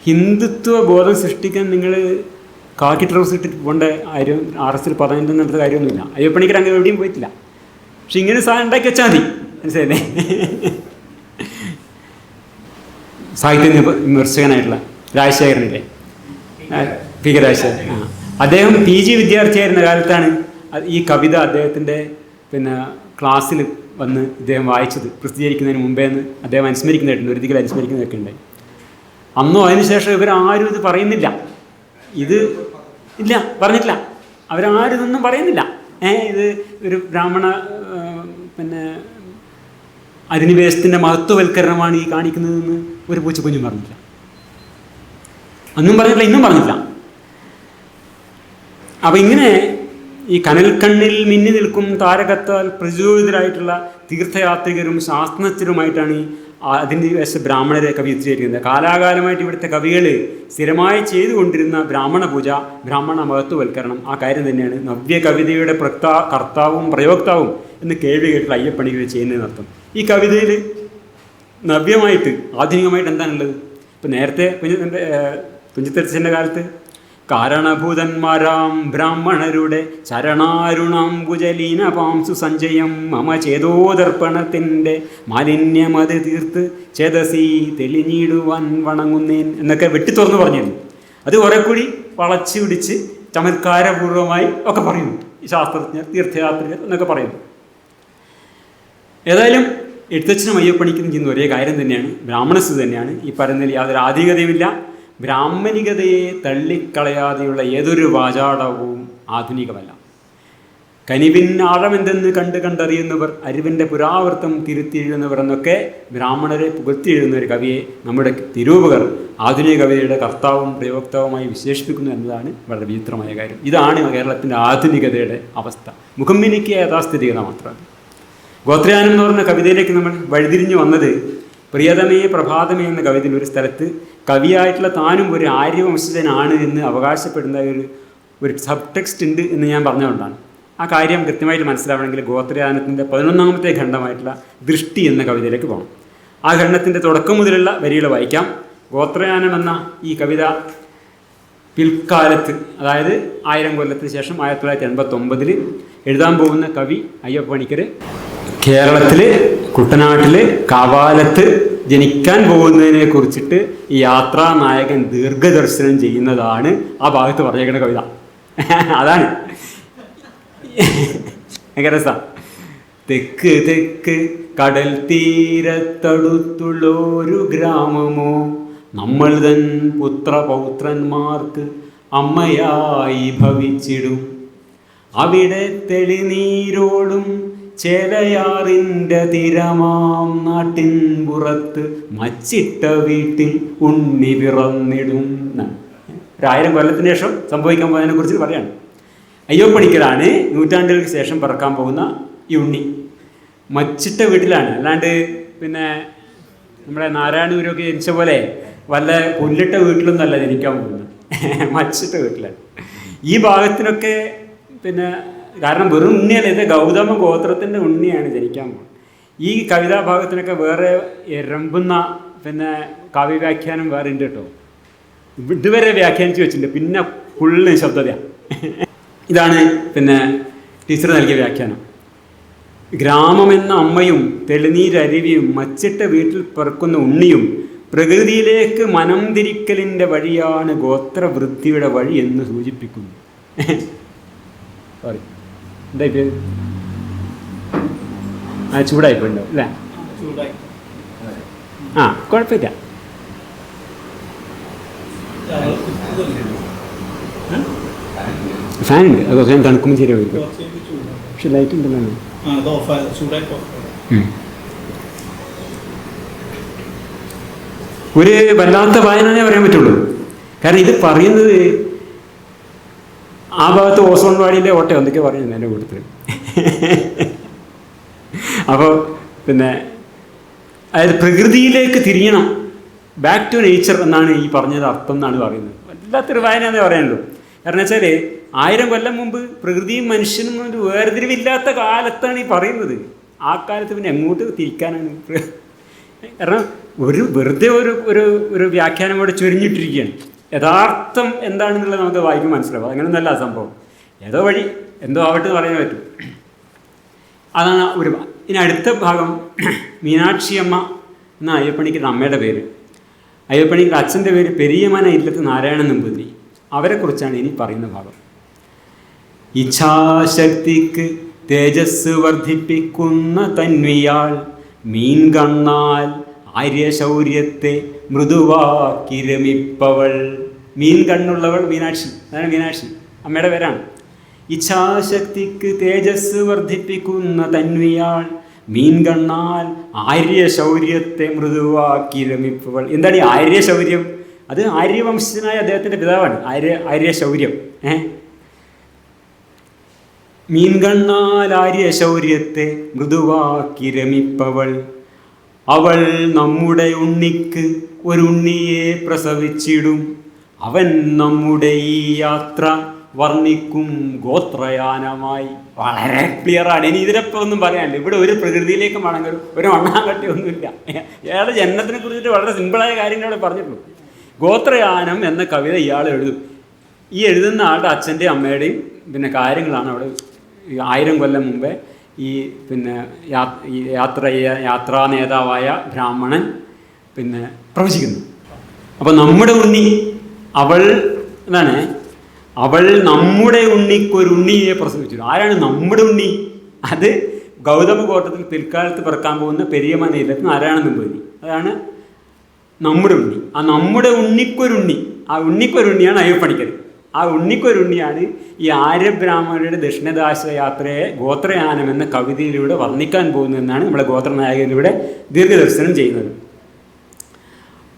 Speaker 1: ഹിന്ദുത്വ ബോധം സൃഷ്ടിക്കാൻ നിങ്ങൾ കാക്കി ട്രൗസ് ഇട്ടിട്ട് പോകേണ്ട കാര്യം RSൽ പറഞ്ഞിട്ടുണ്ടെന്നുള്ള കാര്യമൊന്നുമില്ല. അയ്യപ്പണിക്കർ അങ്ങനെ എവിടെയും പോയിട്ടില്ല. പക്ഷെ ഇങ്ങനെ സാധനം ഉണ്ടാക്കി വെച്ചാൽ മതി, മനസ്സിലല്ലേ? സാഹിത്യ വിമർശകനായിട്ടുള്ള രാജശേഖരനില്ലേ, പി.കെ. രാജശേഖരൻ, അദ്ദേഹം PG വിദ്യാർത്ഥിയായിരുന്ന കാലത്താണ് ഈ കവിത അദ്ദേഹത്തിൻ്റെ പിന്നെ ക്ലാസ്സിൽ വന്ന് ഇദ്ദേഹം വായിച്ചത്. പ്രസിദ്ധീകരിക്കുന്നതിന് മുമ്പേന്ന് അദ്ദേഹം അനുസ്മരിക്കുന്നതായിട്ടുണ്ട്, ഒരു ദിക്കിൽ അനുസ്മരിക്കുന്നതൊക്കെ ഉണ്ടായി. അന്നോ അതിനുശേഷം ഇവരാരും ഇത് പറയുന്നില്ല. ഇത് ഇല്ല, പറഞ്ഞിട്ടില്ല. അവരാരും ഇതൊന്നും പറയുന്നില്ല. ഇത് ഒരു ബ്രാഹ്മണ പിന്നെ അധിനിവേശത്തിൻ്റെ മഹത്വവൽക്കരണമാണ് ഈ കാണിക്കുന്നതെന്ന് ഒരു പൂച്ചക്കുഞ്ഞും പറഞ്ഞില്ല. അന്നും പറഞ്ഞിട്ടില്ല, ഇന്നും പറഞ്ഞില്ല. അപ്പം ഇങ്ങനെ ഈ കനൽക്കണ്ണിൽ മിന്നി നിൽക്കും താരകത്താൽ പ്രചോദിതരായിട്ടുള്ള തീർത്ഥയാത്രികരും ശാസ്ത്രജ്ഞരുമായിട്ടാണ് ഈ അധിനിവേശ ബ്രാഹ്മണരെ കവി ചിത്രീകരിക്കുന്നത്. കാലാകാലമായിട്ട് ഇവിടുത്തെ കവികൾ സ്ഥിരമായി ചെയ്തുകൊണ്ടിരുന്ന ബ്രാഹ്മണ പൂജ, ബ്രാഹ്മണ മഹത്വവൽക്കരണം, ആ കാര്യം തന്നെയാണ് നവ്യ കവിതയുടെ കർത്താവും പ്രയോക്താവും എന്ന് കേൾവി കേട്ടിട്ടുള്ള അയ്യപ്പണികൾ ചെയ്യുന്നതിനർത്ഥം. ഈ കവിതയിൽ നവ്യമായിട്ട് ആധുനികമായിട്ട് എന്താണുള്ളത്? ഇപ്പം നേരത്തെ തുഞ്ചത്തെഴുത്തച്ഛൻ്റെ കാലത്ത് കാരണഭൂതന്മാരാം ബ്രാഹ്മണരുടെ ചരണാരുണാംബുജലീന പാംസു സഞ്ചയം മമ ചേതോദർപ്പണത്തിൻ്റെ മാലിന്യമത് തീർത്ത് ചേതസി തെളിഞ്ഞിടുവാൻ വണങ്ങുന്നേൻ എന്നൊക്കെ വെട്ടിത്തുറന്ന് പറഞ്ഞിരുന്നു. അത് കുറെ കൂടി വളച്ചു പിടിച്ച് ചമത്കാരപൂർവമായി ഒക്കെ പറയുന്നു ഈ ശാസ്ത്രജ്ഞർ, തീർത്ഥയാത്രികർ എന്നൊക്കെ പറയുന്നു. ഏതായാലും എഴുത്തച്ഛനും അയ്യപ്പണിക്കും ചെയ്യുന്ന ഒരേ കാര്യം തന്നെയാണ്, ബ്രാഹ്മണസ് തന്നെയാണ്. ഈ പറയുന്നതിൽ യാതൊരു ആധുനികതയുമില്ല. ബ്രാഹ്മണികതയെ തള്ളിക്കളയാതെയുള്ള ഏതൊരു വാചാടവും ആധുനികമല്ല. കനിവിന്നാഴമെന്തെന്ന് കണ്ടറിയുന്നവർ, അറിവിൻ്റെ പുരാവൃത്തം തിരുത്തി എഴുതുന്നവർ എന്നൊക്കെ ബ്രാഹ്മണരെ പുകഴ്ത്തി എഴുതുന്ന ഒരു കവിയെ നമ്മുടെ തിരൂപകർ ആധുനിക കവിതയുടെ കർത്താവും പ്രയോക്താവുമായി വിശേഷിപ്പിക്കുന്നു എന്നതാണ് വളരെ വിചിത്രമായ കാര്യം. ഇതാണ് കേരളത്തിൻ്റെ ആധുനികതയുടെ അവസ്ഥ. മുഖമ്മിനിക്ക് യഥാസ്ഥിതികത മാത്രമാണ്. ഗോത്രയാനം എന്ന് പറഞ്ഞ കവിതയിലേക്ക് നമ്മൾ വഴിതിരിഞ്ഞു വന്നത് പ്രിയതമേ പ്രഭാതമേ എന്ന കവിതയിൽ ഒരു സ്ഥലത്ത് കവിയായിട്ടുള്ള താനും ഒരു ആര്യവംശജനാണ് എന്ന് അവകാശപ്പെടുന്ന ഒരു സബ് ടെക്സ്റ്റ് ഉണ്ട് എന്ന് ഞാൻ പറഞ്ഞുകൊണ്ടാണ്. ആ കാര്യം കൃത്യമായിട്ട് മനസ്സിലാവണമെങ്കിൽ ഗോത്രയാനത്തിൻ്റെ 11ാമത്തെ ഖണ്ഡമായിട്ടുള്ള ദൃഷ്ടി എന്ന കവിതയിലേക്ക് പോകണം. ആ ഖണ്ഡത്തിൻ്റെ തുടക്കം മുതലുള്ള വരികൾ വായിക്കാം. ഗോത്രയാനം എന്ന ഈ കവിത പിൽക്കാലത്ത്, അതായത് 1000 കൊല്ലത്തിന് ശേഷം 1989 എഴുതാൻ പോകുന്ന കവി അയ്യപ്പണിക്കർ കേരളത്തിൽ കുട്ടനാട്ടിൽ കാവാലത്ത് ജനിക്കാൻ പോകുന്നതിനെ കുറിച്ചിട്ട് ഈ യാത്രാ നായകൻ ദീർഘദർശനം ചെയ്യുന്നതാണ് ആ ഭാഗത്ത് പറഞ്ഞേക്കുന്ന കവിത. അതാണ് ഭയങ്കര രസ. തെക്ക് തെക്ക് കടൽ തീരത്തടുത്തുള്ളൊരു ഗ്രാമമോ നമ്മൾ തൻ പുത്രപൗത്രന്മാർക്ക് അമ്മയായി ഭവിച്ചിടും. അവിടെ തെളിനീരോടും ചേലയാറിൻ്റെ തിരമാം നാട്ടിൻ പുറത്ത് മച്ചിട്ട വീട്ടിൽ ഉണ്ണി പിറന്നിടും. 1000 കൊല്ലത്തിന് ശേഷം സംഭവിക്കാൻ പോകുന്നതിനെ കുറിച്ച് പറയാണ്. അയ്യോപ്പണിക്കലാണ് നൂറ്റാണ്ടുകൾക്ക് ശേഷം പിറക്കാൻ പോകുന്ന ഈ ഉണ്ണി. മച്ചിട്ട വീട്ടിലാണ്, അല്ലാണ്ട് പിന്നെ നമ്മുടെ നാരായണൂരൊക്കെ ജനിച്ച പോലെ വല്ല പുല്ലിട്ട വീട്ടിലൊന്നല്ല ജനിക്കാൻ പോകുന്നത്, മച്ചിട്ട വീട്ടിലാണ്. ഈ ഭാഗത്തിനൊക്കെ പിന്നെ കാരണം വെറും ഉണ്ണിയല്ല, ഇത് ഗൗതമ ഗോത്രത്തിൻ്റെ ഉണ്ണിയാണ് ജനിക്കാൻ പോകുന്നത്. ഈ കവിതാഭാഗത്തിനൊക്കെ വേറെ രമ്പുന്ന പിന്നെ കാവ്യവ്യാഖ്യാനം വേറെ ഉണ്ട് കേട്ടോ. ഇതുവരെ വ്യാഖ്യാനിച്ച് വെച്ചിട്ടുണ്ട്, പിന്നെ ഫുള്ള് ശബ്ദതയാണ്. ഇതാണ് പിന്നെ ടീച്ചർ നൽകിയ വ്യാഖ്യാനം. ഗ്രാമമെന്ന അമ്മയും തെളിനീരരുവിയും മച്ചിട്ട വീട്ടിൽ പിറക്കുന്ന ഉണ്ണിയും പ്രകൃതിയിലേക്ക് മനം തിരിക്കലിൻ്റെ വഴിയാണ് ഗോത്രവൃത്തിയുടെ വഴി എന്ന് സൂചിപ്പിക്കുന്നു. സോറി, എന്തായി പേര്? ചൂടായിപ്പോയിണ്ടോ അല്ലേ? ആ കുഴപ്പമില്ല. ഫാനുണ്ട്, അത് കുറച്ച് തണുക്കുമ്പോൾ ശരിയായിരിക്കും. പക്ഷെ ലൈറ്റ് ഉണ്ടല്ലോ. ഒരു വല്ലാത്ത വായനയെ പറയാൻ പറ്റുള്ളൂ. കാരണം ഇത് പറയുന്നത് ആ ഭാഗത്ത് ഓസോൺ വാടിയിലെ ഓട്ടം എന്തൊക്കെയോ പറയുന്നത് എൻ്റെ കൂട്ടത്തിൽ. അപ്പോൾ പിന്നെ അതായത് പ്രകൃതിയിലേക്ക് തിരിയണം, ബാക്ക് ടു നേച്ചർ എന്നാണ് ഈ പറഞ്ഞത് അർത്ഥം എന്നാണ് പറയുന്നത്. വല്ലാത്തൊരു വായന എന്നേ പറയാനുള്ളൂ. കാരണം വെച്ചാൽ 1000 കൊല്ലം മുമ്പ് പ്രകൃതിയും മനുഷ്യനും ഒരു വേർതിരിവില്ലാത്ത കാലത്താണ് ഈ പറയുന്നത്. ആ കാലത്ത് പിന്നെ എങ്ങോട്ട് തിരിക്കാനാണ്? കാരണം വെറുതെ ഒരു വ്യാഖ്യാനം കൂടെ ചുരുങ്ങിയിട്ടിരിക്കുകയാണ്. യഥാർത്ഥം എന്താണെന്നുള്ളത് നമുക്ക് വായിക്കും മനസ്സിലാവും. അങ്ങനെയൊന്നല്ല ആ സംഭവം. ഏതോ വഴി എന്തോ ആവട്ടെ എന്ന് പറയാൻ പറ്റും. അതാണ് ഒരു. ഇനി അടുത്ത ഭാഗം മീനാക്ഷിയമ്മ എന്ന അയ്യപ്പണിക്കരുടെ അമ്മയുടെ പേര്. അയ്യപ്പണിക്കരുടെ അച്ഛൻ്റെ പേര് പെരിയമന ഇല്ലത്ത് നാരായണൻ നമ്പൂതിരി. അവരെക്കുറിച്ചാണ് ഇനി പറയുന്ന ഭാഗം. ഇച്ഛാശക്തിക്ക് തേജസ് വർദ്ധിപ്പിക്കുന്ന തന്വിയാൾ മീൻ കണ്ണാൽ ആര്യശൗര്യത്തെ മൃദുവാക്കി രമിപ്പവൾ. മീൻ കണ്ണുള്ളവൾ മീനാക്ഷി. അതാണ് മീനാക്ഷി അമ്മയുടെ പേരാണ്. ഇച്ഛാശക്തിക്ക് തേജസ് വർദ്ധിപ്പിക്കുന്ന തന്വിയാൾ മീൻ കണ്ണാൽ ആര്യശൗര്യത്തെ മൃദുവാക്കി രമിപ്പവൾ. എന്താണ് ഈ ആര്യശൗര്യം? അത് ആര്യവംശനായ അദ്ദേഹത്തിൻ്റെ പിതാവാണ് ആര്യശൗര്യം. മീൻകണ്ണാൽ ആര്യശൗര്യത്തെ മൃദുവാക്കി രമിപ്പവൾ. അവൾ നമ്മുടെ ഉണ്ണിക്ക് ഒരുണ്ണിയെ പ്രസവിച്ചിടും. അവൻ നമ്മുടെ ഈ യാത്ര വർണ്ണിക്കും ഗോത്രയാനമായി. വളരെ ക്ലിയറാണ്. ഇനി ഇതിനൊപ്പം ഒന്നും പറയാനില്ല. ഇവിടെ ഒരു പ്രകൃതിയിലേക്ക് മടങ്ങും, ഒരു മണ്ണാങ്കട്ടി ഒന്നുമില്ല. ഇയാളുടെ ജന്മത്തിനെ കുറിച്ചിട്ട് വളരെ സിമ്പിളായ കാര്യങ്ങളെ പറഞ്ഞിട്ടുള്ളൂ. ഗോത്രയാനം എന്ന കവിത ഇയാൾ എഴുതും. ഈ എഴുതുന്ന ആളുടെ അച്ഛൻ്റെയും അമ്മയുടെയും പിന്നെ കാര്യങ്ങളാണ് അവിടെ 1000 കൊല്ലം മുമ്പേ ഈ പിന്നെ യാത്രാ നേതാവായ ബ്രാഹ്മണൻ പിന്നെ പ്രവചിക്കുന്നു. അപ്പോൾ നമ്മുടെ ഉണ്ണി അവൾ എന്താണ്? അവൾ നമ്മുടെ ഉണ്ണിക്കൊരുണ്ണിയെ പ്രസവിച്ചു. ആരാണ് നമ്മുടെ ഉണ്ണി? അത് ഗൗതമ ഗോത്രത്തിൽ പിൽക്കാലത്ത് പിറക്കാൻ പോകുന്ന പെരിയമന ഇല്ലത്ത് നാരായണൻ നമ്പൂതിരി. അതാണ് നമ്മുടെ ഉണ്ണി. ആ നമ്മുടെ ഉണ്ണിക്കൊരുണ്ണി, ആ ഉണ്ണിക്കൊരുണ്ണിയാണ് അയ്യപ്പണിക്കർ. ആ ഉണ്ണിക്കൊരുണ്ണിയാണ് ഈ ആര്യബ്രാഹ്മണരുടെ ദക്ഷിണദാശ യാത്രയെ ഗോത്രയാനം എന്ന കവിതയിലൂടെ വർണ്ണിക്കാൻ പോകുന്നതെന്നാണ് നമ്മുടെ ഗോത്രനായകനിലൂടെ ദീർഘദർശനം ചെയ്യുന്നത്.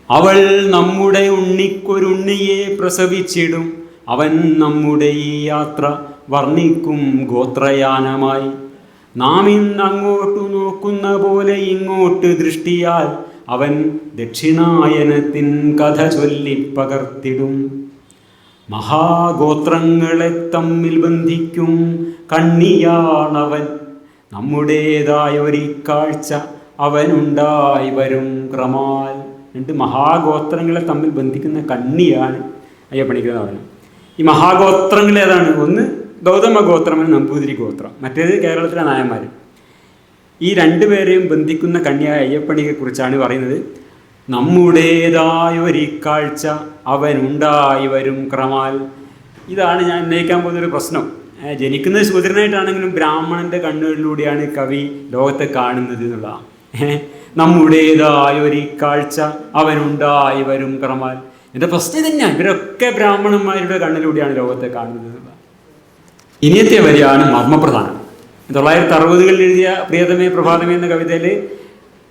Speaker 1: അവൾ നമ്മുടെ ഉണ്ണിക്കൊരുണ്ണിയെ പ്രസവിച്ചിടും. അവൻ നമ്മുടെ ഈ യാത്ര വർണ്ണിക്കും ഗോത്രയാനമായി. നാം ഇന്ന് അങ്ങോട്ടു നോക്കുന്ന പോലെ ഇങ്ങോട്ട് ദൃഷ്ടിയാൽ അവൻ ദക്ഷിണായനത്തിൻ കഥ ചൊല്ലി പകർത്തിടും. മഹാഗോത്രങ്ങളെ തമ്മിൽ ബന്ധിക്കും കണ്ണിയാണവൻ. നമ്മുടേതായ ഒരു കാഴ്ച അവനുണ്ടായി വരും ക്രമാൽ. എന്നിട്ട് മഹാഗോത്രങ്ങളെ തമ്മിൽ ബന്ധിക്കുന്ന കണ്ണിയാണ് അയ്യപ്പണിക്കർ പറയുന്നത്. ഈ മഹാഗോത്രങ്ങൾ ഏതാണ്? ഒന്ന് ഗൗതമ ഗോത്രം, നമ്പൂതിരി ഗോത്രം, മറ്റേത് കേരളത്തിലെ നായന്മാർ. ഈ ഈ രണ്ടുപേരെയും ബന്ധിക്കുന്ന കന്യായ അയ്യപ്പണിയെക്കുറിച്ചാണ് പറയുന്നത്. നമ്മുടേതായൊരു കാഴ്ച അവനുണ്ടായി വരും ക്രമാൽ. ഇതാണ് ഞാൻ ഉന്നയിക്കാൻ പോകുന്നൊരു പ്രശ്നം. ജനിക്കുന്നത് ശൂദ്രനായിട്ടാണെങ്കിലും ബ്രാഹ്മണൻ്റെ കണ്ണുകളിലൂടെയാണ് കവി ലോകത്തെ കാണുന്നത് എന്നുള്ളതാണ്. നമ്മുടേതായൊരു കാഴ്ച അവനുണ്ടായി വരും ക്രമാൽ. എൻ്റെ പ്രശ്നം തന്നെയാണ്, ഇവരൊക്കെ ബ്രാഹ്മണന്മാരുടെ കണ്ണിലൂടെയാണ് ലോകത്തെ കാണുന്നത് എന്നുള്ളതാണ്. ഇനിയത്തെ വരിയാണ് മർമ്മപ്രധാനം. 1960 എഴുതിയ പ്രിയതമേ പ്രഭാതമേ എന്ന കവിതയിൽ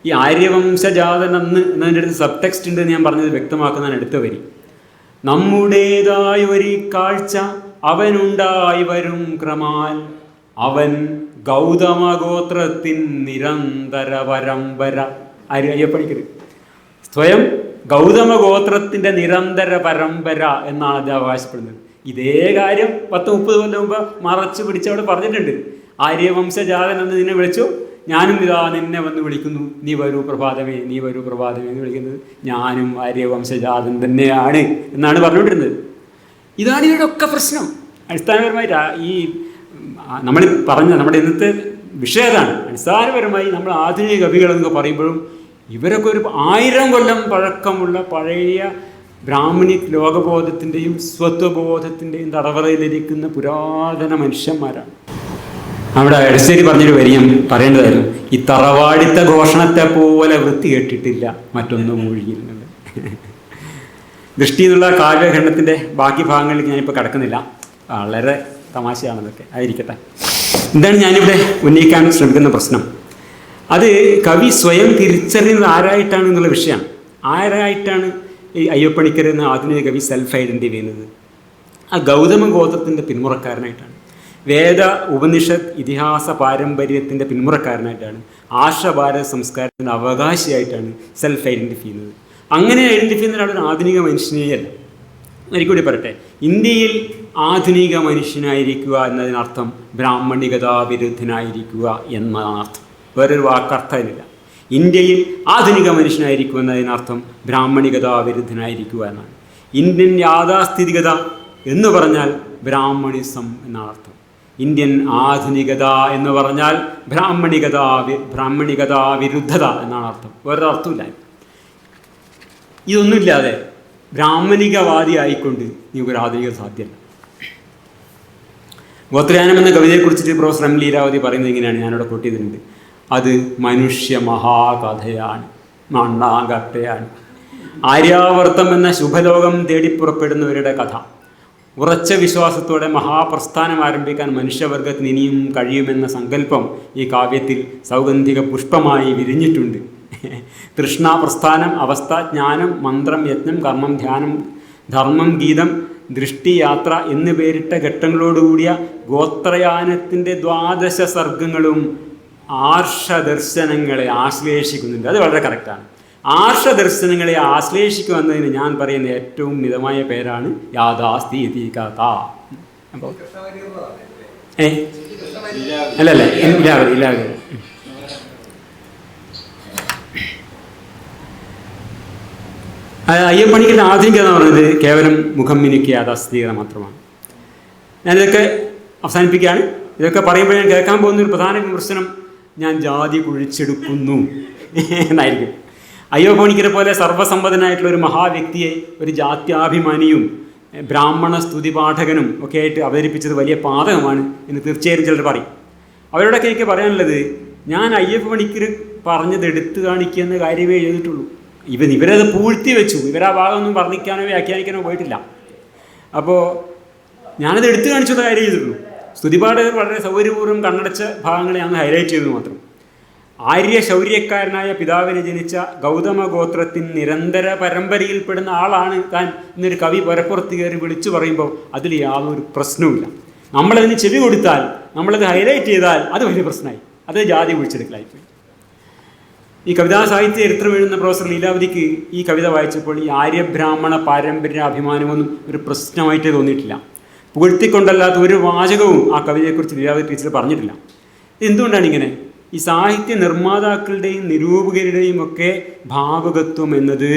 Speaker 1: ഈ ആര്യവംശജാതൻ എന്നതിൻ്റെ അടുത്ത് സബ് ടെക്സ്റ്റ് ഉണ്ട് എന്ന് ഞാൻ പറഞ്ഞത് വ്യക്തമാക്കുന്നതാണ് അടുത്ത വരി. നമ്മുടേതായൊരു കാഴ്ച അവനുണ്ടായി വരും ക്രമാൽ, അവൻ ഗൗതമഗോത്രത്തിൻ നിരന്തര പരമ്പര. അയ്യപ്പണിക്കര് സ്വയം ഗൗതമഗോത്രത്തിൻ്റെ നിരന്തര പരമ്പര എന്നാണ് അത് അവകാശപ്പെടുന്നത്. ഇതേ കാര്യം 10-30 കൊല്ലം മുമ്പ് മറച്ചു പിടിച്ച് അവിടെ പറഞ്ഞിട്ടുണ്ട്. ആര്യവംശജാതൻ എന്ന് നിന്നെ വിളിച്ചു, ഞാനും ഇതാ നിന്നെ വന്ന് വിളിക്കുന്നു, നീ വരൂ പ്രഭാതമേ, നീ വരൂ പ്രഭാതമേ എന്ന് വിളിക്കുന്നത് ഞാനും ആര്യവംശജാതൻ തന്നെയാണ് എന്നാണ് പറഞ്ഞുകൊണ്ടിരുന്നത്. ഇതാണ് ഇവരുടെ ഒക്കെ പ്രശ്നം. അടിസ്ഥാനപരമായിട്ട് ഈ നമ്മൾ പറഞ്ഞ നമ്മുടെ ഇന്നത്തെ വിഷയം അതാണ്. അടിസ്ഥാനപരമായി നമ്മൾ ആധുനിക കവികളെന്നൊക്കെ പറയുമ്പോഴും ഇവരൊക്കെ ഒരു 1000 കൊല്ലം പഴക്കമുള്ള പഴയ ബ്രാഹ്മണിക് ലോകബോധത്തിൻ്റെയും സ്വത്വബോധത്തിൻ്റെയും തടവറയിലിരിക്കുന്ന പുരാതന മനുഷ്യന്മാരാണ്. അവിടെ എടശ്ശേരി പറഞ്ഞൊരു വരിയും പറയേണ്ടതായിരുന്നു, ഈ തറവാടിത്ത ഘോഷണത്തെ പോലെ വൃത്തി കേട്ടിട്ടില്ല മറ്റൊന്നും മൂഴിയിരുന്നത്. ദൃഷ്ടി എന്നുള്ള കാവ്യഖണ്ഡത്തിൻ്റെ ബാക്കി ഭാഗങ്ങളിലേക്ക് ഞാനിപ്പോൾ കിടക്കുന്നില്ല, വളരെ തമാശയാണെന്നൊക്കെ ആയിരിക്കട്ടെ. എന്താണ് ഞാനിവിടെ ഉന്നയിക്കാൻ ശ്രമിക്കുന്ന പ്രശ്നം? അത് കവി സ്വയം തിരിച്ചറിയുന്നത് ആരായിട്ടാണ് എന്നുള്ള വിഷയമാണ്. ആരായിട്ടാണ് ഈ അയ്യപ്പണിക്കർ എന്ന ആധുനിക കവി സെൽഫ് ഐഡൻറ്റിഫൈ ചെയ്യുന്നത്? ആ ഗൗതമ ഗോത്രത്തിൻ്റെ പിന്മുറക്കാരനായിട്ടാണ്, വേദ ഉപനിഷത്ത് ഇതിഹാസ പാരമ്പര്യത്തിൻ്റെ പിന്മുറക്കാരനായിട്ടാണ്, ആർഷഭാരത സംസ്കാരത്തിൻ്റെ അവകാശിയായിട്ടാണ് സെൽഫ് ഐഡൻറ്റിഫൈ ചെയ്യുന്നത്. അങ്ങനെ ഐഡൻറ്റിഫൈ ചെയ്യുന്ന ഒരാളൊരു ആധുനിക മനുഷ്യനെയല്ല. ഒരിക്കൽ പറയട്ടെ, ഇന്ത്യയിൽ ആധുനിക മനുഷ്യനായിരിക്കുക എന്നതിനർത്ഥം ബ്രാഹ്മണികതാ വിരുദ്ധനായിരിക്കുക എന്നതാണ് അർത്ഥം. വേറൊരു വാക്കർത്ഥമില്ല. ഇന്ത്യയിൽ ആധുനിക മനുഷ്യനായിരിക്കുക എന്നതിനർത്ഥം ബ്രാഹ്മണികതാ വിരുദ്ധനായിരിക്കുക എന്നാണ്. ഇന്ത്യൻ യാഥാസ്ഥിതികത എന്ന് പറഞ്ഞാൽ ബ്രാഹ്മണിസം എന്നാണ് അർത്ഥം. ഇന്ത്യൻ ആധുനികത എന്ന് പറഞ്ഞാൽ ബ്രാഹ്മണികതാ വിരുദ്ധത എന്നാണ് അർത്ഥം. വേറൊരു അർത്ഥമില്ല. ഇതൊന്നുമില്ലാതെ ബ്രാഹ്മണികവാദി ആയിക്കൊണ്ട് ഒരു ആധുനികത സാധ്യമല്ല. ഗോത്രയാനം എന്ന കവിതയെക്കുറിച്ചിട്ട് പ്രൊഫസർ എം ലീലാവതി പറയുന്നത് ഇങ്ങനെയാണ്, ഞാനിവിടെ കോട്ട് ചെയ്തിട്ടുണ്ട്. അത് മനുഷ്യ മഹാകഥയാണ്, മണ്ണാകട്ടയാണ്. ആര്യാവർത്തം എന്ന ശുഭലോകം തേടിപ്പുറപ്പെടുന്നവരുടെ കഥ. ഉറച്ച വിശ്വാസത്തോടെ മഹാപ്രസ്ഥാനം ആരംഭിക്കാൻ മനുഷ്യവർഗത്തിന് ഇനിയും കഴിയുമെന്ന സങ്കല്പം ഈ കാവ്യത്തിൽ സൗഗന്ധിക പുഷ്പമായി വിരിഞ്ഞിട്ടുണ്ട്. തൃഷ്ണ, പ്രസ്ഥാനം, അവസ്ഥ, ജ്ഞാനം, മന്ത്രം, യജ്ഞം, കർമ്മം, ധ്യാനം, ധർമ്മം, ഗീതം, ദൃഷ്ടി, യാത്ര എന്ന് പേരിട്ട ഘട്ടങ്ങളോടുകൂടിയ ഗോത്രയാനത്തിൻ്റെ 12 സർഗങ്ങളും ആർഷദർശനങ്ങളെ ആശ്ലേഷിക്കുന്നുണ്ട്. അത് വളരെ കറക്റ്റാണ്. ആർഷദർശനങ്ങളെ ആശ്ലേഷിക്കുക എന്നതിന് ഞാൻ പറയുന്ന ഏറ്റവും മിതമായ പേരാണ് യാഥാസ്ഥിതികത. അപ്പോൾ അല്ലല്ലേ, ഇല്ലാതെ അയ്യപ്പണിക്കരുടെ ആധുനികത എന്ന് പറയുന്നത് കേവലം മുഖം മിനുക്കിയ യാഥാസ്ഥിതികത മാത്രമാണ്. ഞാനിതൊക്കെ അവസാനിപ്പിക്കുകയാണ്. ഇതൊക്കെ പറയുമ്പോൾ ഞാൻ കേൾക്കാൻ പോകുന്ന ഒരു പ്രധാന വിമർശനം, ഞാൻ ജാതി കുഴിച്ചെടുക്കുന്നു എന്നായിരിക്കും. അയ്യപ്പണിക്കരെ പോലെ സർവ്വസമ്പന്നനായിട്ടുള്ള ഒരു മഹാവ്യക്തിയെ ഒരു ജാത്യാഭിമാനിയും ബ്രാഹ്മണ സ്തുതിപാഠകനും ഒക്കെ ആയിട്ട് അവതരിപ്പിച്ചത് വലിയ പാതകമാണ് എന്ന് തീർച്ചയായും ചിലർ പറയും. അവരോടൊക്കെ എനിക്ക് പറയാനുള്ളത്, ഞാൻ അയ്യപ്പണിക്കർ പറഞ്ഞത് എടുത്തു കാണിക്കുക എന്ന കാര്യമേ ചെയ്തിട്ടുള്ളൂ. ഇവരത് പൂഴ്ത്തി വെച്ചു. ഇവരാ ഭാഗമൊന്നും വർണ്ണിക്കാനോ വ്യാഖ്യാനിക്കാനോ പോയിട്ടില്ല. അപ്പോൾ ഞാനത് എടുത്തു കാണിച്ചുള്ള കാര്യം ചെയ്തിട്ടുള്ളൂ. സ്തുതിപാഠകർ വളരെ സൗകര്യപൂർവ്വം കണ്ണടച്ച ഭാഗങ്ങളെ ഞാൻ ഹൈലൈറ്റ് ചെയ്തു മാത്രം. ആര്യ ശൗര്യക്കാരനായ പിതാവിനെ ജനിച്ച ഗൗതമ ഗോത്രത്തിൻ നിരന്തര പരമ്പരയിൽപ്പെടുന്ന ആളാണ് താൻ എന്നൊരു കവി പരപ്പുറത്ത് കയറി വിളിച്ചു പറയുമ്പോൾ അതിൽ യാതൊരു പ്രശ്നവുമില്ല. നമ്മളതിന് ചെവി കൊടുത്താൽ, നമ്മളത് ഹൈലൈറ്റ് ചെയ്താൽ അത് വലിയ പ്രശ്നമായി. അത് ജാതി കുഴിച്ചെടുക്കലായിപ്പോയി. ഈ കവിതാ സാഹിത്യ ചരിത്രം എഴുതുന്ന പ്രൊഫസർ ലീലാവതിക്ക് ഈ കവിത വായിച്ചപ്പോൾ ഈ ആര്യബ്രാഹ്മണ പാരമ്പര്യ അഭിമാനമൊന്നും ഒരു പ്രശ്നമായിട്ട് തോന്നിയിട്ടില്ല. പുകഴ്ത്തിക്കൊണ്ടല്ലാത്ത ഒരു വാചകവും ആ കവിതയെക്കുറിച്ച് ലീലാവതി ടീച്ചർ പറഞ്ഞിട്ടില്ല. എന്തുകൊണ്ടാണ് ഇങ്ങനെ? ഈ സാഹിത്യ നിർമ്മാതാക്കളുടെയും നിരൂപകരുടെയും ഒക്കെ ഭാവുകത്വം എന്നത്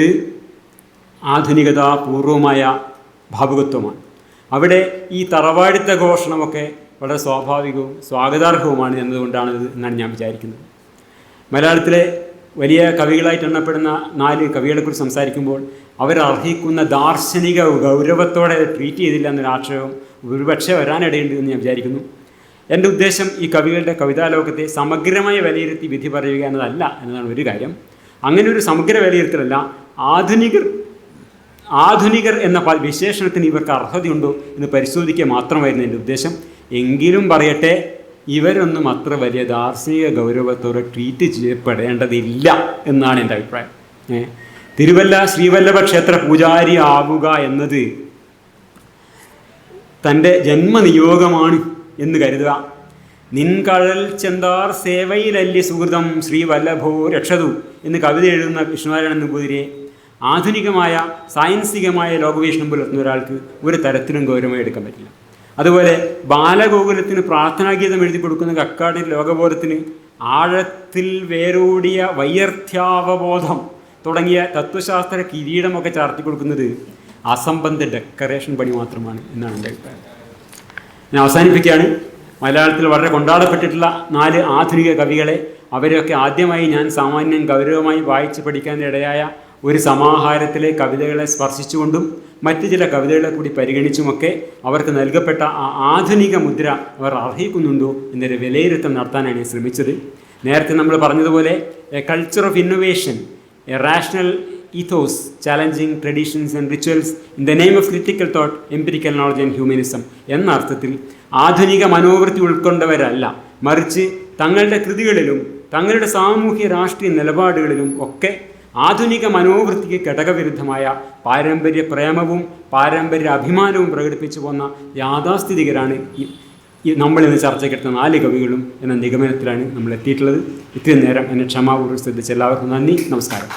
Speaker 1: ആധുനികതാപൂർവമായ ഭാവുകത്വമാണ്. അവിടെ ഈ തറവാടിത്ത ഘോഷണമൊക്കെ വളരെ സ്വാഭാവികവും സ്വാഗതാർഹവുമാണ് എന്നതുകൊണ്ടാണ് എന്നാണ് ഞാൻ വിചാരിക്കുന്നത്. മലയാളത്തിലെ വലിയ കവികളായിട്ട് എണ്ണപ്പെടുന്ന 4 കവികളെക്കുറിച്ച് സംസാരിക്കുമ്പോൾ അവരർഹിക്കുന്ന ദാർശനിക ഗൗരവത്തോടെ ട്രീറ്റ് ചെയ്തില്ല എന്നൊരു ആക്ഷേപം ഒരുപക്ഷെ വരാനിടയുണ്ട് എന്ന് ഞാൻ വിചാരിക്കുന്നു. എൻ്റെ ഉദ്ദേശം ഈ കവികളുടെ കവിതാലോകത്തെ സമഗ്രമായി വിലയിരുത്തി വിധി പറയുക എന്നതല്ല എന്നതാണ് ഒരു കാര്യം. അങ്ങനെ ഒരു സമഗ്ര വിലയിരുത്തലല്ല, ആധുനികർ എന്ന വിശേഷണത്തിന് ഇവർക്ക് അർഹതയുണ്ടോ എന്ന് പരിശോധിക്കുക മാത്രമായിരുന്നു എൻ്റെ ഉദ്ദേശം. എങ്കിലും പറയട്ടെ, ഇവരൊന്നും അത്ര വലിയ ദാർശനിക ഗൗരവത്തോടെ ട്രീറ്റ് ചെയ്യപ്പെടേണ്ടതില്ല എന്നാണ് എൻ്റെ അഭിപ്രായം. തിരുവല്ല ശ്രീവല്ലഭ ക്ഷേത്ര പൂജാരി ആവുക എന്നത് തൻ്റെ ജന്മനിയോഗമാണ് എന്ന് കരുതുക. നിൻകഴൽ ചെന്താർ സേവയിലല്ലി സുഹൃതം ശ്രീവല്ലഭോ രക്ഷതു എന്ന് കവിത എഴുതുന്ന വിഷ്ണുനാരായണൻ നമ്പൂതിരിയെ ആധുനികമായ സായൻസികമായ ലോകവീക്ഷണം പുലർത്തുന്ന ഒരാൾക്ക് ഒരു തരത്തിലും ഗൗരവമായി എടുക്കാൻ പറ്റില്ല. അതുപോലെ ബാലഗോകുലത്തിന് പ്രാർത്ഥനാഗീതം എഴുതി കൊടുക്കുന്ന കക്കാടി ലോകബോധത്തിന് ആഴത്തിൽ വേരൂടിയ വൈയർത്ഥാവബോധം തുടങ്ങിയ തത്വശാസ്ത്ര കിരീടമൊക്കെ ചാർത്തി കൊടുക്കുന്നത് അസംബന്ധ ഡെക്കറേഷൻ പണി മാത്രമാണ് എന്നാണ് എൻ്റെ അഭിപ്രായം. ഞാൻ അവസാനിപ്പിക്കുകയാണ്. മലയാളത്തിൽ വളരെ കൊണ്ടാടപ്പെട്ടിട്ടുള്ള 4 ആധുനിക കവികളെ, അവരെയൊക്കെ ആദ്യമായി ഞാൻ സാമാന്യം ഗൗരവമായി വായിച്ച് പഠിക്കാനിടയായ ഒരു സമാഹാരത്തിലെ കവിതകളെ സ്പർശിച്ചുകൊണ്ടും മറ്റു ചില കവിതകളെ കൂടി പരിഗണിച്ചുമൊക്കെ അവർക്ക് നൽകപ്പെട്ട ആ ആധുനിക മുദ്ര അവർ അർഹിക്കുന്നുണ്ടോ എന്നൊരു വിലയിരുത്തൽ നടത്താനാണ് ഞാൻ ശ്രമിച്ചത്. നേരത്തെ നമ്മൾ പറഞ്ഞതുപോലെ A culture of innovation, A rational ethos challenging traditions and rituals in the name of critical thought, empirical knowledge and humanism എന്ന അർത്ഥത്തിൽ ആധുനിക മനോവൃത്തി ഉൾക്കൊണ്ടവരല്ല, മറിച്ച് തങ്ങളുടെ കൃതികളിലും തങ്ങളുടെ സാമൂഹ്യ രാഷ്ട്രീയ നിലപാടുകളിലും ഒക്കെ ആധുനിക മനോവൃത്തിക്ക് ഘടകവിരുദ്ധമായ പാരമ്പര്യ പ്രേമവും പാരമ്പര്യ അഭിമാനവും പ്രകടിപ്പിച്ചു പോന്ന യാഥാസ്ഥിതികരാണ് നമ്മളിന്ന് ചർച്ചയ്ക്കെടുത്ത 4 കവികളും എന്ന നിഗമനത്തിലാണ് നമ്മൾ എത്തിയിട്ടുള്ളത്. ഇത്രയും നേരം എന്നെ ക്ഷമാപൂർവ്വം ശ്രദ്ധിച്ച എല്ലാവർക്കും നന്ദി, നമസ്കാരം.